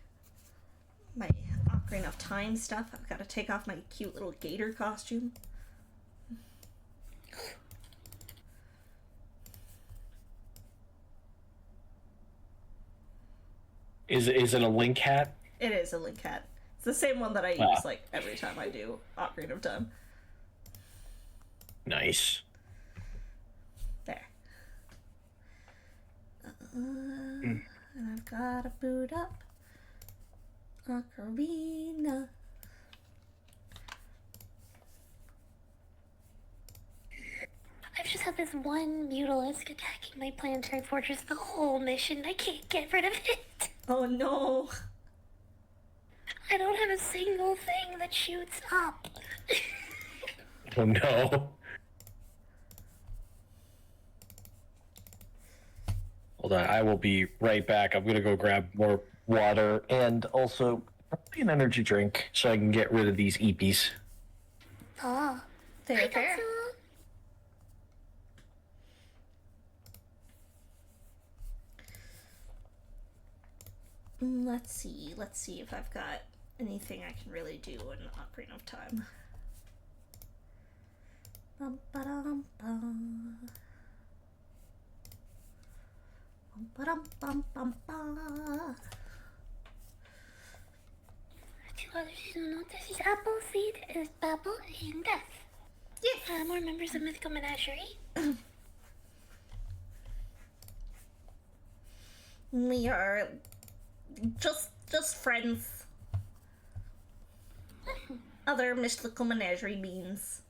Ocarina of Time stuff. I've gotta take off my cute little gator costume. Is it a Link hat? It is a Link hat. It's the same one that I use like every time I do Ocarina of Time. Nice. There. And I've gotta boot up Ocarina. I've just had this one Mutalisk attacking my planetary fortress the whole mission. I can't get rid of it. Oh no. I don't have a single thing that shoots up. Oh no. Hold on, I will be right back. I'm gonna go grab more water and also probably an energy drink so I can get rid of these eepies. Oh, Fair. Let's see if I've got anything I can really do in Ocarina of Time. Bum, ba-dum, bum. Bum, ba-dum, bum, bum, ba. Two others who know this is Apple, Seed, is Babble, and Death. Yeah. More members of Mythical Menagerie. We are just friends. Other mystical menagerie beings.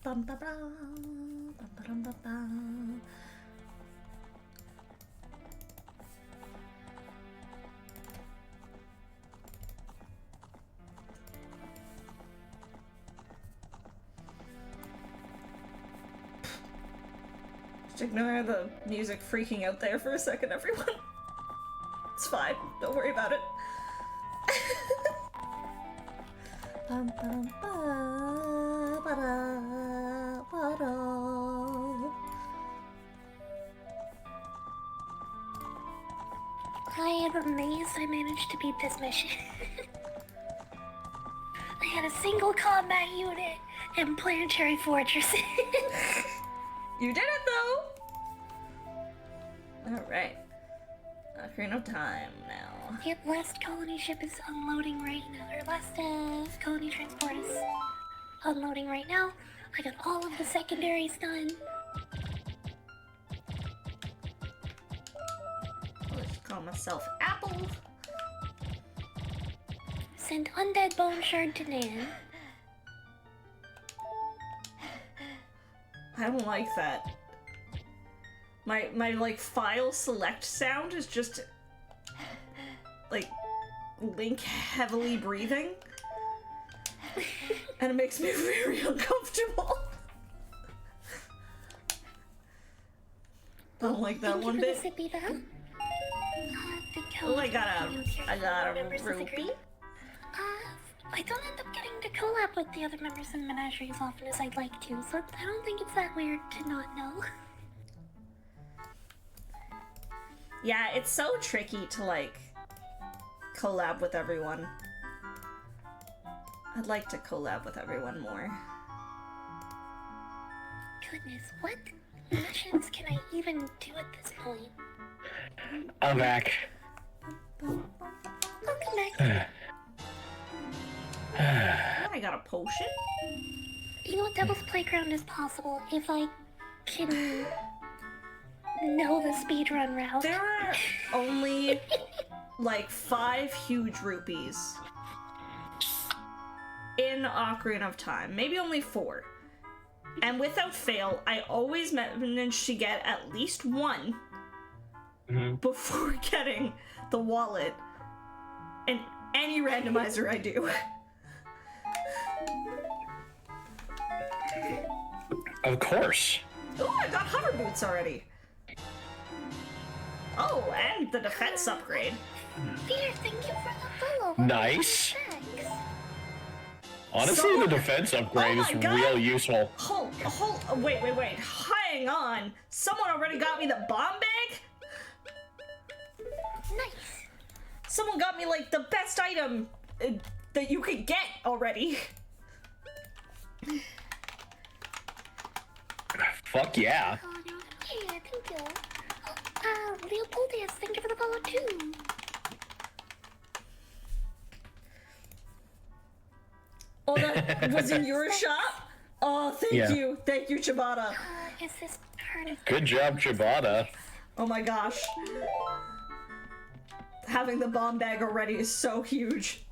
Bum ba ba, bum ba dum ba ba. Just ignore the music freaking out there for a second, everyone. It's fine. Don't worry about it. Bum, ba-dum, ba, ba-da, ba-da. I am amazed I managed to beat this mission. I had a single combat unit and planetary fortresses. You did it though! Alright. Ocarina of Time now. Yep, last colony ship is unloading right now. Or last colony transport is unloading right now. I got all of the secondaries done. I'll just call myself Apple. Send Undead Bone Shard to Nan. I don't like that. My like file select sound is just like Link heavily breathing. And it makes me very uncomfortable. Don't like that one bit. Oh, I got a rupee. I don't end up getting to collab with the other members of the Menagerie as often as I'd like to, so I don't think it's that weird to not know. Yeah, it's so tricky to like collab with everyone. I'd like to collab with everyone more. Goodness, what missions can I even do at this point? I'm back. Welcome back. I got a potion. You know, Devil's Playground is possible if I can know the speedrun route. There are only like 5 huge rupees in Ocarina of Time. Maybe only 4. And without fail, I always manage to get at least 1 before getting the wallet in any randomizer I do. Of course. Ooh, I got hover boots already. Oh, and the defense upgrade. Peter, thank you for the follow. Nice. Thanks. Honestly, So- the defense upgrade Oh is my God. real useful. Wait. Hang on. Someone already got me the bomb bag? Nice. Someone got me, like, the best item that you could get already. Fuck yeah. Oh, no. Yeah, thank you. Leopoldus, thank you for the follow too. Oh, that was in your shop? Oh, thank Yeah. you. Thank you, Chibata. Is this part of... Good job, Chibata. Oh my gosh. Having the bomb bag already is so huge.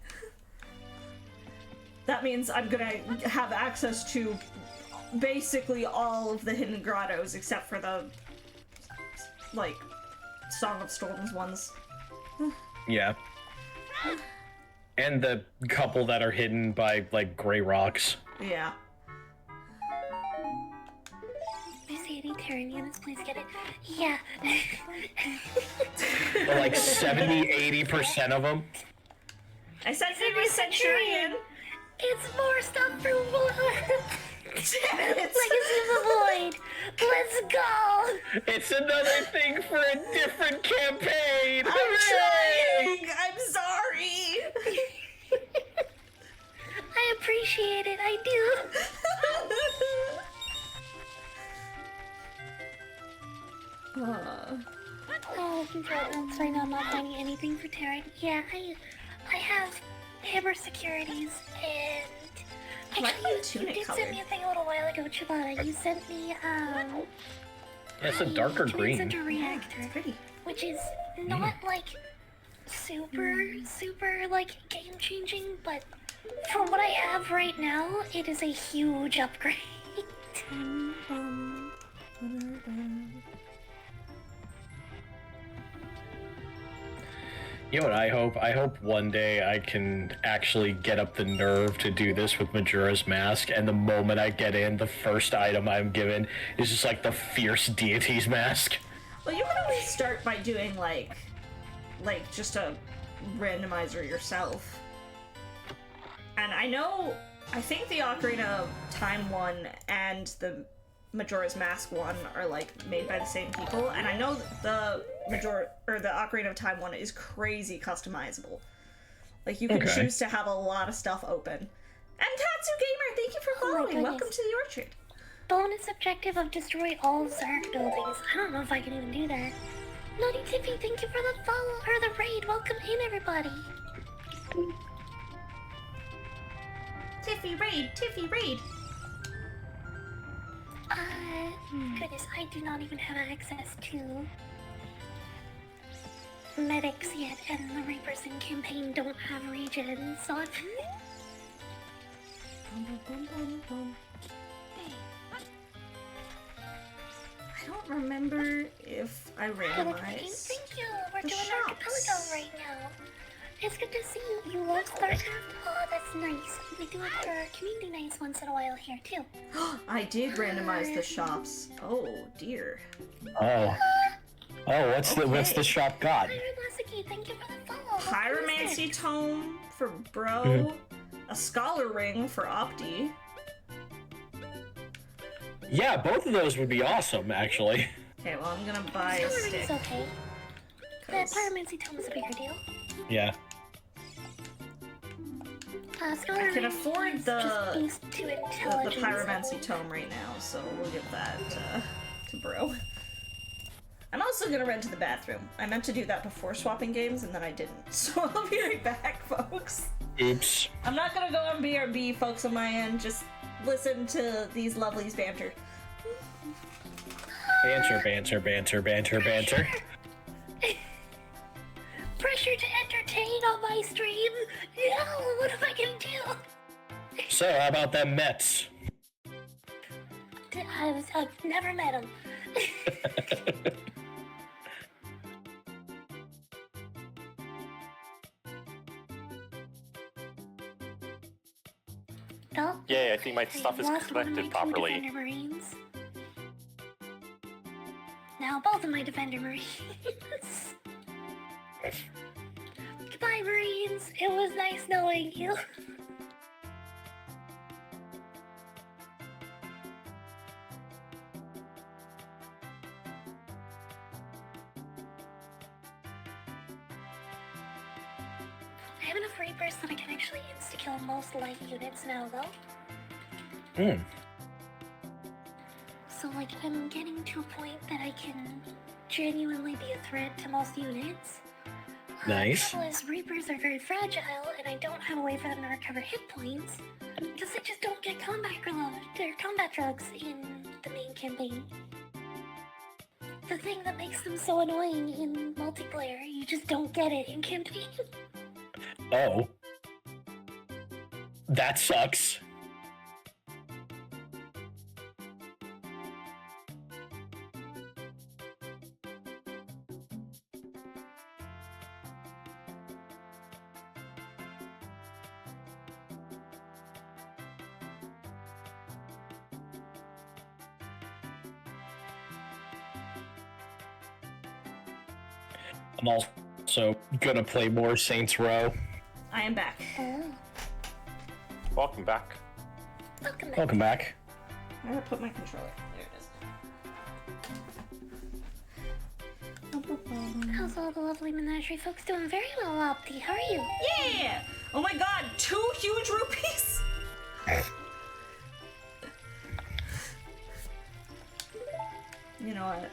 That means I'm gonna have access to basically all of the hidden grottos except for the, like, Song of Storms ones. Yeah. And the couple that are hidden by, like, gray rocks. Yeah. Mercedes Tyrannianus, please get it. Yeah. But, like, 70-80% of them. I said City Centurion! It's more stuff for Damn it! Legacy of the Void. Let's go. It's another thing for a different campaign! I'm Hooray! trying! I'm sorry! I appreciate it. I do. Oh, that's right now. I'm not finding anything for Terran. Yeah, I have hammer securities and. Why Actually, are you tunic did colored? send me a thing a little while ago, Chibata. You sent me It's a darker green. Center reactor, Pretty. which is not like super like game changing, but for what I have right now, it is a huge upgrade. You know what I hope? I hope one day I can actually get up the nerve to do this with Majora's Mask, and the moment I get in, the first item I'm given is just like the fierce deity's mask. Well, you can always start by doing, like just a randomizer yourself. And I think the Ocarina of Time one and the Majora's Mask one are, like, made by the same people, and I know the Ocarina of Time one is crazy customizable. Like, you can Okay. choose to have a lot of stuff open. And Tatsu Gamer, thank you for Oh my following. Welcome goodness. to the Orchard. Bonus objective of destroy all Zerg buildings. I don't know if I can even do that. Naughty Tiffy, thank you for the follow or the raid. Welcome in, everybody. Tiffy raid. Goodness, I do not even have access to medics yet, and the Reapers in campaign don't have regions, so I'm... I don't remember if I randomized. Thank you. We're the doing shops. Archipelago right now. It's good to see you. You love StarCraft? Oh, that's nice. We do it for community nights once in a while here, too. I did randomize the shops. Oh dear. Oh. Oh, what's Okay. the shop got? Pyromasaki, thank you for the follow. Pyromancy tome for Bro. A scholar ring for Opti. Yeah, both of those would be awesome, actually. Okay, well I'm gonna buy a Scholar stick. ring's okay. The 'cause Pyromancy tome is a bigger deal. Yeah. Scholar I can ring afford is the just boost to the intelligence. Pyromancy tome right now, so we'll give that to Bro. I'm also also gonna run to the bathroom. I meant to do that before swapping games, and then I didn't. So I'll be right back, folks. Oops. I'm not gonna go on BRB, folks, on my end. Just listen to these lovelies banter. Banter, banter, banter, banter, banter. Pressure to entertain on my stream. No, what am I gonna do? So, how about them Mets? I've never met him. Oh, Yay, I think my stuff is lost one of connected my two properly. Defender Marines. Now both of my Defender Marines. Goodbye, Marines. It was nice knowing you. I have enough Reapers that I can actually insta-kill most light units now, though. So, like, I'm getting to a point that I can genuinely be a threat to most units. Nice. The trouble is, Reapers are very fragile, and I don't have a way for them to recover hit points, because they just don't get combat drugs in the main campaign. The thing that makes them so annoying in multiplayer, you just don't get it in campaign. Oh. That sucks. I'm also gonna play more Saints Row. I am back. Oh, Welcome back. welcome back. Welcome back. I'm gonna put my controller. There it is. How's all the lovely menagerie folks doing? Very well, Opti. How are you? Yeah! Oh my god, 2 huge rupees! You know what?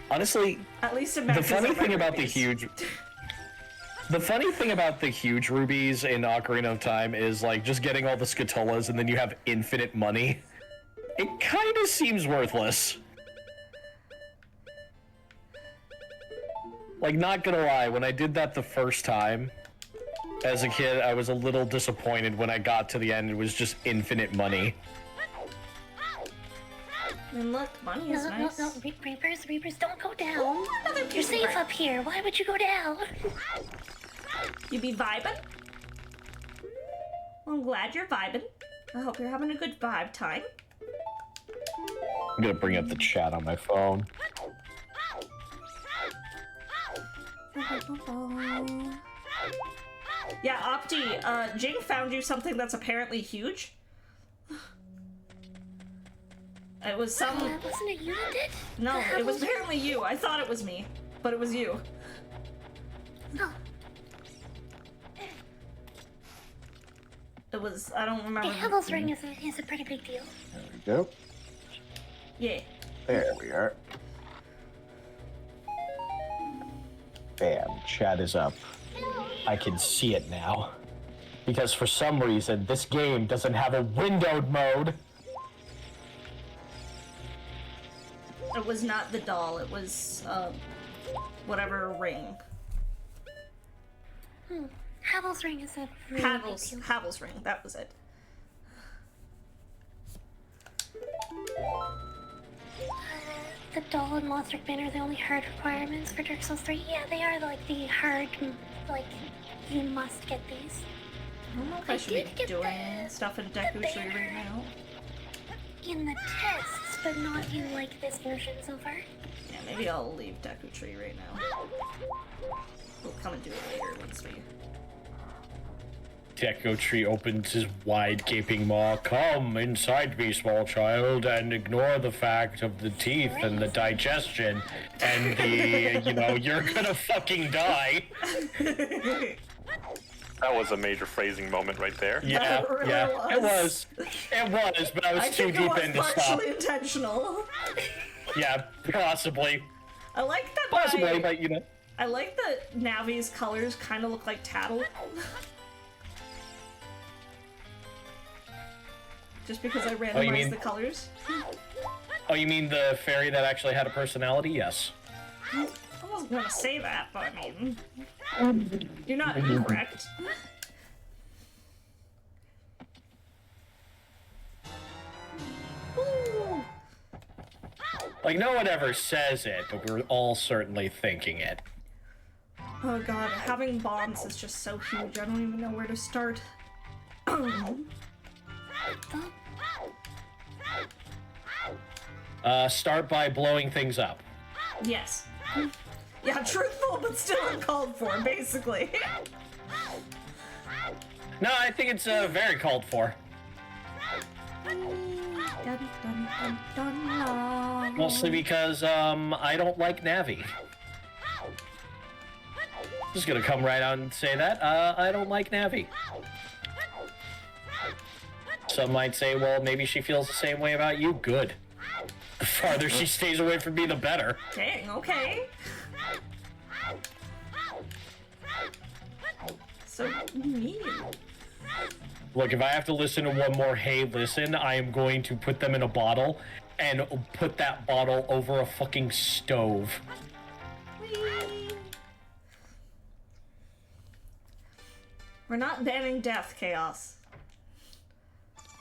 Honestly, At least the Americans funny are thing red about rupees. the funny thing about the huge rubies in Ocarina of Time is like just getting all the scatollas and then you have infinite money. It kind of seems worthless. Like, not gonna lie, when I did that the first time as a kid, I was a little disappointed when I got to the end. It was just infinite money. And look, money is nice. No, Reapers, don't go down. Another You're piece of safe bread. up here. Why would you go down? You be vibing? Well, I'm glad you're vibing. I hope you're having a good vibe time. I'm gonna bring up the chat on my phone. Yeah, Opti, Jing found you something that's apparently huge. It was some... Wasn't it you that did? No, it was apparently you. I thought it was me, but it was you. Oh, It was... I don't remember. the Heaven's Ring is a pretty big deal. There we go. Yeah. There we are. Bam, chat is up. I can see it now. Because for some reason, this game doesn't have a windowed mode. It was not the doll, it was, whatever ring. Havel's Ring is a really big deal. Havel's ring, that was it. The doll and Monster Band are the only hard requirements for Dark Souls 3. Yeah, they are like the hard, like, you must get these. I don't know if I should did be get doing the stuff in Deku Tree banner. right now. In the tests, but not in, like, this version so far. Yeah, maybe I'll leave Deku Tree right now. We'll come and do it later once we... Deku Tree opens his wide gaping maw. Come inside me, small child, and ignore the fact of the teeth and the digestion and the, you know, you're gonna fucking die. That was a major phrasing moment right there. Yeah, That really yeah, it was. was. It was, but I was I too think it deep was in to stop. partially intentional. Yeah, possibly. I like that. Possibly, but you know. I like that Navi's colors kind of look like tattle. Just because I randomized the colors. Oh, you mean the fairy that actually had a personality? Yes. I wasn't gonna say that, but I mean, you're not incorrect. Ooh. Like, no one ever says it, but we're all certainly thinking it. Oh god, having bombs is just so huge, I don't even know where to start. Start by blowing things up. Yes. Yeah, truthful, but still uncalled for, basically. No, I think it's very called for. Mostly because I don't like Navi. Just gonna come right out and say that. I don't like Navi. Some might say, well, maybe she feels the same way about you. Good. The farther she stays away from me, the better. Dang, okay. So mean. Look, if I have to listen to one more hey listen, I am going to put them in a bottle and put that bottle over a fucking stove. Whee. We're not banning death, Chaos.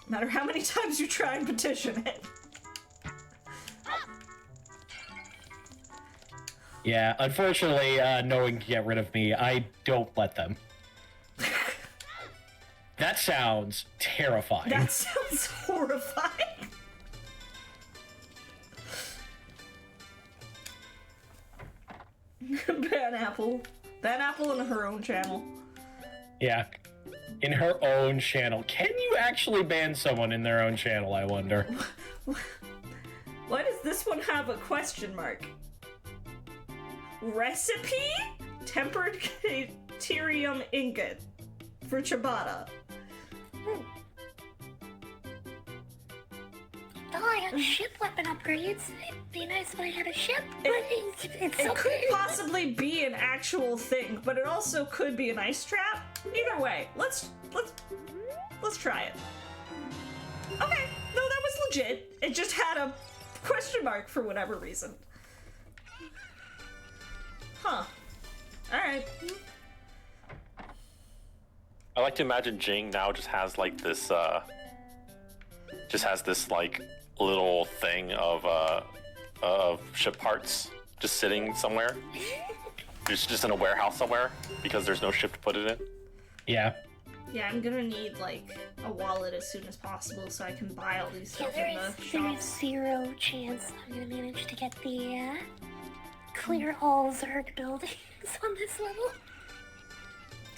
No matter how many times you try and petition it. Yeah, unfortunately, no one can get rid of me. I don't let them. That sounds terrifying. That sounds horrifying. Ban Apple. Ban Apple in her own channel. Yeah. In her own channel. Can you actually ban someone in their own channel, I wonder? Why does this one have a question mark? Recipe? Tempered Caterium ingot for ciabatta. Oh, I got ship weapon upgrades. It'd be nice if I had a ship. It could possibly be an actual thing, but it also could be an ice trap. Either way, let's try it. Okay, no, that was legit. It just had a question mark for whatever reason. Huh. Alright. I like to imagine Jing now just has like this, like little thing of ship parts just sitting somewhere. It's just in a warehouse somewhere because there's no ship to put it in. Yeah. Yeah, I'm gonna need like a wallet as soon as possible so I can buy all these stuff in the there is shops. zero chance I'm gonna manage to get the clear all Zerg buildings on this level.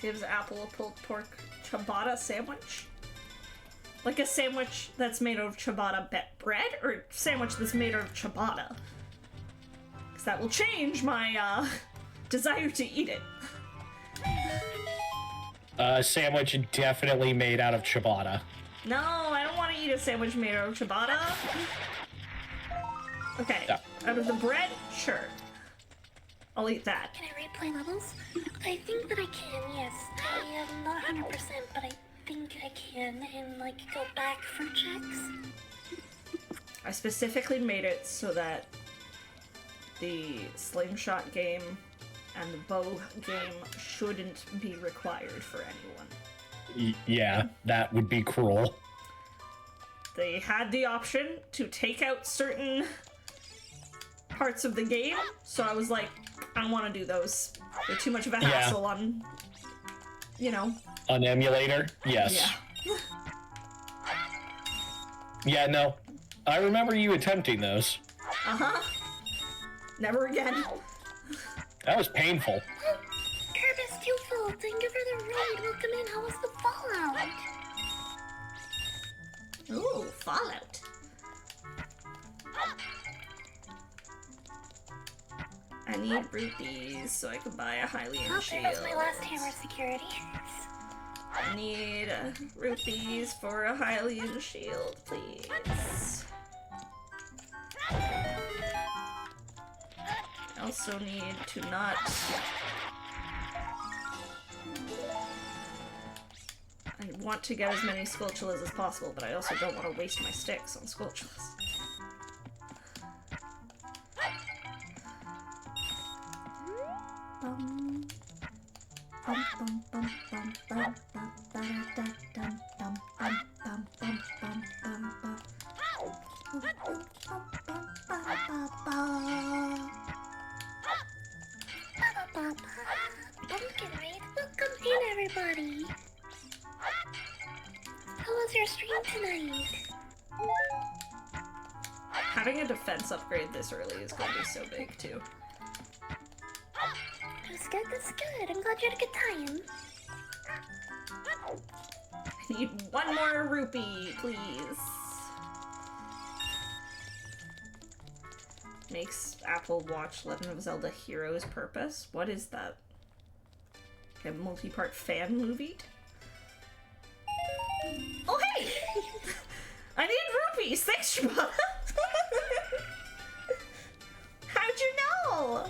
Gives Apple a pulled pork ciabatta sandwich? Like a sandwich that's made out of ciabatta bread, or sandwich that's made out of ciabatta? Because that will change my desire to eat it. Sandwich definitely made out of ciabatta. No, I don't want to eat a sandwich made out of ciabatta. Okay, Yeah. out of the bread, sure. I'll eat that. Can I replay levels? I think that I can, yes. I am not 100%, but I think I can, and like go back for checks. I specifically made it so that the slingshot game and the bow game shouldn't be required for anyone. Yeah, that would be cruel. They had the option to take out certain parts of the game, so I was like, I don't want to do those. They're too much of a hassle on, you know. On emulator? Yes. Yeah. Yeah, no. I remember you attempting those. Uh-huh. Never again. That was painful. Kerbis Twofold, thank you for the raid. Welcome in. How was the Fallout? Ooh, Fallout. I need rupees so I can buy a Hylian Oh, shield. there goes my last hammer security. I need rupees for a Hylian shield, please. also need to not... I want to get as many Skulltulas as possible, but I also don't want to waste my sticks on Skulltulas. Pumpkin Raid, welcome in everybody! How was your stream tonight? Having a defense upgrade this early is going to be so big, too. That's good, that's good. I'm glad you had a good time. I need one more rupee, please. Makes Apple watch Legend of Zelda Heroes Purpose. What is that? Like a multi-part fan movie? Oh, hey! I need rupees! Thanks, Shibata! How'd you know?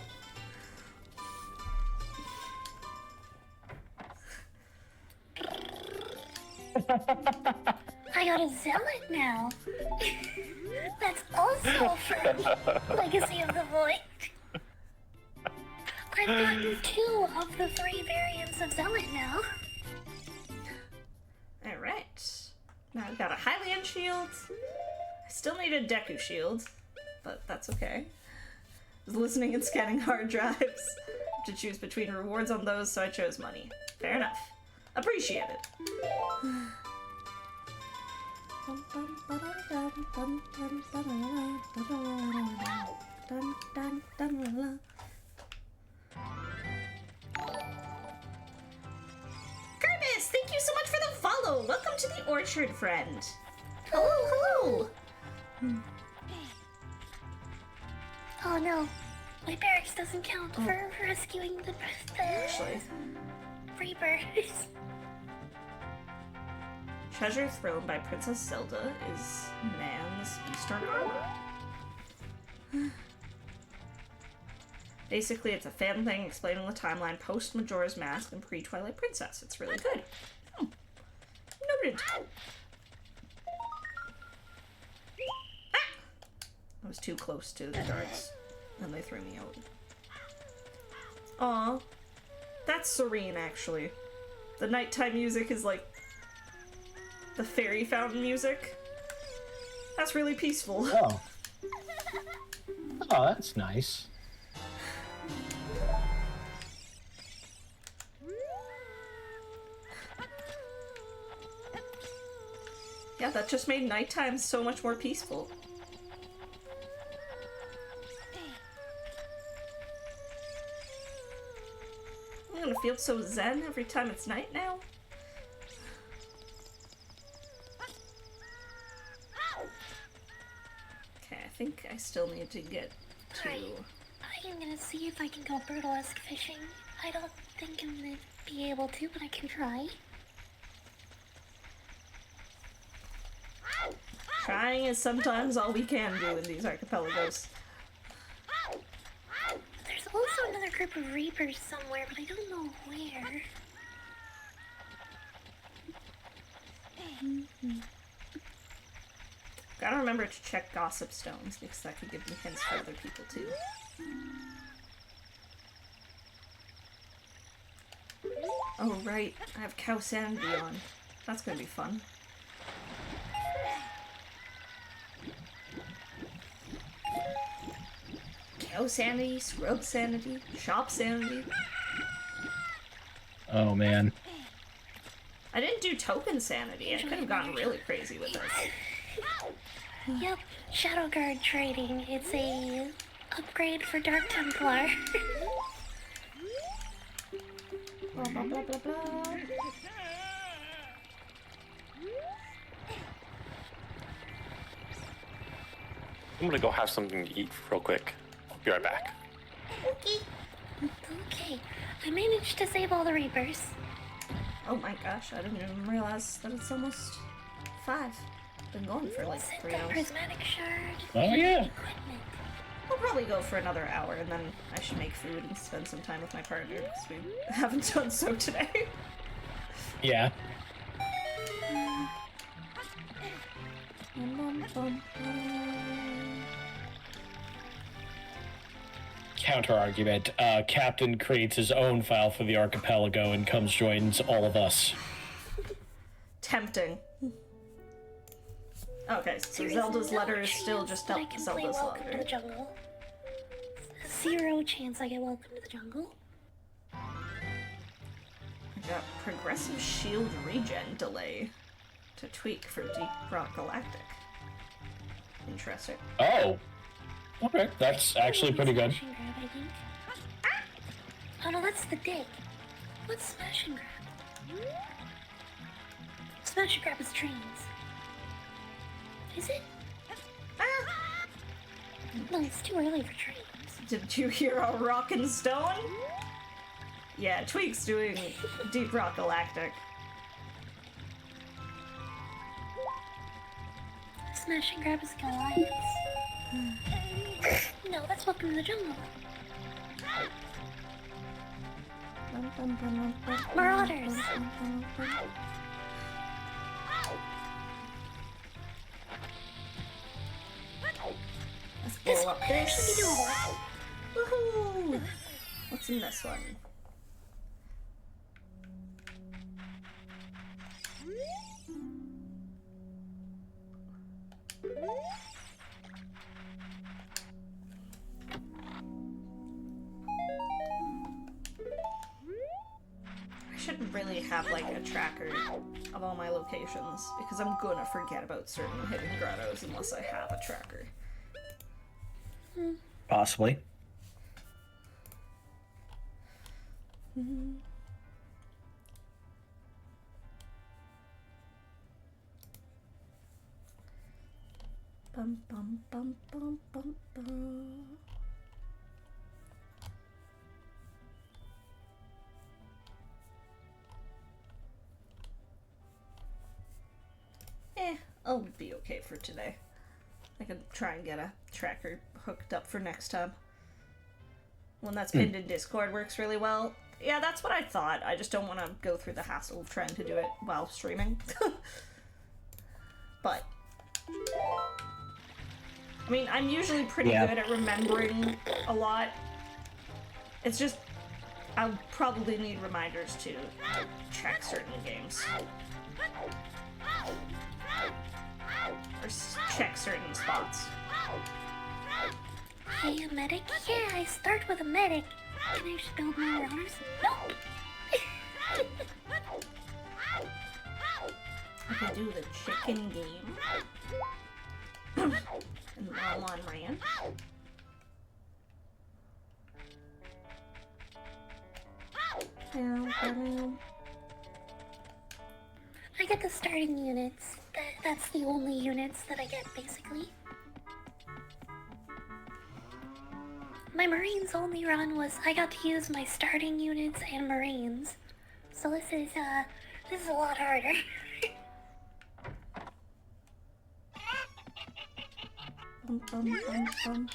I got a zealot now. That's also from Legacy of the Void. I've gotten 2 of the 3 variants of zealot now. Alright. Now I've got a Hylian shield. I still need a Deku shield, but that's okay. I was listening and scanning hard drives to choose between rewards on those, so I chose money. Fair enough. Appreciate it. Kermis, thank you so much for the follow. Welcome to the Orchard, friend. Hello, hello. Oh no, my barracks doesn't count for rescuing the Actually, Reapers. Treasure Throne by Princess Zelda is Nan's Eastern armor. Basically, it's a fan thing explaining the timeline post Majora's Mask and pre-Twilight Princess. It's really good. Noted. Ah! I was too close to the guards, and they threw me out. Aw. That's serene, actually. The nighttime music is like the fairy fountain music. That's really peaceful. Oh. Oh, that's nice. Yeah, that just made nighttime so much more peaceful. I'm gonna feel so zen every time it's night now. Okay, I think I still need to get to... I'm gonna see if I can go Brutalisk fishing. I don't think I'm gonna be able to, but I can try. Trying is sometimes all we can do in these archipelagos. There's also another group of Reapers somewhere, but I don't know where. Gotta remember to check Gossip Stones, because that could give me hints for other people too. Oh right, I have Cow Sanity on. That's gonna be fun. Cow Sanity, Scrub Sanity, Shop Sanity. Oh man. I didn't do Token Sanity. I could have gotten really crazy with this. Yep, Shadow Guard trading. It's a upgrade for Dark Templar. Blah blah blah blah blah. I'm gonna go have something to eat real quick. I'll be right back. Okay. Okay, I managed to save all the Reapers. Oh my gosh, I didn't even realize that it's almost 5. Been going for like 3 Sent a hours. prismatic shard. Oh yeah. Equipment. I'll probably go for another hour, and then I should make food and spend some time with my partner, because we haven't done so today. Yeah. Counter argument. Captain creates his own file for the archipelago and comes joins all of us. Tempting. Okay, so Zelda's letter is still just up Zelda's Welcome to the letter. jungle. 0 chance I get welcome to the jungle. I got progressive shield regen delay to tweak for Deep Rock Galactic. Interesting. Oh. Okay, that's actually pretty good. Smash and grab, I think. Oh no, that's the dig. What's smash and grab? Smash and grab is trains. Is it? No, it's too early for trains. Did you hear a rockin' stone? Yeah, Tweak's doing Deep Rock Galactic. Smash and grab is Goliaths. No, that's welcome to the jungle. Marauders. Let's This blow up might actually be this. doable. Woohoo! What's in this one? I should really have like a tracker of all my locations because I'm gonna forget about certain hidden grottos unless I have a tracker. Possibly. Bum bum bum bum bum bum. I'll be okay for today. I can try and get a tracker hooked up for next time. One that's pinned in Discord works really well. Yeah, that's what I thought. I just don't want to go through the hassle of trying to do it while streaming. But I mean, I'm usually pretty good at remembering a lot. It's just I'll probably need reminders to check certain games. Or check certain spots. Hey, a medic? Yeah, I start with a medic. Can I just build more runners? No! I can do the chicken game. And while on ranch. I get the starting units. That's the only units that I get, basically. My Marines only run was I got to use my starting units and Marines. So this is a lot harder. Bum, bum, bum, bum.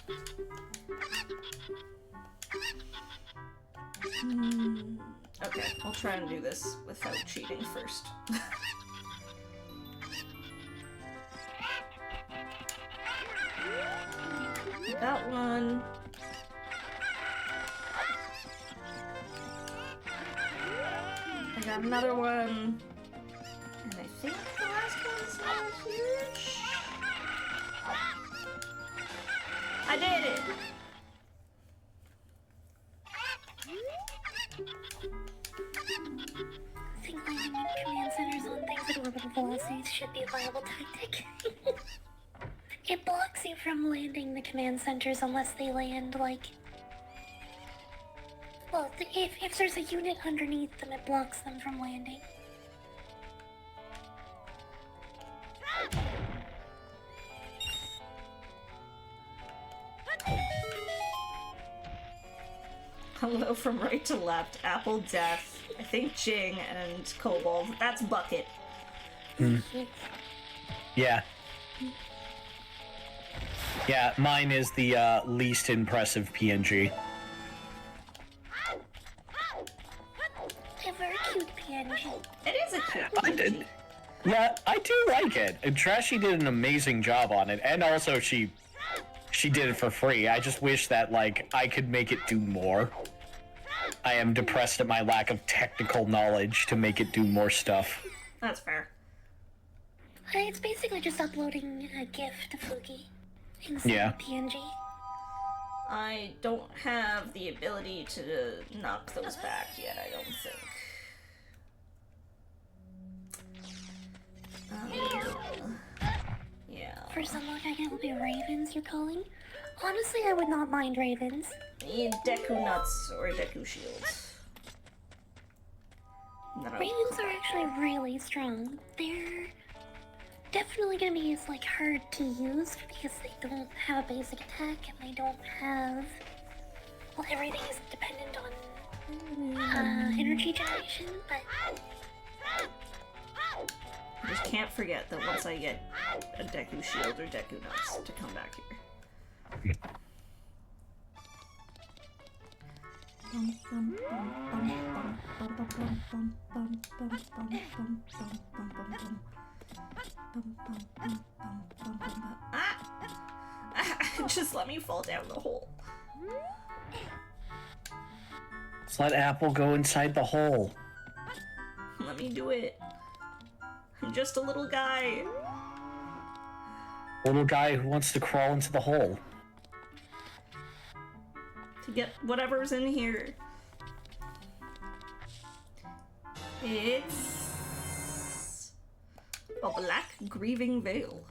Okay, I'll try and do this without cheating first. That one. I got another one. And I think the last one's not huge. I did it! I think landing command centers on things at orbital velocities should be a viable tactic. It blocks you from landing the command centers unless they land, like... Well, if there's a unit underneath them, it blocks them from landing. Hello from right to left. Apple, Death, I think Jing, and Kobold. That's Bucket. Yeah. Yeah, mine is the least impressive PNG. A very cute PNG. It is a cute PNG. Yeah, I do like it. And Trashy did an amazing job on it, and also she did it for free. I just wish that, like, I could make it do more. I am depressed at my lack of technical knowledge to make it do more stuff. That's fair. It's basically just uploading a GIF to Fluky instead of PNG. I don't have the ability to knock those back yet, I don't think. Yeah. For some luck, I guess it'll be ravens you're calling. Honestly, I would not mind ravens. Need Deku Nuts or Deku Shields. Ravens are actually really strong. They're definitely gonna be like hard to use because they don't have a basic attack and they don't have. Well, everything is dependent on energy generation, but. I just can't forget that once I get a Deku Shield or Deku Nuts to come back here. Just let me fall down the hole. Let's let Apple go inside the hole. Let me do it. I'm just a little guy. Little guy who wants to crawl into the hole. To get whatever's in here. It's a black grieving veil.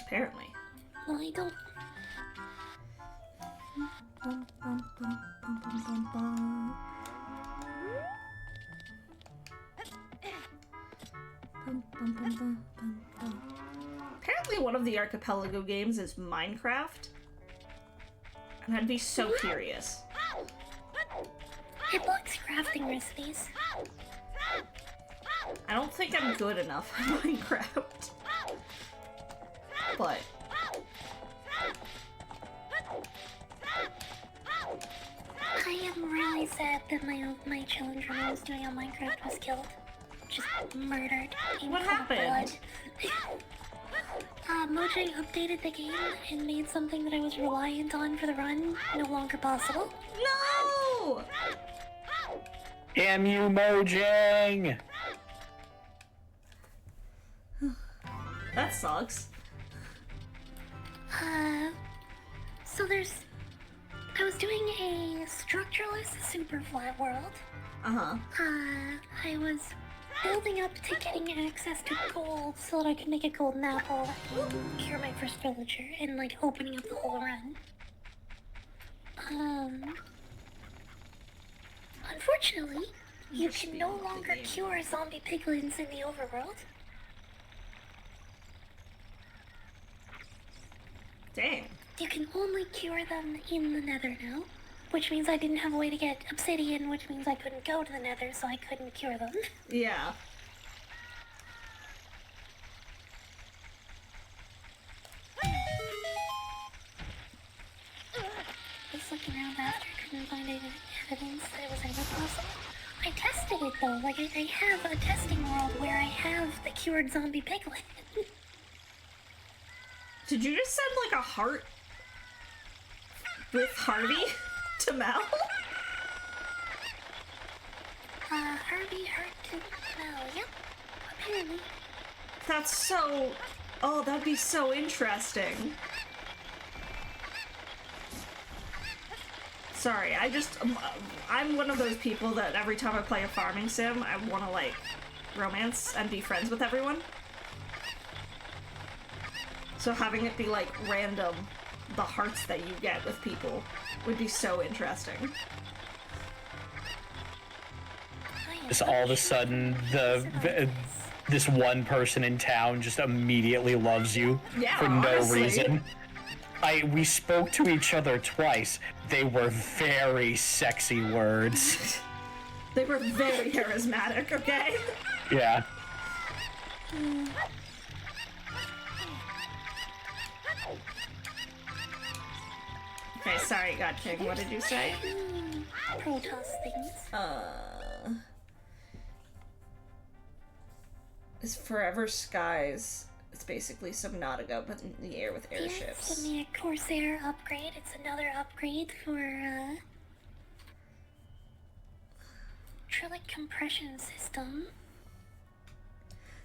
Apparently. Well, I don't. Apparently one of the archipelago games is Minecraft. And I'd be so curious. It looks crafting recipes. I don't think I'm good enough at Minecraft. But I am really sad that my children I was doing on Minecraft was killed. Just murdered in What cold happened? blood. Mojang updated the game and made something that I was reliant on for the run no longer possible. no! Damn you, Mojang! That sucks. So I was doing a structureless super flat world. Uh-huh. I was building up to getting access to gold so that I could make a golden apple and cure my first villager and like opening up the whole run. Unfortunately, you can no longer cure zombie piglins in the overworld. Dang. You can only cure them in the nether now, which means I didn't have a way to get obsidian, which means I couldn't go to the nether, so I couldn't cure them. Yeah. Just looking around after, couldn't find any evidence that it was ever possible. I tested it though, like I have a testing world where I have the cured zombie piglet. Did you just send like a heart with Harvey to Mal? Harvey hurt to Mal, yep, apparently. That's so... Oh, that'd be so interesting. Sorry, I'm one of those people that every time I play a farming sim, I want to, like, romance and be friends with everyone. So having it be, like, random, the hearts that you get with people would be so interesting. Just all of a sudden, this one person in town just immediately loves you for no reason. We spoke to each other twice. They were very sexy words. They were very charismatic, okay? Yeah. Okay, sorry, God King. What did you say? Protoss things. Is Forever Skies. It's basically Subnautica, but in the air with airships. It's a Corsair upgrade. It's another upgrade for, Trillic compression system.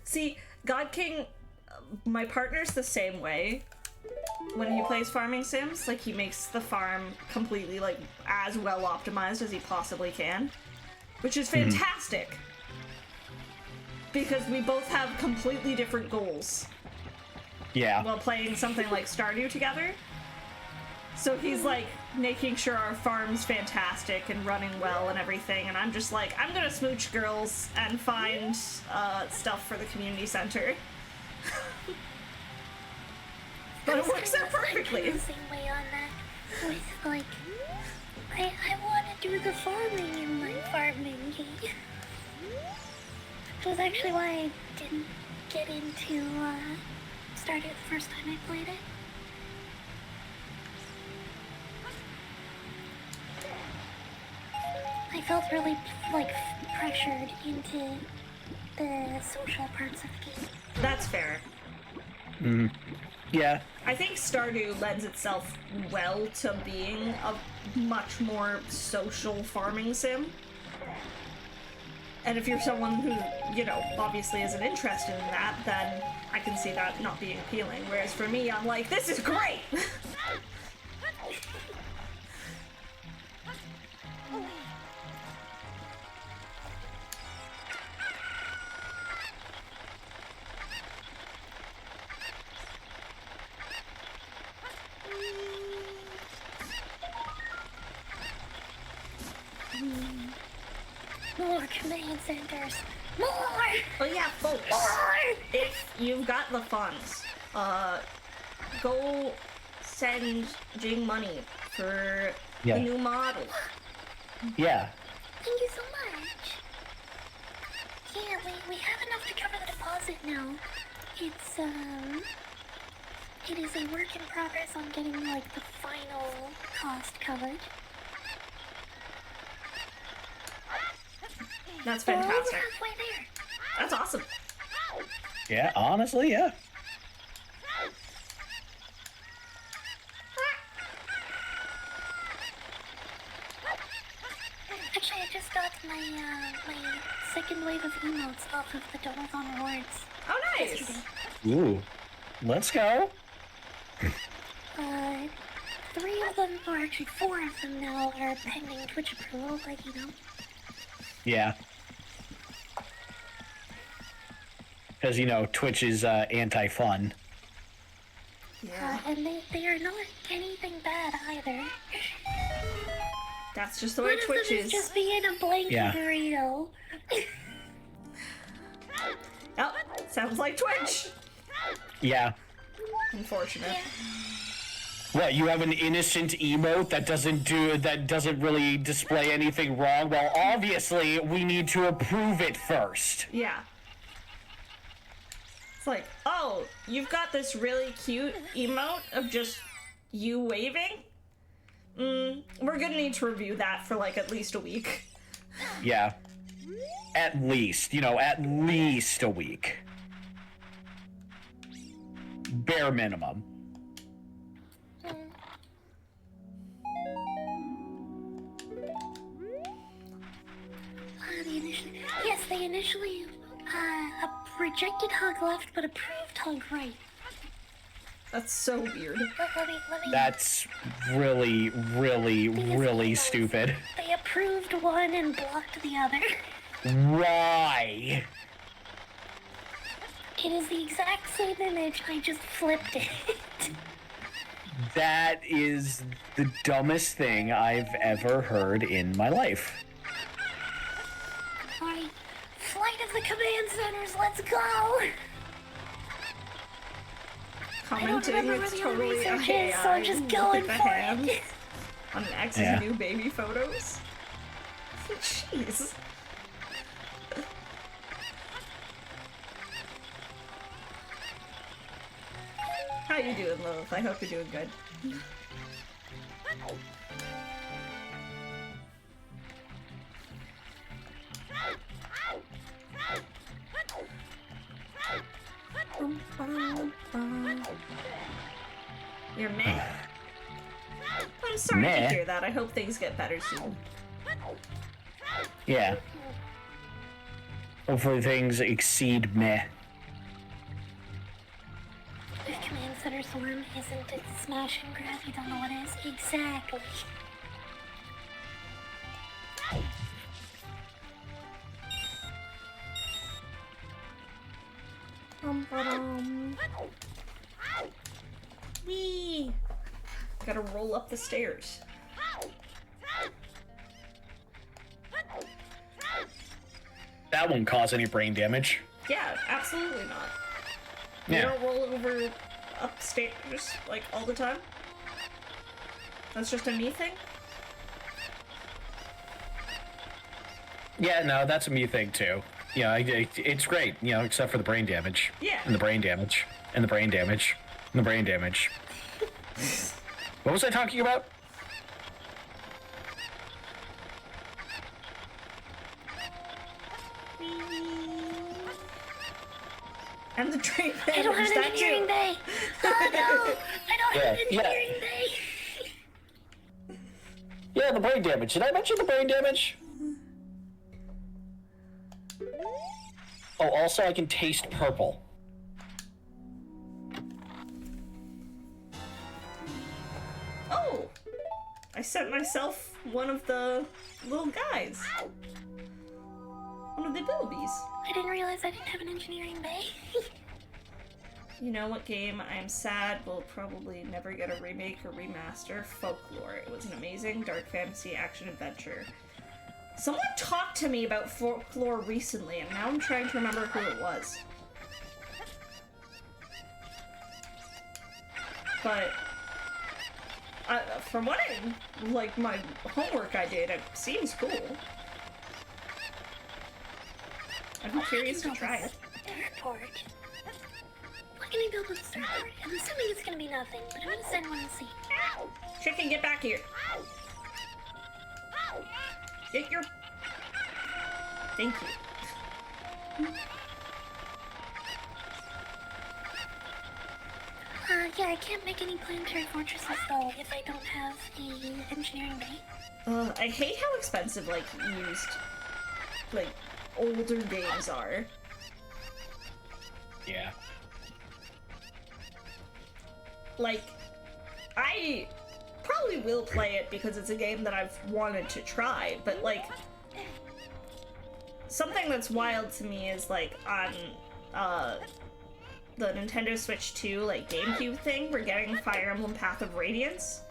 See, God King, my partner's the same way. When he plays farming sims, like, he makes the farm completely, like, as well optimized as he possibly can. Which is fantastic! Because we both have completely different goals. Yeah. While playing something like Stardew together. So he's like making sure our farm's fantastic and running well and everything, and I'm just like, I'm gonna smooch girls and find stuff for the community center. But it works out perfectly. I'm the same way on that. With like, I want to do the farming in my farming game. Which was actually why I didn't get into Stardew the first time I played it. I felt really, like, pressured into the social parts of the game. That's fair. Yeah. I think Stardew lends itself well to being a much more social farming sim. And if you're someone who, you know, obviously isn't interested in that, then I can see that not being appealing. Whereas for me, I'm like, this is great! More command centers. More! Oh yeah, folks, if you've got the funds, go send Jing money for the new model. Yeah. Thank you so much. Yeah, we have enough to cover the deposit now. It is a work in progress on getting, like, the final cost covered. That's We're over fantastic. halfway there. That's awesome. Yeah, honestly, yeah. Actually, I just got my second wave of emotes off of the Donathon rewards. Oh, nice. Yesterday. Ooh. Let's go. 3 of them, or actually 4 of them now, are pending Twitch approval, like, you know. Yeah. Because, you know, Twitch is anti-fun. Yeah. And they are not anything bad either. That's just the way One Twitch of them is. just being a blank burrito. Oh, sounds like Twitch. Yeah. Unfortunate. Yeah. What, you have an innocent emote that doesn't really display anything wrong? Well, obviously, we need to approve it first. Yeah. It's like, oh, you've got this really cute emote of just you waving? We're gonna need to review that for, like, at least a week. Yeah. At least, you know, at least a week. Bare minimum. They initially rejected hug left, but approved hug right. That's so weird. Let me... That's really, really, really stupid. They approved one and blocked the other. Why? It is the exact same image, I just flipped it. That is the dumbest thing I've ever heard in my life. Alright, flight of the command centers, let's go! Commenting it's totally research a is, so I'm just going the for hands it. on an ex's new baby photos. Jeez. How you doing, Lilith? I hope you're doing good. You're meh. I'm sorry to Meh? hear that. I hope things get better soon. Yeah. Hopefully things exceed meh. If Command Center Swarm isn't a smash and grab, you don't know what is. Exactly. Whee! Gotta roll up the stairs. That won't cause any brain damage. Yeah, absolutely not. You Yeah. don't roll over upstairs, like, all the time? That's just a me thing? Yeah, no, that's a me thing too. Yeah, it's great, you know, except for the brain damage. Yeah. And the brain damage. And the brain damage. And the brain damage. What was I talking about? And the train I don't have an that engineering too. bay. Oh no! I don't have an Yeah, engineering bay. Yeah, the brain damage. Did I mention the brain damage? Oh, also I can taste purple. Oh! I sent myself one of the little guys. One of the bilbies. I didn't realize I didn't have an engineering bay. You know what game I'm sad will probably never get a remake or remaster? Folklore. It was an amazing dark fantasy action adventure. Someone talked to me about Folklore recently, and now I'm trying to remember who it was. But from what my homework I did, it seems cool. I'd be curious to try it. Starport. What can I build with a starport? I'm assuming it's gonna be nothing, but I'm gonna send one and see. Chicken, get back here. Get your... Thank you. Yeah, I can't make any planetary fortresses though if I don't have a engineering bay. I hate how expensive, like, used, like, older games are. Yeah. Like, I probably will play it because it's a game that I've wanted to try, but, like, something that's wild to me is, like, on, the Nintendo Switch 2, like, GameCube thing, we're getting Fire Emblem Path of Radiance,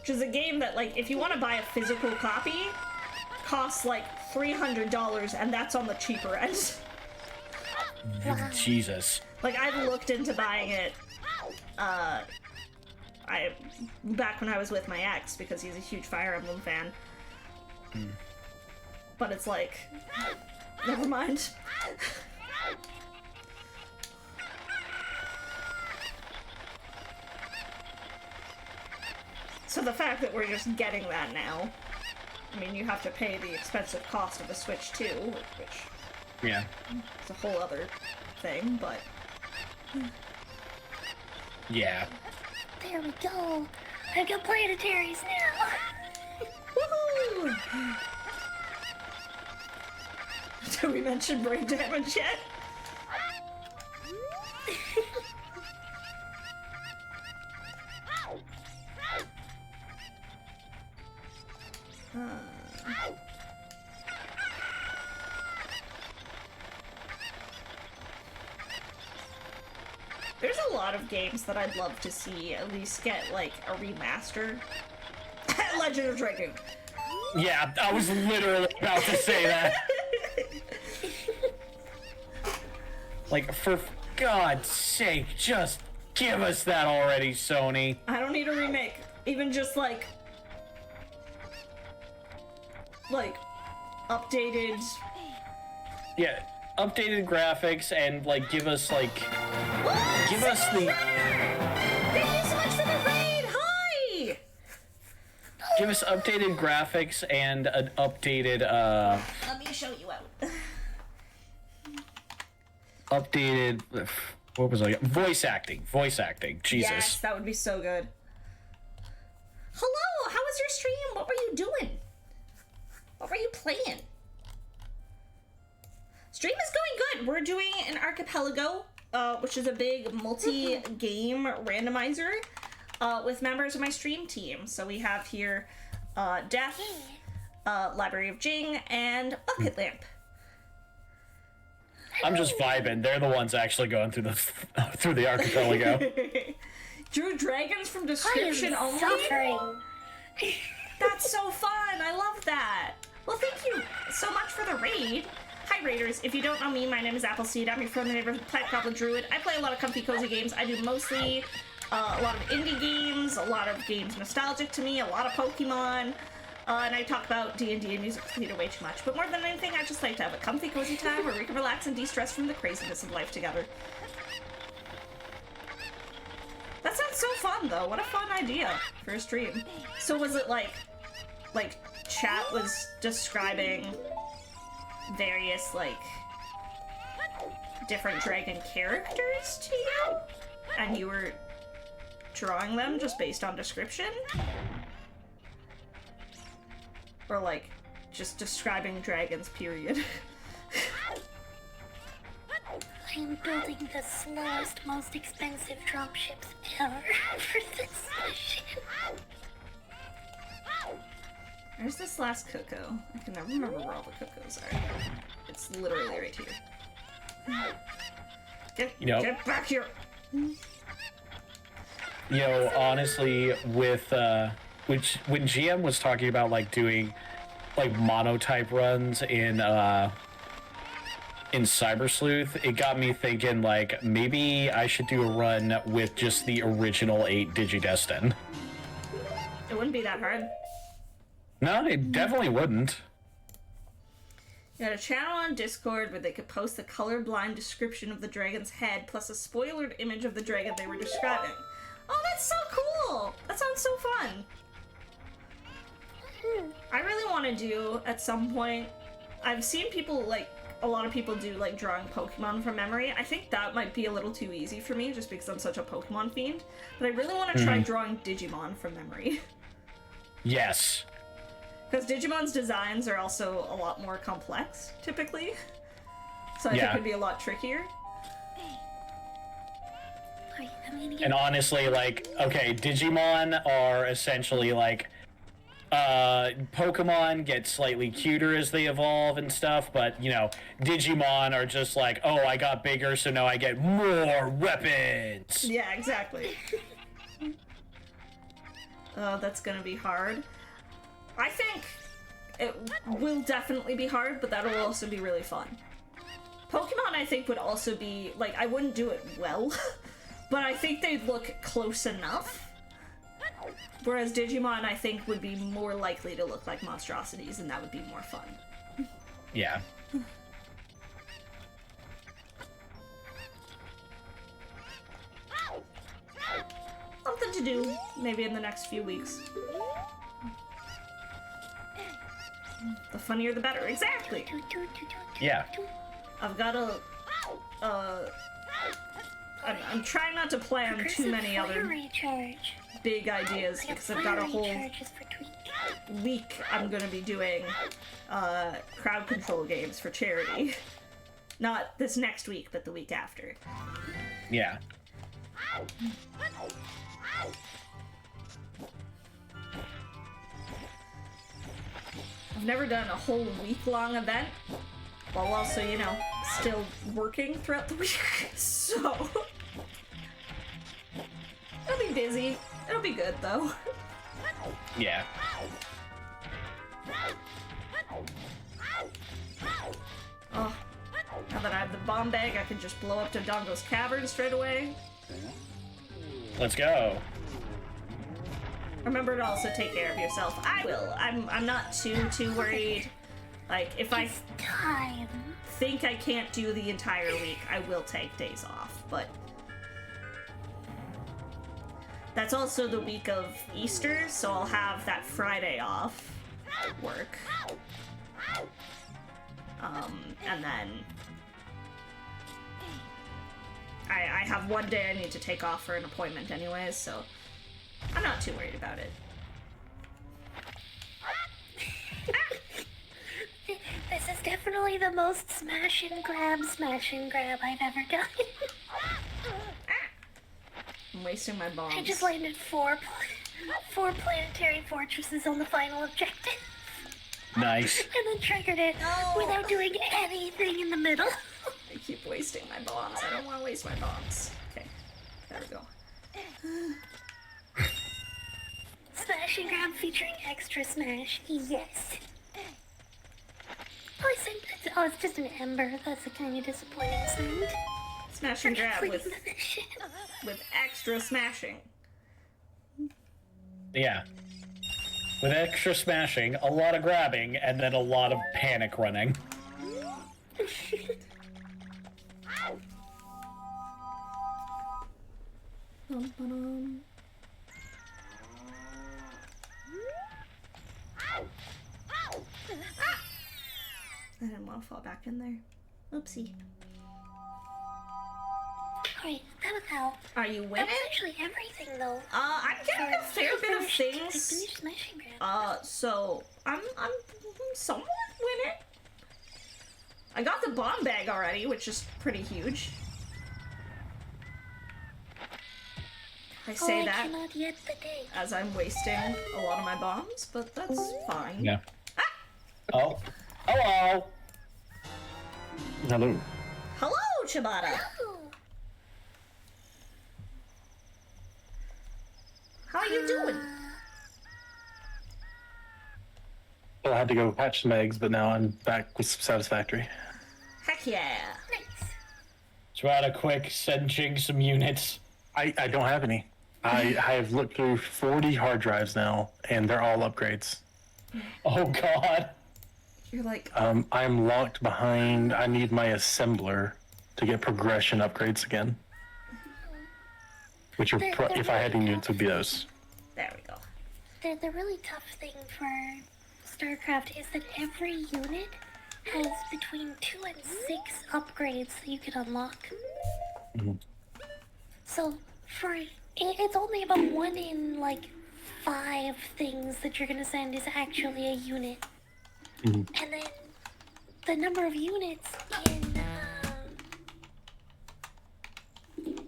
which is a game that, like, if you want to buy a physical copy, costs, like, $300, and that's on the cheaper end. Jesus. Like, I've looked into buying it, back when I was with my ex, because he's a huge Fire Emblem fan. But it's like, never mind. So the fact that we're just getting that now, I mean, you have to pay the expensive cost of a Switch 2, which Yeah. is a whole other thing, but... Yeah. There we go. I've got planetaries now. Woohoo! Did we mention brain damage yet? There's a lot of games that I'd love to see at least get, like, a remaster. Legend of Dragoon. Yeah, I was literally about to say that. Like, for God's sake, just give us that already, Sony. I don't need a remake. Even just, like, updated... Yeah, updated graphics and, like, give us, like... Give us the... Thank you so much for the raid! Hi! Give us updated graphics and an updated Let me show you out. updated what was I? Voice acting. Jesus. Yes, that would be so good. Hello, how was your stream? What were you doing? What were you playing? Stream is going good. We're doing an archipelago, which is a big multi-game randomizer with members of my stream team. So we have here Death, Library of Jing, and Bucket Lamp. I'm just vibing. They're the ones actually going through the archipelago. Drew dragons from description only? Suffering. That's so fun. I love that. Well, thank you so much for the raid. Hi, Raiders. If you don't know me, my name is Appleseed. I'm your friendly neighborhood plant goblin druid. I play a lot of comfy, cozy games. I do mostly a lot of indie games, a lot of games nostalgic to me, a lot of Pokemon, and I talk about D&D and music theater way too much. But more than anything, I just like to have a comfy, cozy time where we can relax and de-stress from the craziness of life together. That sounds so fun, though. What a fun idea for a stream. So was it like chat was describing various, like, different dragon characters to you? And you were drawing them just based on description? Or, like, just describing dragons, period? I am building the slowest, most expensive dropships ever for this mission. Where's this last Coco? I can never remember where all the Cocos are. It's literally right here. Get back here! Honestly, with when GM was talking about like doing like monotype runs in Cyber Sleuth, it got me thinking like maybe I should do a run with just the original 8 Digidestin. It wouldn't be that hard. No, it definitely wouldn't. You had a channel on Discord where they could post a colorblind description of the dragon's head plus a spoilered image of the dragon they were describing. Oh, that's so cool! That sounds so fun! I really want to do, at some point, I've seen people, like, a lot of people do, like, drawing Pokemon from memory. I think that might be a little too easy for me, just because I'm such a Pokemon fiend. But I really want to try drawing Digimon from memory. Yes. Because Digimon's designs are also a lot more complex, typically. So I think it'd be a lot trickier. And honestly, like, okay, Digimon are essentially like, Pokemon get slightly cuter as they evolve and stuff, but, you know, Digimon are just like, oh, I got bigger, so now I get more weapons! Yeah, exactly. Oh, that's gonna be hard. I think it will definitely be hard, but that'll also be really fun. Pokemon, I think, would also be, like, I wouldn't do it well, but I think they'd look close enough. Whereas Digimon, I think, would be more likely to look like monstrosities, and that would be more fun. Yeah. Something to do, maybe in the next few weeks. The funnier the better, exactly! Yeah. I've got a... I'm trying not to plan too many other big ideas, because I've got a whole week I'm gonna be doing crowd control games for charity. Not this next week, but the week after. Yeah. I've never done a whole week-long event, while also, you know, still working throughout the week, so... It'll be busy. It'll be good, though. Yeah. Oh, now that I have the bomb bag, I can just blow up to Dongo's cavern straight away. Let's go. Remember to also take care of yourself. I will. I'm not too worried. Like, if I think I can't do the entire week, I will take days off, but... That's also the week of Easter, so I'll have that Friday off work. And then I have one day I need to take off for an appointment anyways, so I'm not too worried about it. This is definitely the most smash and grab I've ever done. I'm wasting my bombs. I just landed four planetary fortresses on the final objective. Nice. And then triggered it without doing anything in the middle. I keep wasting my bombs. I don't want to waste my bombs. Okay, there we go. Smash and grab featuring extra smash. Yes. Oh, it's just an ember. That's a kind of disappointing sound. Smash and grab with extra smashing. Yeah. With extra smashing, a lot of grabbing, and then a lot of panic running. I didn't want to fall back in there. Oopsie. Alright, that was how. Are you winning? That was actually everything, though. I'm getting a fair bit of I things. finished smashing grab. So I'm somewhat winning. I got the bomb bag already, which is pretty huge. I say that cannot yet the day. as I'm wasting a lot of my bombs, but that's fine. Yeah. Ah! Oh. Hello. Hello. Hello, Chibata. Oh, How are you doing? Well, I had to go patch some eggs, but now I'm back with Satisfactory. Heck yeah. nice. Try to quick send Jing some units. I don't have any. I have looked through 40 hard drives now, and they're all upgrades. Oh god. You're like, I'm locked behind. I need my assembler to get progression upgrades again. Which are if I had any units, would be those. there we go. The really tough thing for StarCraft is that every unit has between 2 and 6 upgrades that you can unlock. Mhm. So it's only about 1 in like 5 things that you're gonna send is actually a unit. Mhm. And then the number of units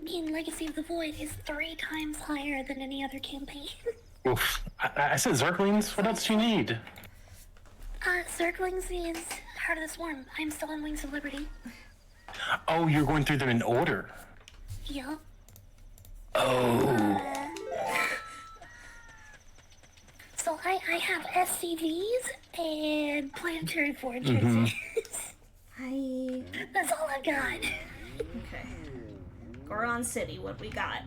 in Legacy of the Void is 3 times higher than any other campaign. Oof. I said Zerglings. What else do you need? Zerglings is Heart of the Swarm. I'm still on Wings of Liberty. Oh, you're going through them in order. Yup. Oh. So I have SCVs and planetary fortresses. That's all I've got. Okay. Goron City, what we got?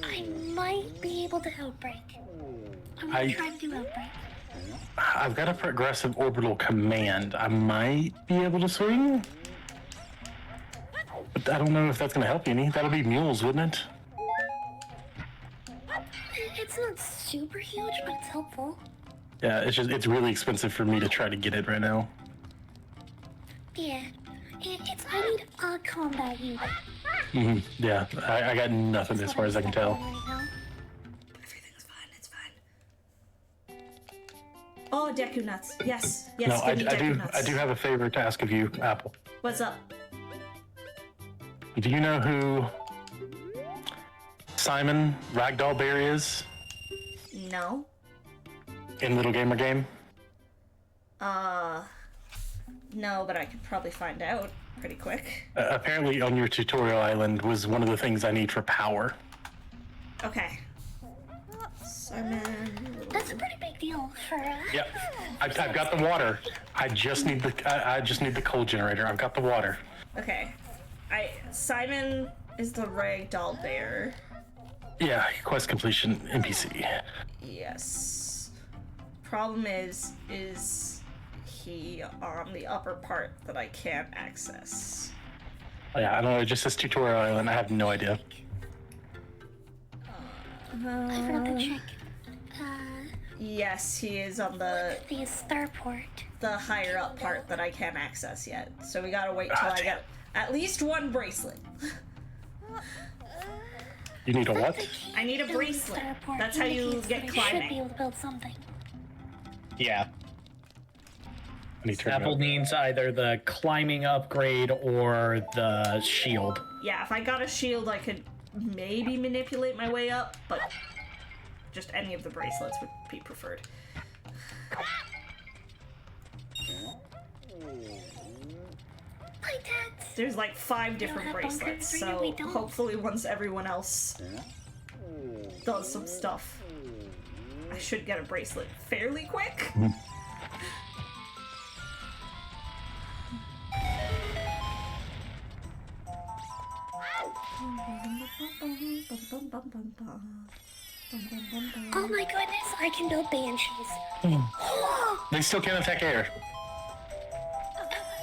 I might be able to outbreak. I'm gonna try to do outbreak. I've got a progressive orbital command. I might be able to swing. But I don't know if that's going to help you any. That'll be mules, wouldn't it? It's not super huge, but it's helpful. Yeah, it's really expensive for me to try to get it right now. Yeah. I need a combat unit. Yeah, I got nothing as far as I can tell. Right now. Everything's fine, it's fine. Oh, Deku Nuts. Yes, yes, No, give me Deku Nuts. I do have a favor to ask of you, Apple. What's up? Do you know who Simon Ragdoll Bear is No. in Little Gamer Game? No, but I could probably find out pretty quick. Apparently on your tutorial island was one of the things I need for power. Okay. Simon. That's a pretty big deal for Yep. I've got the water. I just need the the coal generator. I've got the water. Okay. Simon is the ragdoll bear. Yeah, quest completion NPC. Yes. Problem is he on the upper part that I can't access. Yeah, I don't know. It just says tutorial island. I have no idea. I forgot to check. Yes, he is on the The starport. higher up part that I can't access yet. So we gotta wait till I get at least one bracelet. You need a what? I need a bracelet. That's how you get I should be climbing. able to build something. Yeah. I need to turn it Apple up. needs either the climbing upgrade or the shield. Yeah, if I got a shield, I could maybe manipulate my way up, but just any of the bracelets would be preferred. Hi, Tats. There's like 5 different have bunkers bracelets, for you? so We don't. hopefully once everyone else does some stuff, I should get a bracelet fairly quick. Oh my goodness, I can build banshees. They still can't attack air.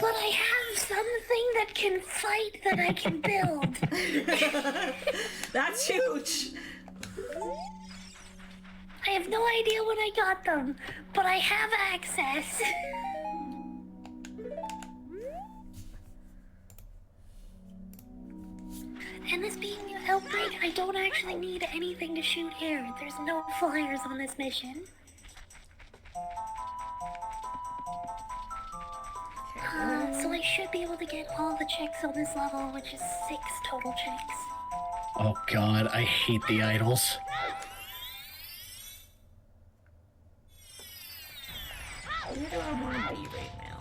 But I have something that can fight that I can build. That's huge! I have no idea when I got them, but I have access. And this being an outbreak, I don't actually need anything to shoot air. There's no flyers on this mission. So I should be able to get all the checks on this level, which is 6 total checks. Oh god, I hate the idols. Where do I want to be right now?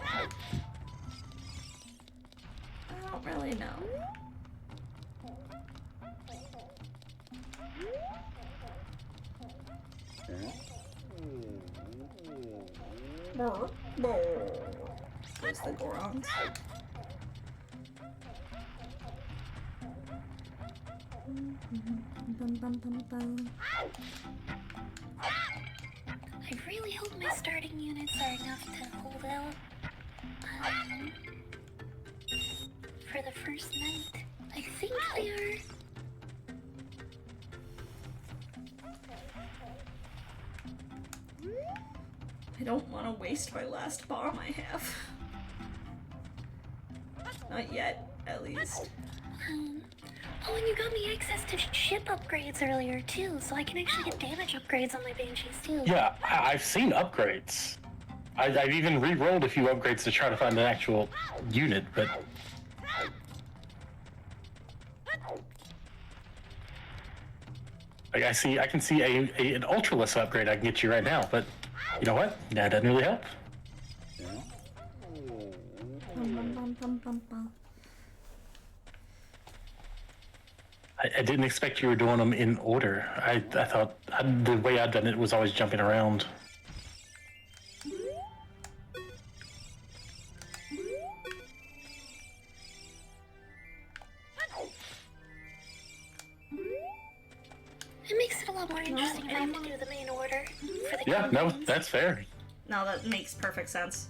I don't really know. Where's the Gorons? I really hope my starting units are enough to hold out for the first night. I think they are. I don't want to waste my last bomb I have. Not yet, at least. Oh, and you got me access to ship upgrades earlier too, so I can actually get damage upgrades on my banshees too. Yeah, I've seen upgrades. I've even re-rolled a few upgrades to try to find an actual unit, but like I can see an ultraless upgrade I can get you right now, but you know what? That doesn't really help. I didn't expect you were doing them in order. I thought the way I'd done it was always jumping around. It makes it a lot more interesting if I have to do the main order for the Yeah, no, campaigns. that's fair. No, that makes perfect sense.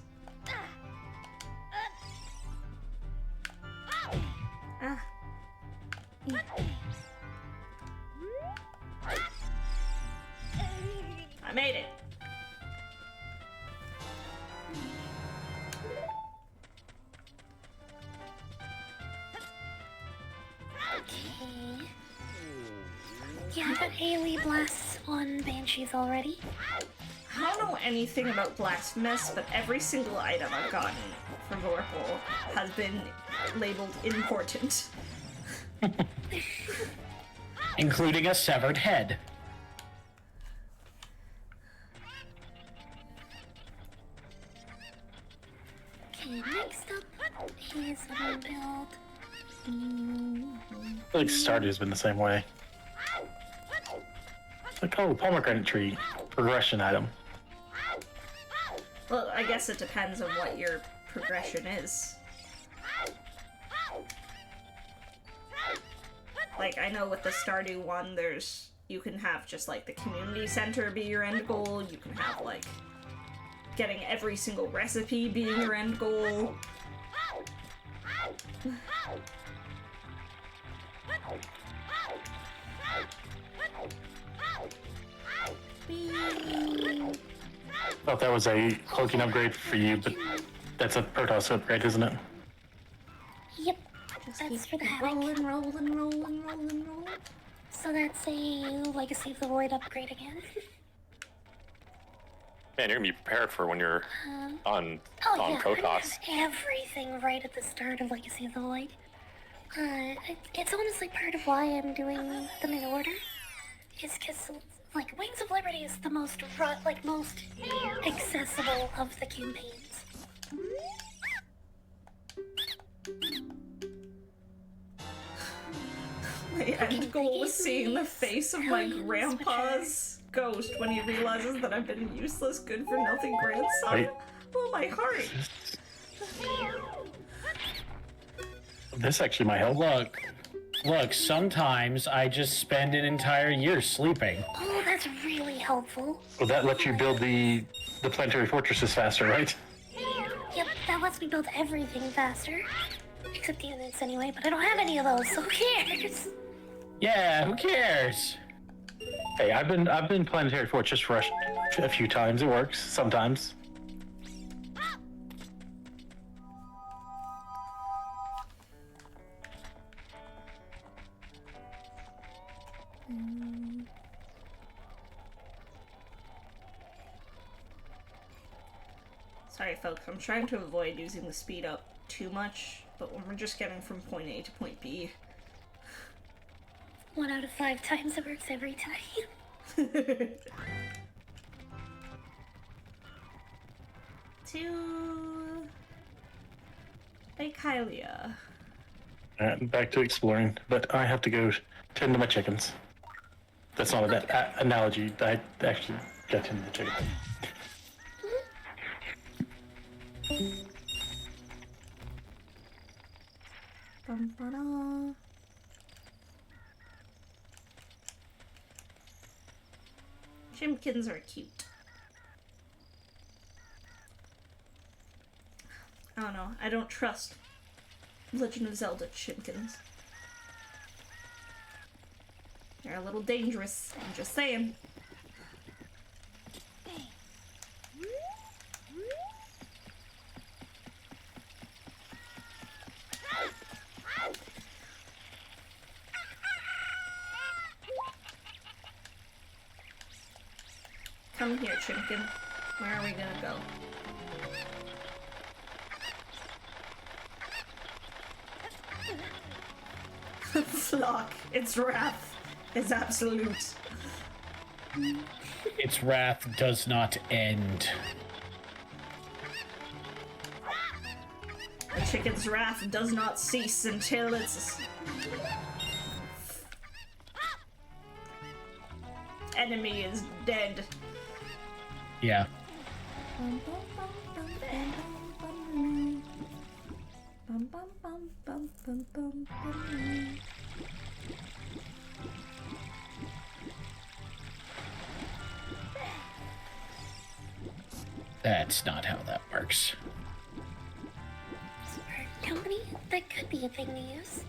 Ah. I made it. Okay. Yeah, I got AoE blasts on banshees already. I don't know anything about Blasphemous, but every single item I've gotten from Vorpal has been labeled important. Including a severed head. Okay, next up is a build. I feel like Stardew's been the same way. Like, oh, pomegranate tree, progression item. Well, I guess it depends on what your progression is. Like, I know with the Stardew one, you can have just, like, the community center be your end goal, you can have, like, getting every single recipe being your end goal. Thought that was a cloaking upgrade for you, but that's a Protoss upgrade, isn't it? Yep, that's for the Havoc. Rolling. So that's a Legacy of the Void upgrade again. Man, you're gonna be prepared for when you're on Protoss. Everything right at the start of Legacy of the Void. It's honestly part of why I'm doing them in order. Is because Wings of Liberty is the most most accessible of the campaigns. My end goal was seeing the face of my grandpa's ghost when he realizes that I've been useless, good-for-nothing grandson. Wait. Oh, my heart. This actually might help. Look, sometimes I just spend an entire year sleeping. Oh, that's really helpful. Well, that lets you build the planetary fortresses faster, right? Yep, that lets me build everything faster. Except the units anyway, but I don't have any of those, so who cares? Yeah, who cares? Hey, I've been planetary fortress rushed a few times. It works sometimes. Sorry, folks, I'm trying to avoid using the speed up too much, but when we're just getting from point A to point B. 1 out of 5 times it works every time. To Lake Hylia. Alright, back to exploring, but I have to go tend to my chickens. That's not a bad analogy. I actually got tend to the chickens. Bum-ba-da. Chimkins are cute. I don't know. I don't trust Legend of Zelda Chimkins. They're a little dangerous. I'm just saying. Come here, Chimkin. Where are we gonna go? Flock, its wrath is absolute. Its wrath does not end. The chicken's wrath does not cease until its enemy is dead. Yeah. That's not how that works. Smart company? That could be a thing to use.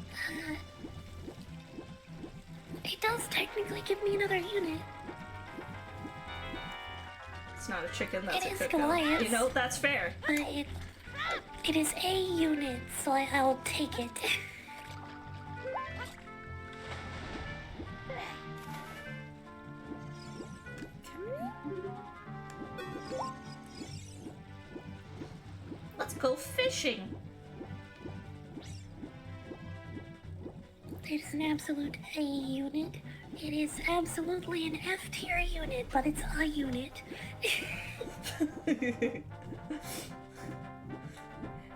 It does technically give me another unit. It's not a chicken, that's It a is cookout. Goliath. You know, that's fair. But it is a unit, so I'll take it. Let's go fishing. It is an absolute A unit. It is absolutely an F tier unit, but it's a unit.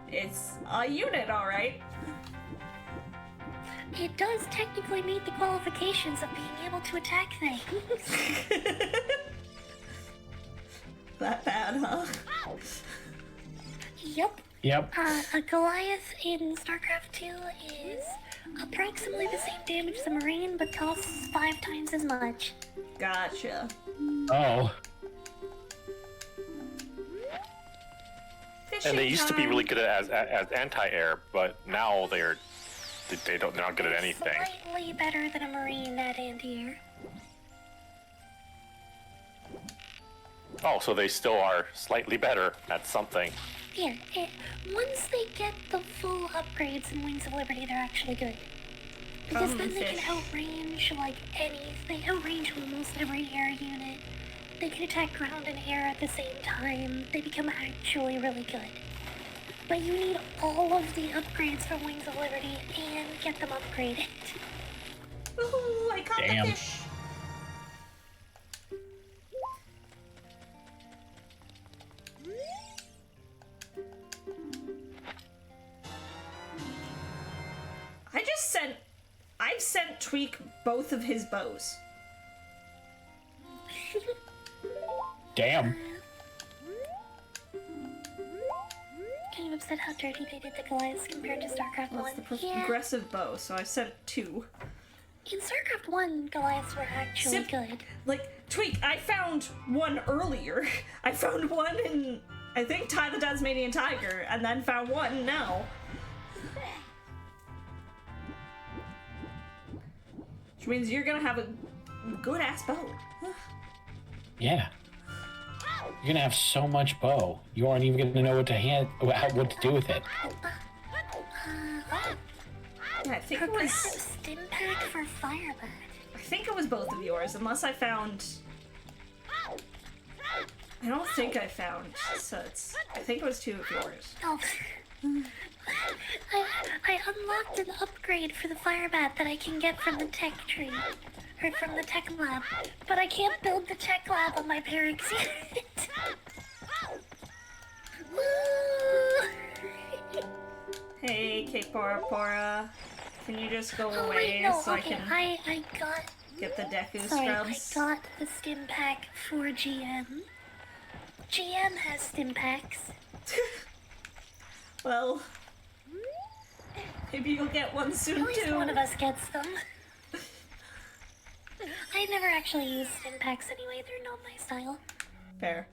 It's a unit, alright. It does technically meet the qualifications of being able to attack things. That bad, huh? Yep. Yep. A Goliath in StarCraft 2 is approximately the same damage as a Marine, but costs 5 times as much. Gotcha. Oh. Fishing And they used to be time. really good as anti-air, but now they're not good at anything. Slightly better than a Marine at anti-air. Oh, so they still are slightly better at something. Yeah, once they get the full upgrades in Wings of Liberty, they're actually good. Because then they can outrange, like, they outrange almost every air unit. They can attack ground and air at the same time. They become actually really good. But you need all of the upgrades for Wings of Liberty and get them upgraded. Ooh, I caught the fish. I've sent Tweak both of his bows. Damn. Kind of upset how dirty they did the Goliaths compared to StarCraft 1. That's the progressive bow, so I sent 2. In StarCraft 1, Goliaths were actually good. Like, Tweak, I found one earlier. I found one in, I think, Ty the Tasmanian Tiger, and then found one now. Which means you're gonna have a good-ass bow. Yeah. You're gonna have so much bow. You aren't even gonna know what to do with it. Yeah, I think it was stim pack for Firebat. I think it was both of yours, unless I found. I don't think I found. So I think it was 2 of yours. Oh. I unlocked an upgrade for the Firebat that I can get from the tech tree. Or from the tech lab. But I can't build the tech lab on my Barracks unit. Hey, K-Pora Pora. Can you just go away so I can I got... get the Deku Sorry, scrubs? I got the stim pack for GM. GM has stim packs. Well, maybe you'll get one soon At least too. one of us gets them. I never actually used stim packs anyway, they're not my style. Fair.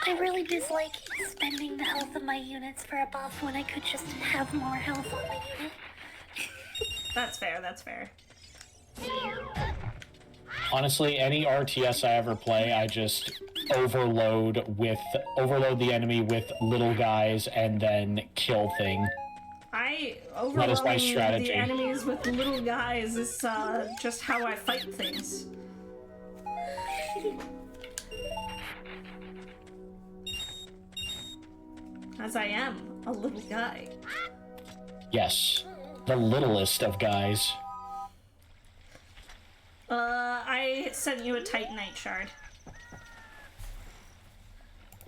I really dislike spending the health of my units for a buff when I could just have more health on my unit. That's fair. Honestly, any RTS I ever play, I just overload the enemy with little guys and then kill thing. That is my strategy. The enemies with little guys is just how I fight things. As I am a little guy. Yes, the littlest of guys. I sent you a Titanite shard.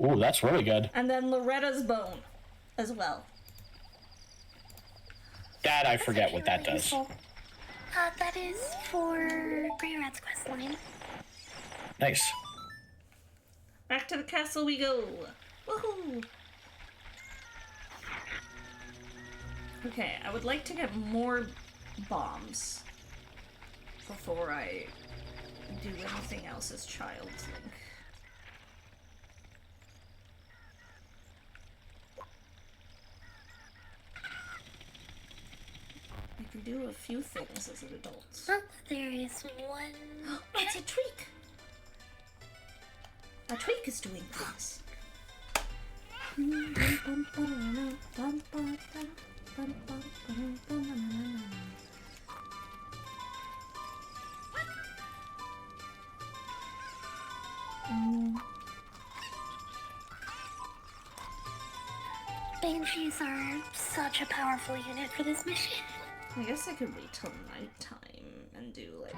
Ooh, that's really good. And then Loretta's bone as well. That I forget what that does. That is for Grey Rat's questline. Nice. Back to the castle we go. Woohoo! Okay, I would like to get more bombs before I do anything else as Child's Link. I can do a few things as an adult. Oh, there is one. It's a Tweak! A Tweak is doing things. Banshees are such a powerful unit for this mission. I guess I could wait till nighttime and do like...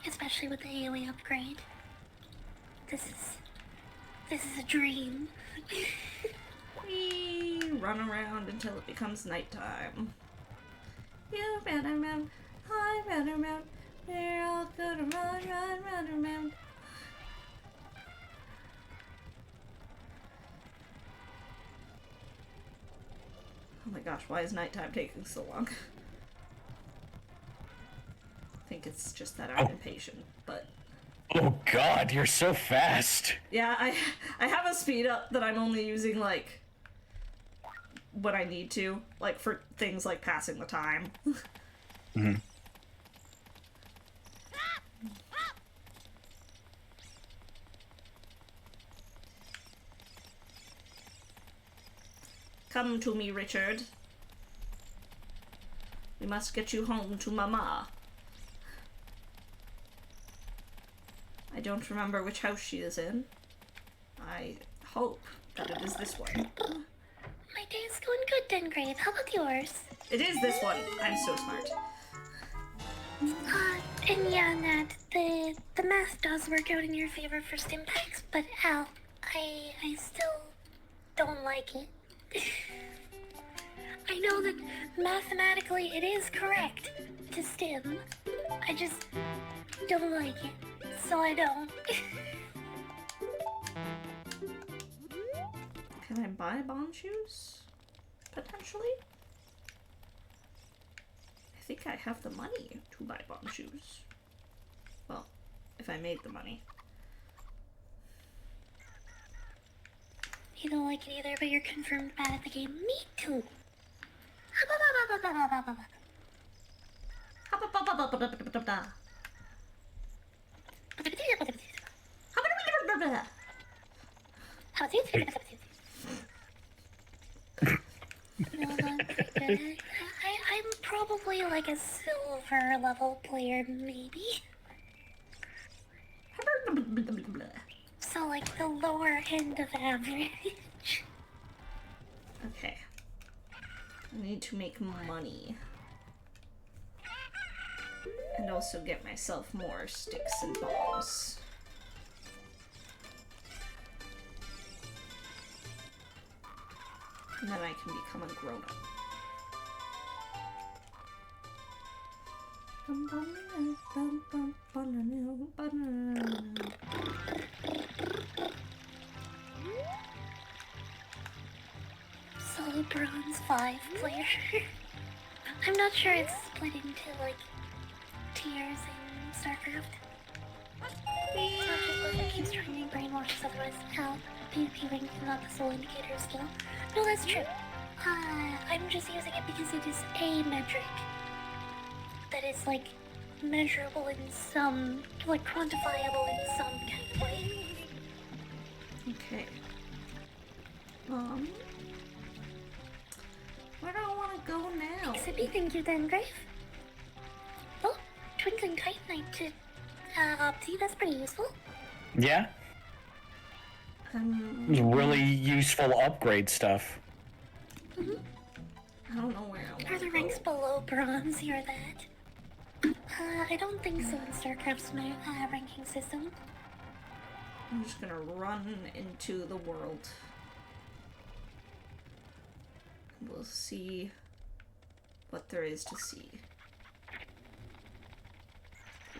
Especially with the Ailey upgrade. This is a dream. We run around until it becomes nighttime. You run around, I run around, we're all gonna run around. Oh my gosh, why is nighttime taking so long? I think it's just that I'm impatient, but... Oh god, you're so fast! Yeah, I have a speed up that I'm only using, like, when I need to. Like, for things like passing the time. Mm-hmm. come to me, Richard. We must get you home to Mama. I don't remember which house she is in. I hope that it is this one. My day's going good, Dengrave. How about yours? It is this one. I'm so smart. And yeah, Nat, the math does work out in your favor for stim packs, but Al, I still don't like it. I know that mathematically it is correct to stim. I just don't like it, so I don't. Can I buy bond shoes? Potentially? I think I have the money to buy bond shoes. Well, if I made the money. You don't like it either, but you're confirmed bad at the game. Me too. I'm probably like a silver level player, maybe. So like the lower end of average. Okay. I need to make money. And also get myself more sticks and bombs. And then I can become a grown-up. Solo bronze 5 player. I'm not sure it's split into like tiers in StarCraft. It's not just like it keeps trying to brainwash us, otherwise how PvP rank is not the sole indicator of skill. No, that's true. I'm just using it because it is a metric that is like measurable in some, like quantifiable in some kind of way. Okay. Where do I want to go now? Exhibit, thank you, Dengrave. Oh, Twinkling Titanite to OOT, that's pretty useful. Yeah. Really useful upgrade stuff. I don't know where I want Are the ranks below bronze? You're that? I don't think so in StarCraft's ranking system. I'm just gonna run into the world. We'll see what there is to see.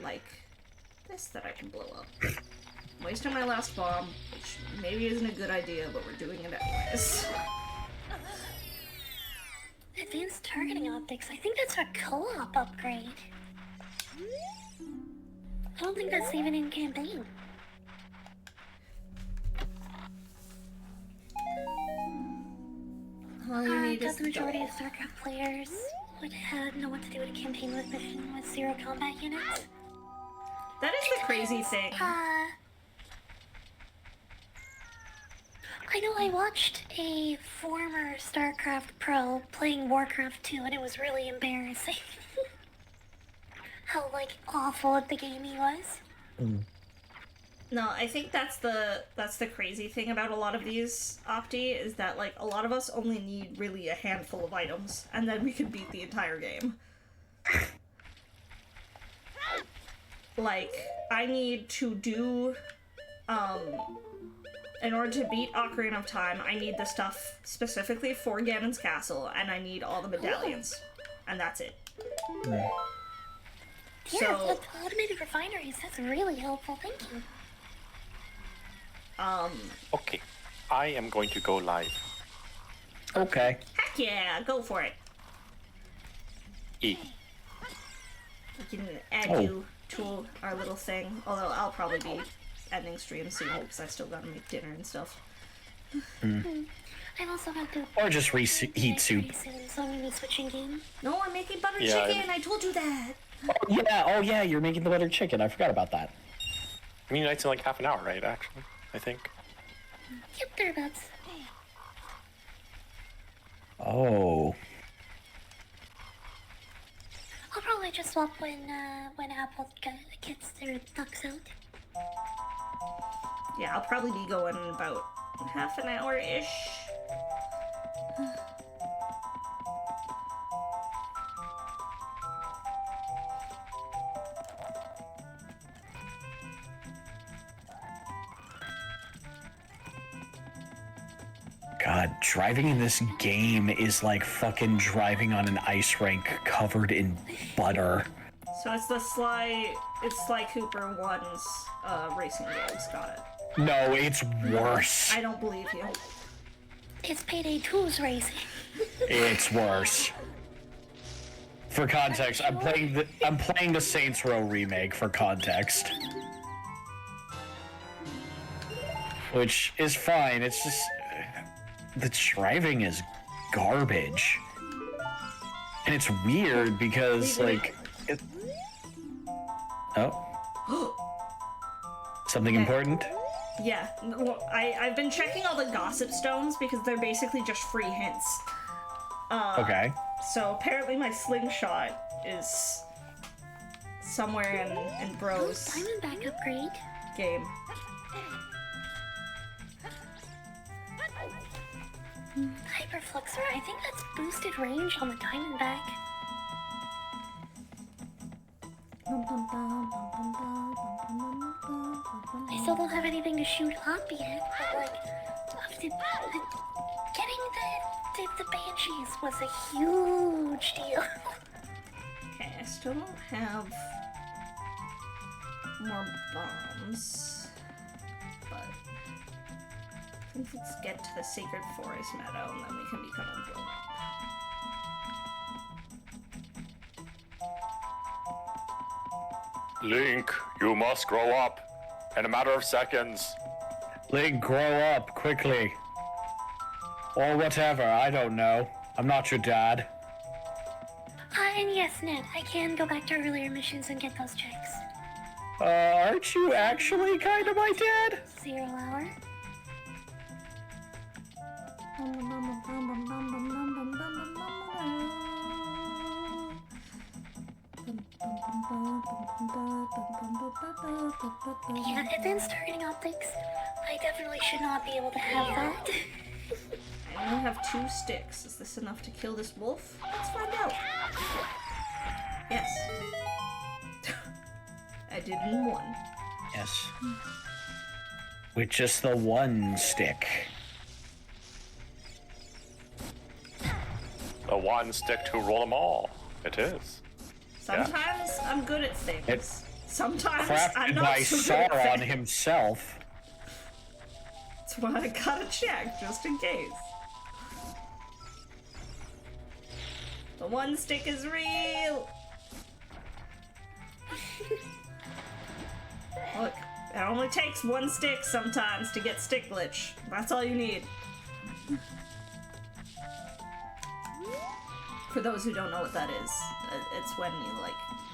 Like this that I can blow up. Wasting my last bomb, which maybe isn't a good idea, but we're doing it anyways. Advanced targeting optics, I think that's a co-op upgrade. I don't think that's even in campaign. All you need I is thought the majority of StarCraft players would know what to do in a campaign with mission with 0 combat units. That is the crazy thing. I know I watched a former StarCraft pro playing Warcraft 2 and it was really embarrassing. How, like, awful the game he was. No, I think that's the crazy thing about a lot of these Opti is that like a lot of us only need really a handful of items and then we can beat the entire game. Like I need to do in order to beat Ocarina of Time, I need the stuff specifically for Ganon's castle and I need all the medallions. And that's it. Yeah, So automated refineries, that's really helpful, thank you. Okay, I am going to go live. Okay. Heck yeah, go for it. E. We can add you to our little thing, although I'll probably be ending stream soon because I still gotta make dinner and stuff. I also have to... Or just reheat soup. Soon, so I'm gonna be switching game. No, I'm making butter Yeah, chicken, I told you that! Oh yeah, you're making the buttered chicken. I forgot about that. I mean, it's in like half an hour, right? Actually, I think. Yep, thereabouts. Oh. I'll probably just swap when Apple gets their ducks out. Yeah, I'll probably be going in about half an hour-ish. God, driving in this game is like fucking driving on an ice rink covered in butter. So it's the Sly Cooper 1's racing games, got it. No, it's worse. I don't believe you. It's Payday 2's racing. It's worse. For context, I'm playing the Saints Row remake for context. Which is fine, it's just... the driving is garbage. And it's weird because, like... Oh? Something important? Yeah, well, I've been checking all the gossip stones because they're basically just free hints. Okay. So apparently my slingshot is somewhere in Bro's Diamondback upgrade. game. Hyperfluxer, I think that's boosted range on the Diamondback. I still don't have anything to shoot up yet, but like, getting the Banshees was a huge deal. Okay, I still don't have more bombs, but I think let's get to the Sacred Forest Meadow and then we can become a grown-up. Link, you must grow up in a matter of seconds. Link, grow up, quickly. Or whatever, I don't know. I'm not your dad. And yes, Ned, I can go back to earlier missions and get those checks. Aren't you actually kind of my dad? 0 hour. Yeah, advanced targeting optics. I definitely should not be able to have that. I only have 2 sticks. Is this enough to kill this wolf? Let's find out. Yes. I did in 1. Yes. With just the one stick. The one stick to rule them all. It is. Sometimes I'm good at things. It's Sometimes I'm crafted not by so good at Sauron things. himself. That's why I gotta check, just in case. The one stick is real! Look, it only takes 1 stick sometimes to get stick glitch. That's all you need. For those who don't know what that is, it's when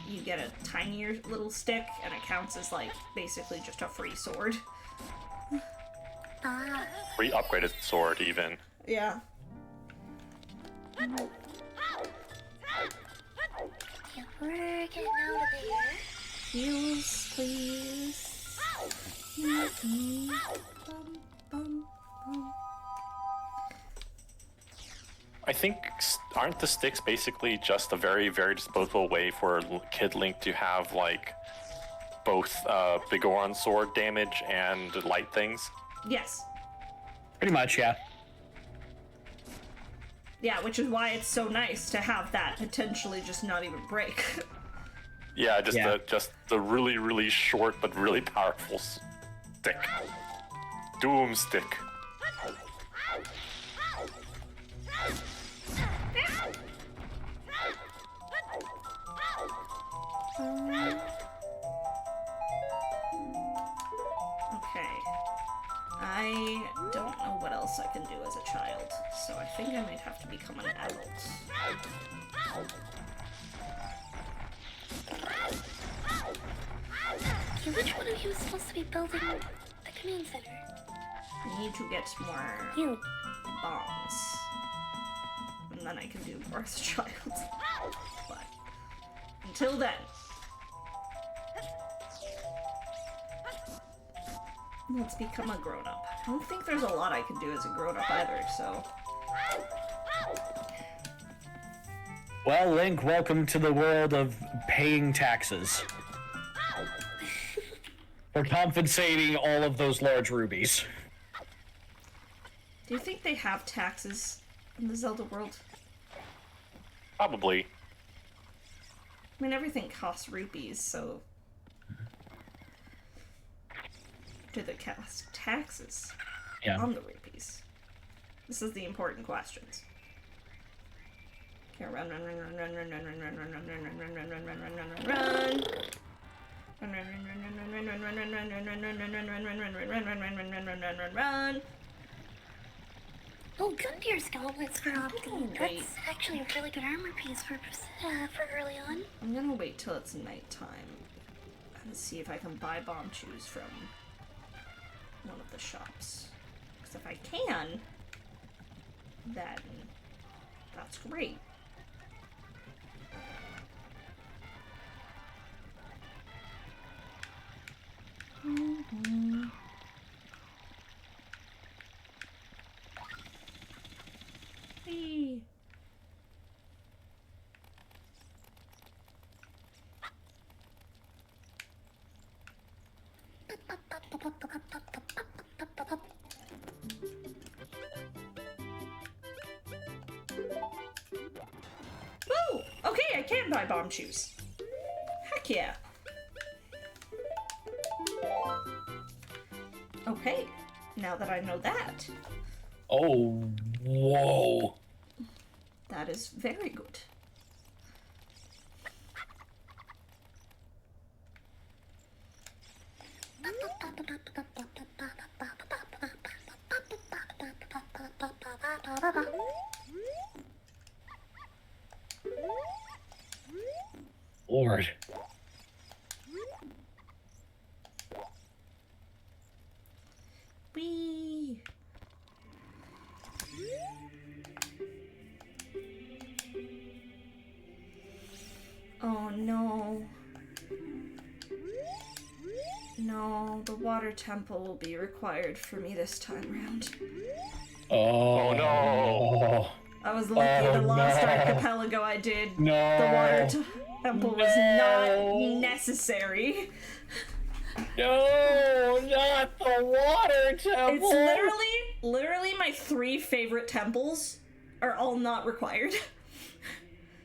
you get a tinier little stick and it counts as basically just a free sword. Free upgraded sword, even. Yeah. Yeah, we're getting out of there. Heals, please. I think, aren't the sticks basically just a very, very disposable way for Kid Link to have, both the Goron sword damage and light things? Yes. Pretty much, yeah. Yeah, which is why it's so nice to have that potentially just not even break. Yeah, Yeah. just the really, really short but really powerful stick. Doom stick. Okay. I don't know what else I can do as a child, so I think I might have to become an adult. Okay, which one of you is supposed to be building the command center? I need to get more You. bombs. and then I can do more as a child. But until then, let's become a grown-up. I don't think there's a lot I can do as a grown-up either, so... Well, Link, welcome to the world of paying taxes. For compensating all of those large rubies. Do you think they have taxes in the Zelda world? Probably. I mean, everything costs rupees, so... Do they cost taxes on the rupees? This is the important questions. Okay, run, run, run, run, run, run, run, run, run, run, run, run, run, run, run, run, run, run, run. Run. Oh, Gundeer's gauntlets for opting. That's actually a really good armor piece for early on. I'm gonna wait till it's nighttime and see if I can buy bomb shoes from one of the shops. Because if I can, then that's great. Hey. Woo! Okay, I can buy bomb shoes. Heck yeah. Okay, now that I know that. Oh, whoa. That is very good. Lord. Whee! Oh no. No, the water temple will be required for me this time around. Oh, no. I was lucky the last archipelago I did. No. The water temple was not necessary. No, not the water temple. It's literally my 3 favorite temples are all not required.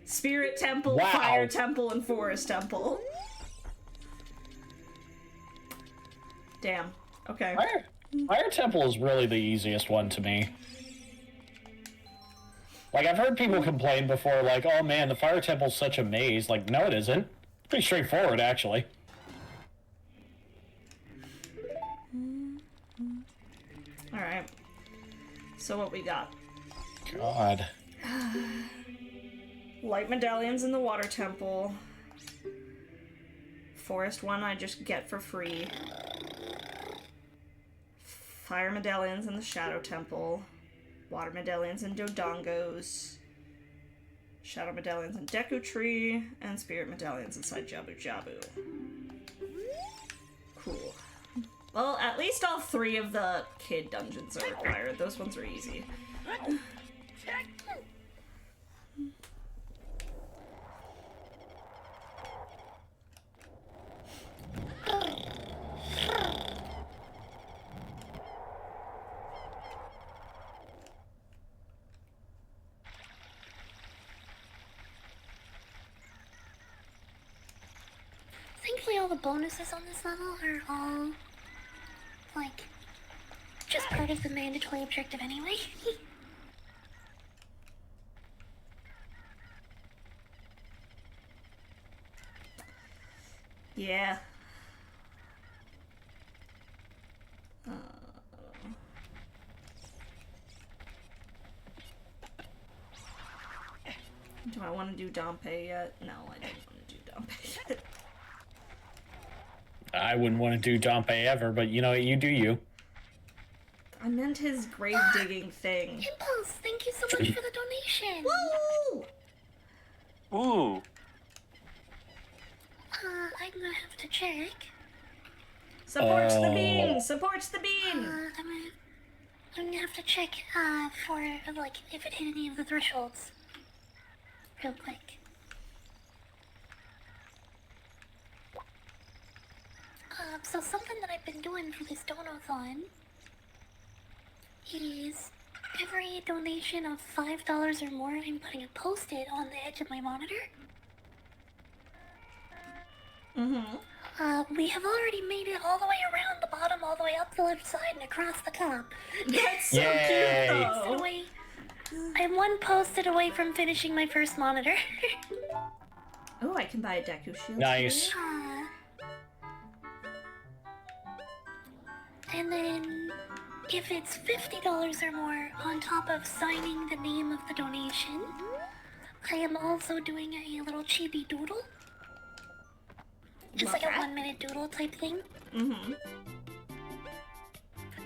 Spirit Temple, Wow. Fire Temple, and Forest Temple. Damn. Okay. Fire temple is really the easiest one to me. Like, I've heard people complain before, like, oh man, the fire temple's such a maze. Like, no it isn't. It's pretty straightforward, actually. Alright. So what we got? God. Light medallions in the water temple. Forest one I just get for free. Fire medallions in the shadow temple. Water medallions in Dodongos. Shadow medallions in Deku Tree. And spirit medallions inside Jabu Jabu. Cool. Well, at least all 3 of the kid dungeons are required. Those ones are easy. Thankfully, all the bonuses on this level are all, like, just part of the mandatory objective anyway. Yeah. Do I want to do Dompe yet? No, I don't want to do Dompe yet. I wouldn't want to do Dompe ever, but you know, you do you. I meant his grave digging thing. Impulse, thank you so much for the donation. Woo! Ooh. I'm gonna have to check. Supports the bean! Supports the bean! I'm gonna have to check for like if it hit any of the thresholds. Real quick. So something that I've been doing for this donathon is every donation of $5 or more, I'm putting a post-it on the edge of my monitor. We have already made it all the way around the bottom, all the way up the left side, and across the top. That's so Yay. cute, Posted though. away. I'm one post-it away from finishing my first monitor. Oh, I can buy a Deku shield. Nice. too. And then, if it's $50 or more, on top of signing the name of the donation, I am also doing a little chibi doodle. Just like a 1-minute doodle type thing. Mm-hmm.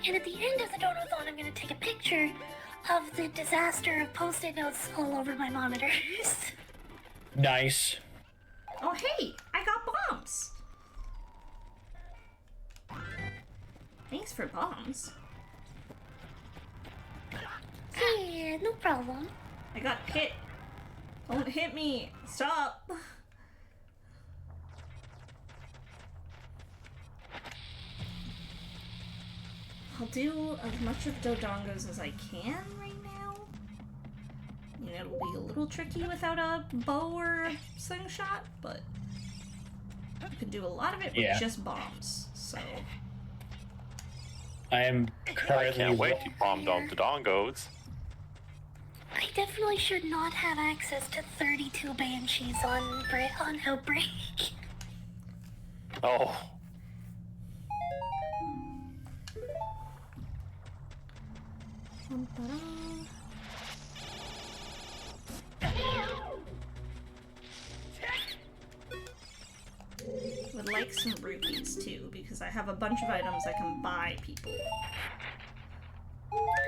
And at the end of the donathon, I'm going to take a picture of the disaster of post-it notes all over my monitors. Nice. Oh, hey! I got bombs! Thanks for bombs. Yeah, no problem. I got hit. Don't hit me. Stop. I'll do as much of Dodongos as I can right now. You know, it'll be a little tricky without a bow or a slingshot, but you can do a lot of it with just bombs, so... I am currently... I can't wait to bomb down the dongos. I definitely should not have access to 32 banshees on Outbreak. Oh. Would like some rupees too, because I have a bunch of items I can buy people.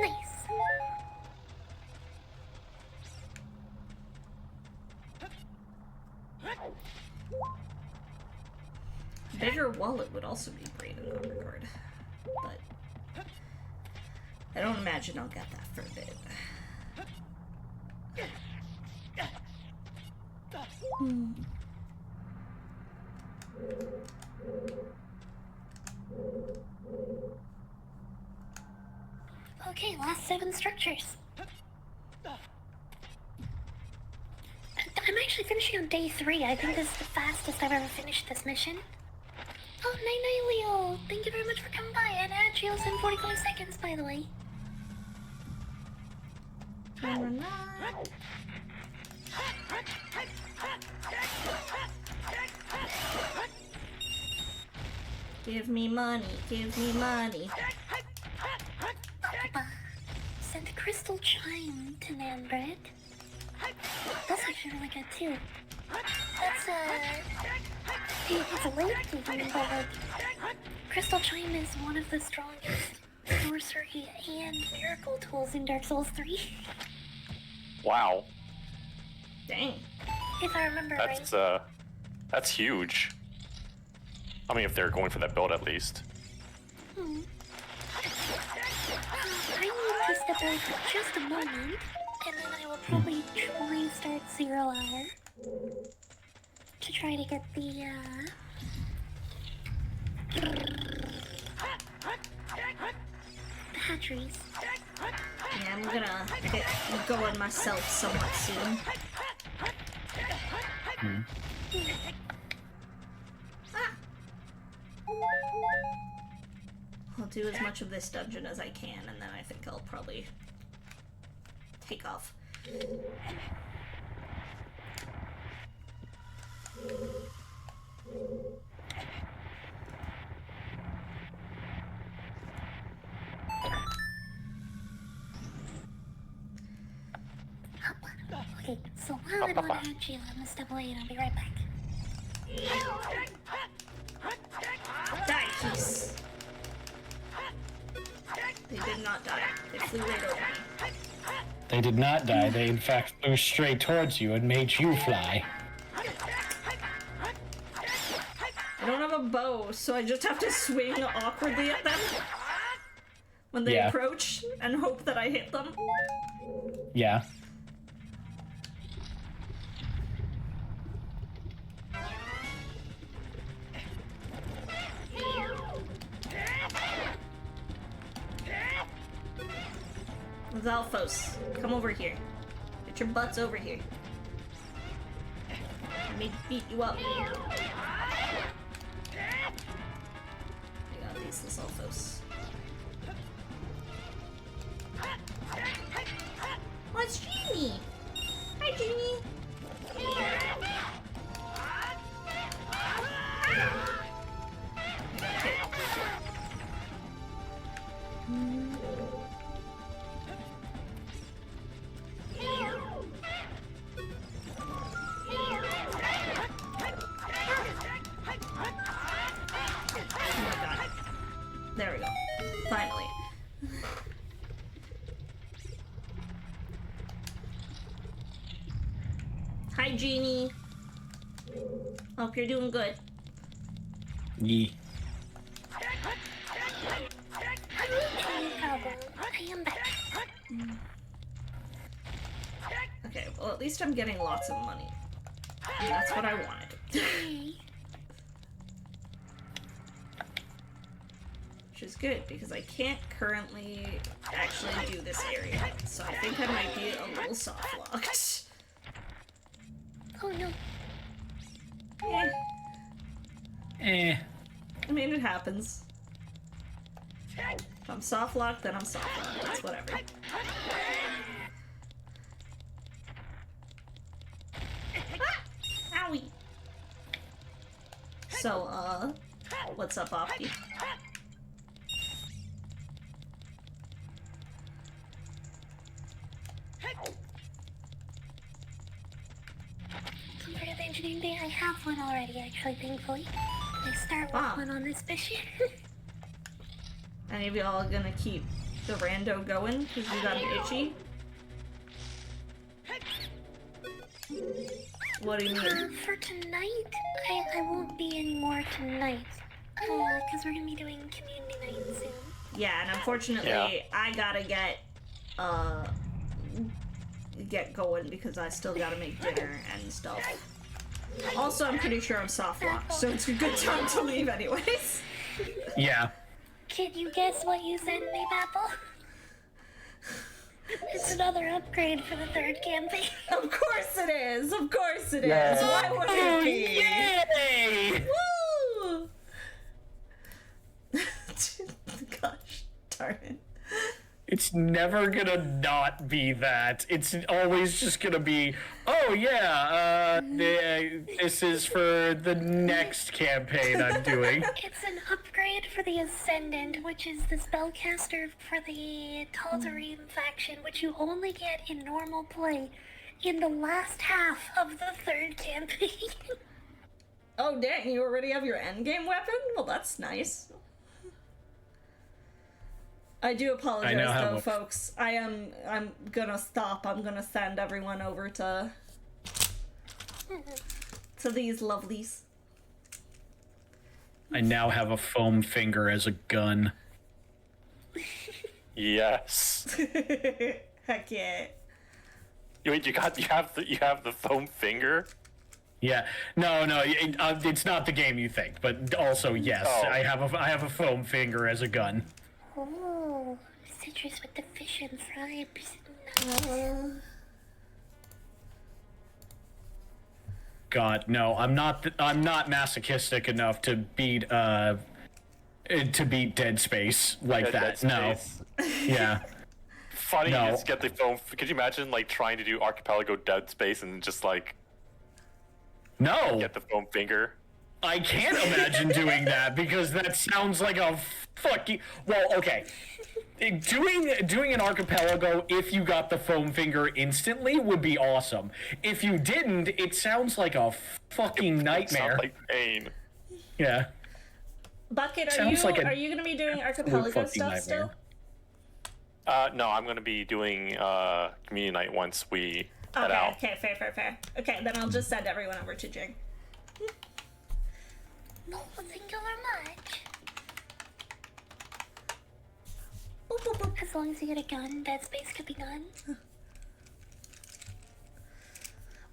Nice. Bigger wallet would also be great in that regard, but I don't imagine I'll get that for a bit. Okay, last 7 structures. I'm actually finishing on day 3. I think this is the fastest I've ever finished this mission. Oh, Night Leo! Thank you very much for coming by. And Agios in 45 seconds, by the way. Give me money, give me money. Sent Crystal Chime to Nanbred. That's actually really good too. That's it's a late game, but like, Crystal Chime is one of the strongest sorcery and miracle tools in Dark Souls 3. Wow. Dang. If I remember right. That's huge. I mean, if they're going for that build at least. I need to step away for just a moment, and then I will probably restart 0 hour to try to get the hatcheries. Yeah, I'm gonna get going myself somewhat soon. I'll do as much of this dungeon as I can, and then I think I'll probably take off. Okay, so while I'm on Angela, I'm gonna step away and I'll be right back. Die, Keys. They did not die. They flew right over me. They did not die. They, in fact, flew straight towards you and made you fly. I don't have a bow, so I just have to swing awkwardly at them when they approach and hope that I hit them. Yeah. Zalphos, come over here. Get your butts over here. Let me beat you up. I got these, the Zalphos. Oh, it's Genie! Hi, Genie! There we go. Finally. Hi, Genie. Hope you're doing good. Yee. I am back. Okay, well at least I'm getting lots of money. And that's what I wanted. Which is good, because I can't currently actually do this area. So I think I might be a little soft locked. Oh no. I mean, it happens. If I'm soft locked, then I'm soft locked. It's whatever. Ah! Owie! So, what's up, Opti? Compared to the engineering day, I have one already, actually, thankfully. I start with one on this mission. Any of y'all gonna keep the rando going because you got an itchy? What do you mean? For tonight, I won't be anymore tonight. Because we're gonna be doing community night soon. Yeah, and unfortunately, I gotta get going because I still gotta make dinner and stuff. Also, I'm pretty sure I'm soft locked, so it's a good time to leave anyways. Yeah. Can you guess what you sent me, Apple? It's another upgrade for the third campaign. Of course it is! Of course it is! Why would it be? Yay! Woo! Gosh darn it. It's never gonna not be that. It's always just gonna be, oh yeah, this is for the next campaign I'm doing. It's an upgrade for the Ascendant, which is the spellcaster for the Tal'Darim faction, which you only get in normal play in the last half of the third campaign. Oh dang, you already have your endgame weapon? Well, that's nice. I do apologize though, folks. I'm gonna stop. I'm gonna send everyone over to these lovelies. I now have a foam finger as a gun. Yes. Heck yeah. Wait, you have the foam finger? Yeah, no, it's not the game you think, but also yes, I have a foam finger as a gun. Oh, citrus with the fish and fries. God, no, I'm not masochistic enough to beat Dead Space like that. Dead Space. No. Yeah. Funny, you just get the foam. Could you imagine like trying to do Archipelago Dead Space and just like get the foam finger? I can't imagine doing that because that sounds like a fucking. Well, okay. Doing an archipelago if you got the foam finger instantly would be awesome. If you didn't, it sounds like a fucking nightmare. Sounds like pain. Yeah. Bucket, are you gonna be doing archipelago stuff still? No, I'm going to be doing community night once we head Okay, out. okay, fair. Okay, then I'll just send everyone over to Jing. No, thank you very much. Boop, boop, boop. As long as you get a gun, Dead Space could be done.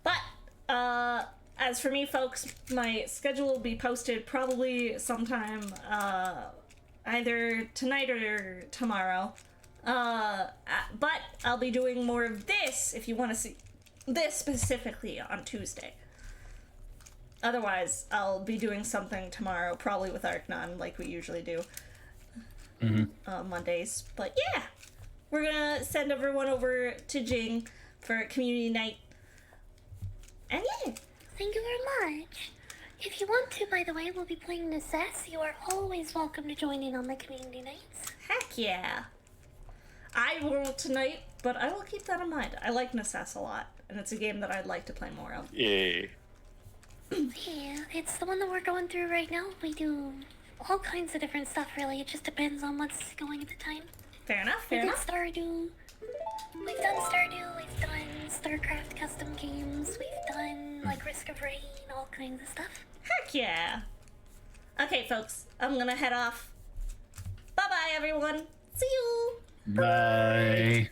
But, as for me, folks, my schedule will be posted probably sometime, either tonight or tomorrow. But I'll be doing more of this if you want to see this specifically on Tuesday. Otherwise, I'll be doing something tomorrow, probably with Arcnon, like we usually do. Mondays. But yeah, we're gonna send everyone over to Jing for community night. And yeah. Thank you very much. If you want to, by the way, we'll be playing Necess. You are always welcome to join in on the community nights. Heck yeah. I won't tonight, but I will keep that in mind. I like Necess a lot, and it's a game that I'd like to play more of. Yay. Yeah, it's the one that we're going through right now. We do all kinds of different stuff, really. It just depends on what's going at the time. Fair enough, We fair did enough. Stardew. We've done Stardew, we've done StarCraft custom games, we've done, like, Risk of Rain, all kinds of stuff. Heck yeah. Okay, folks, I'm gonna head off. Bye-bye, everyone. See you. Bye.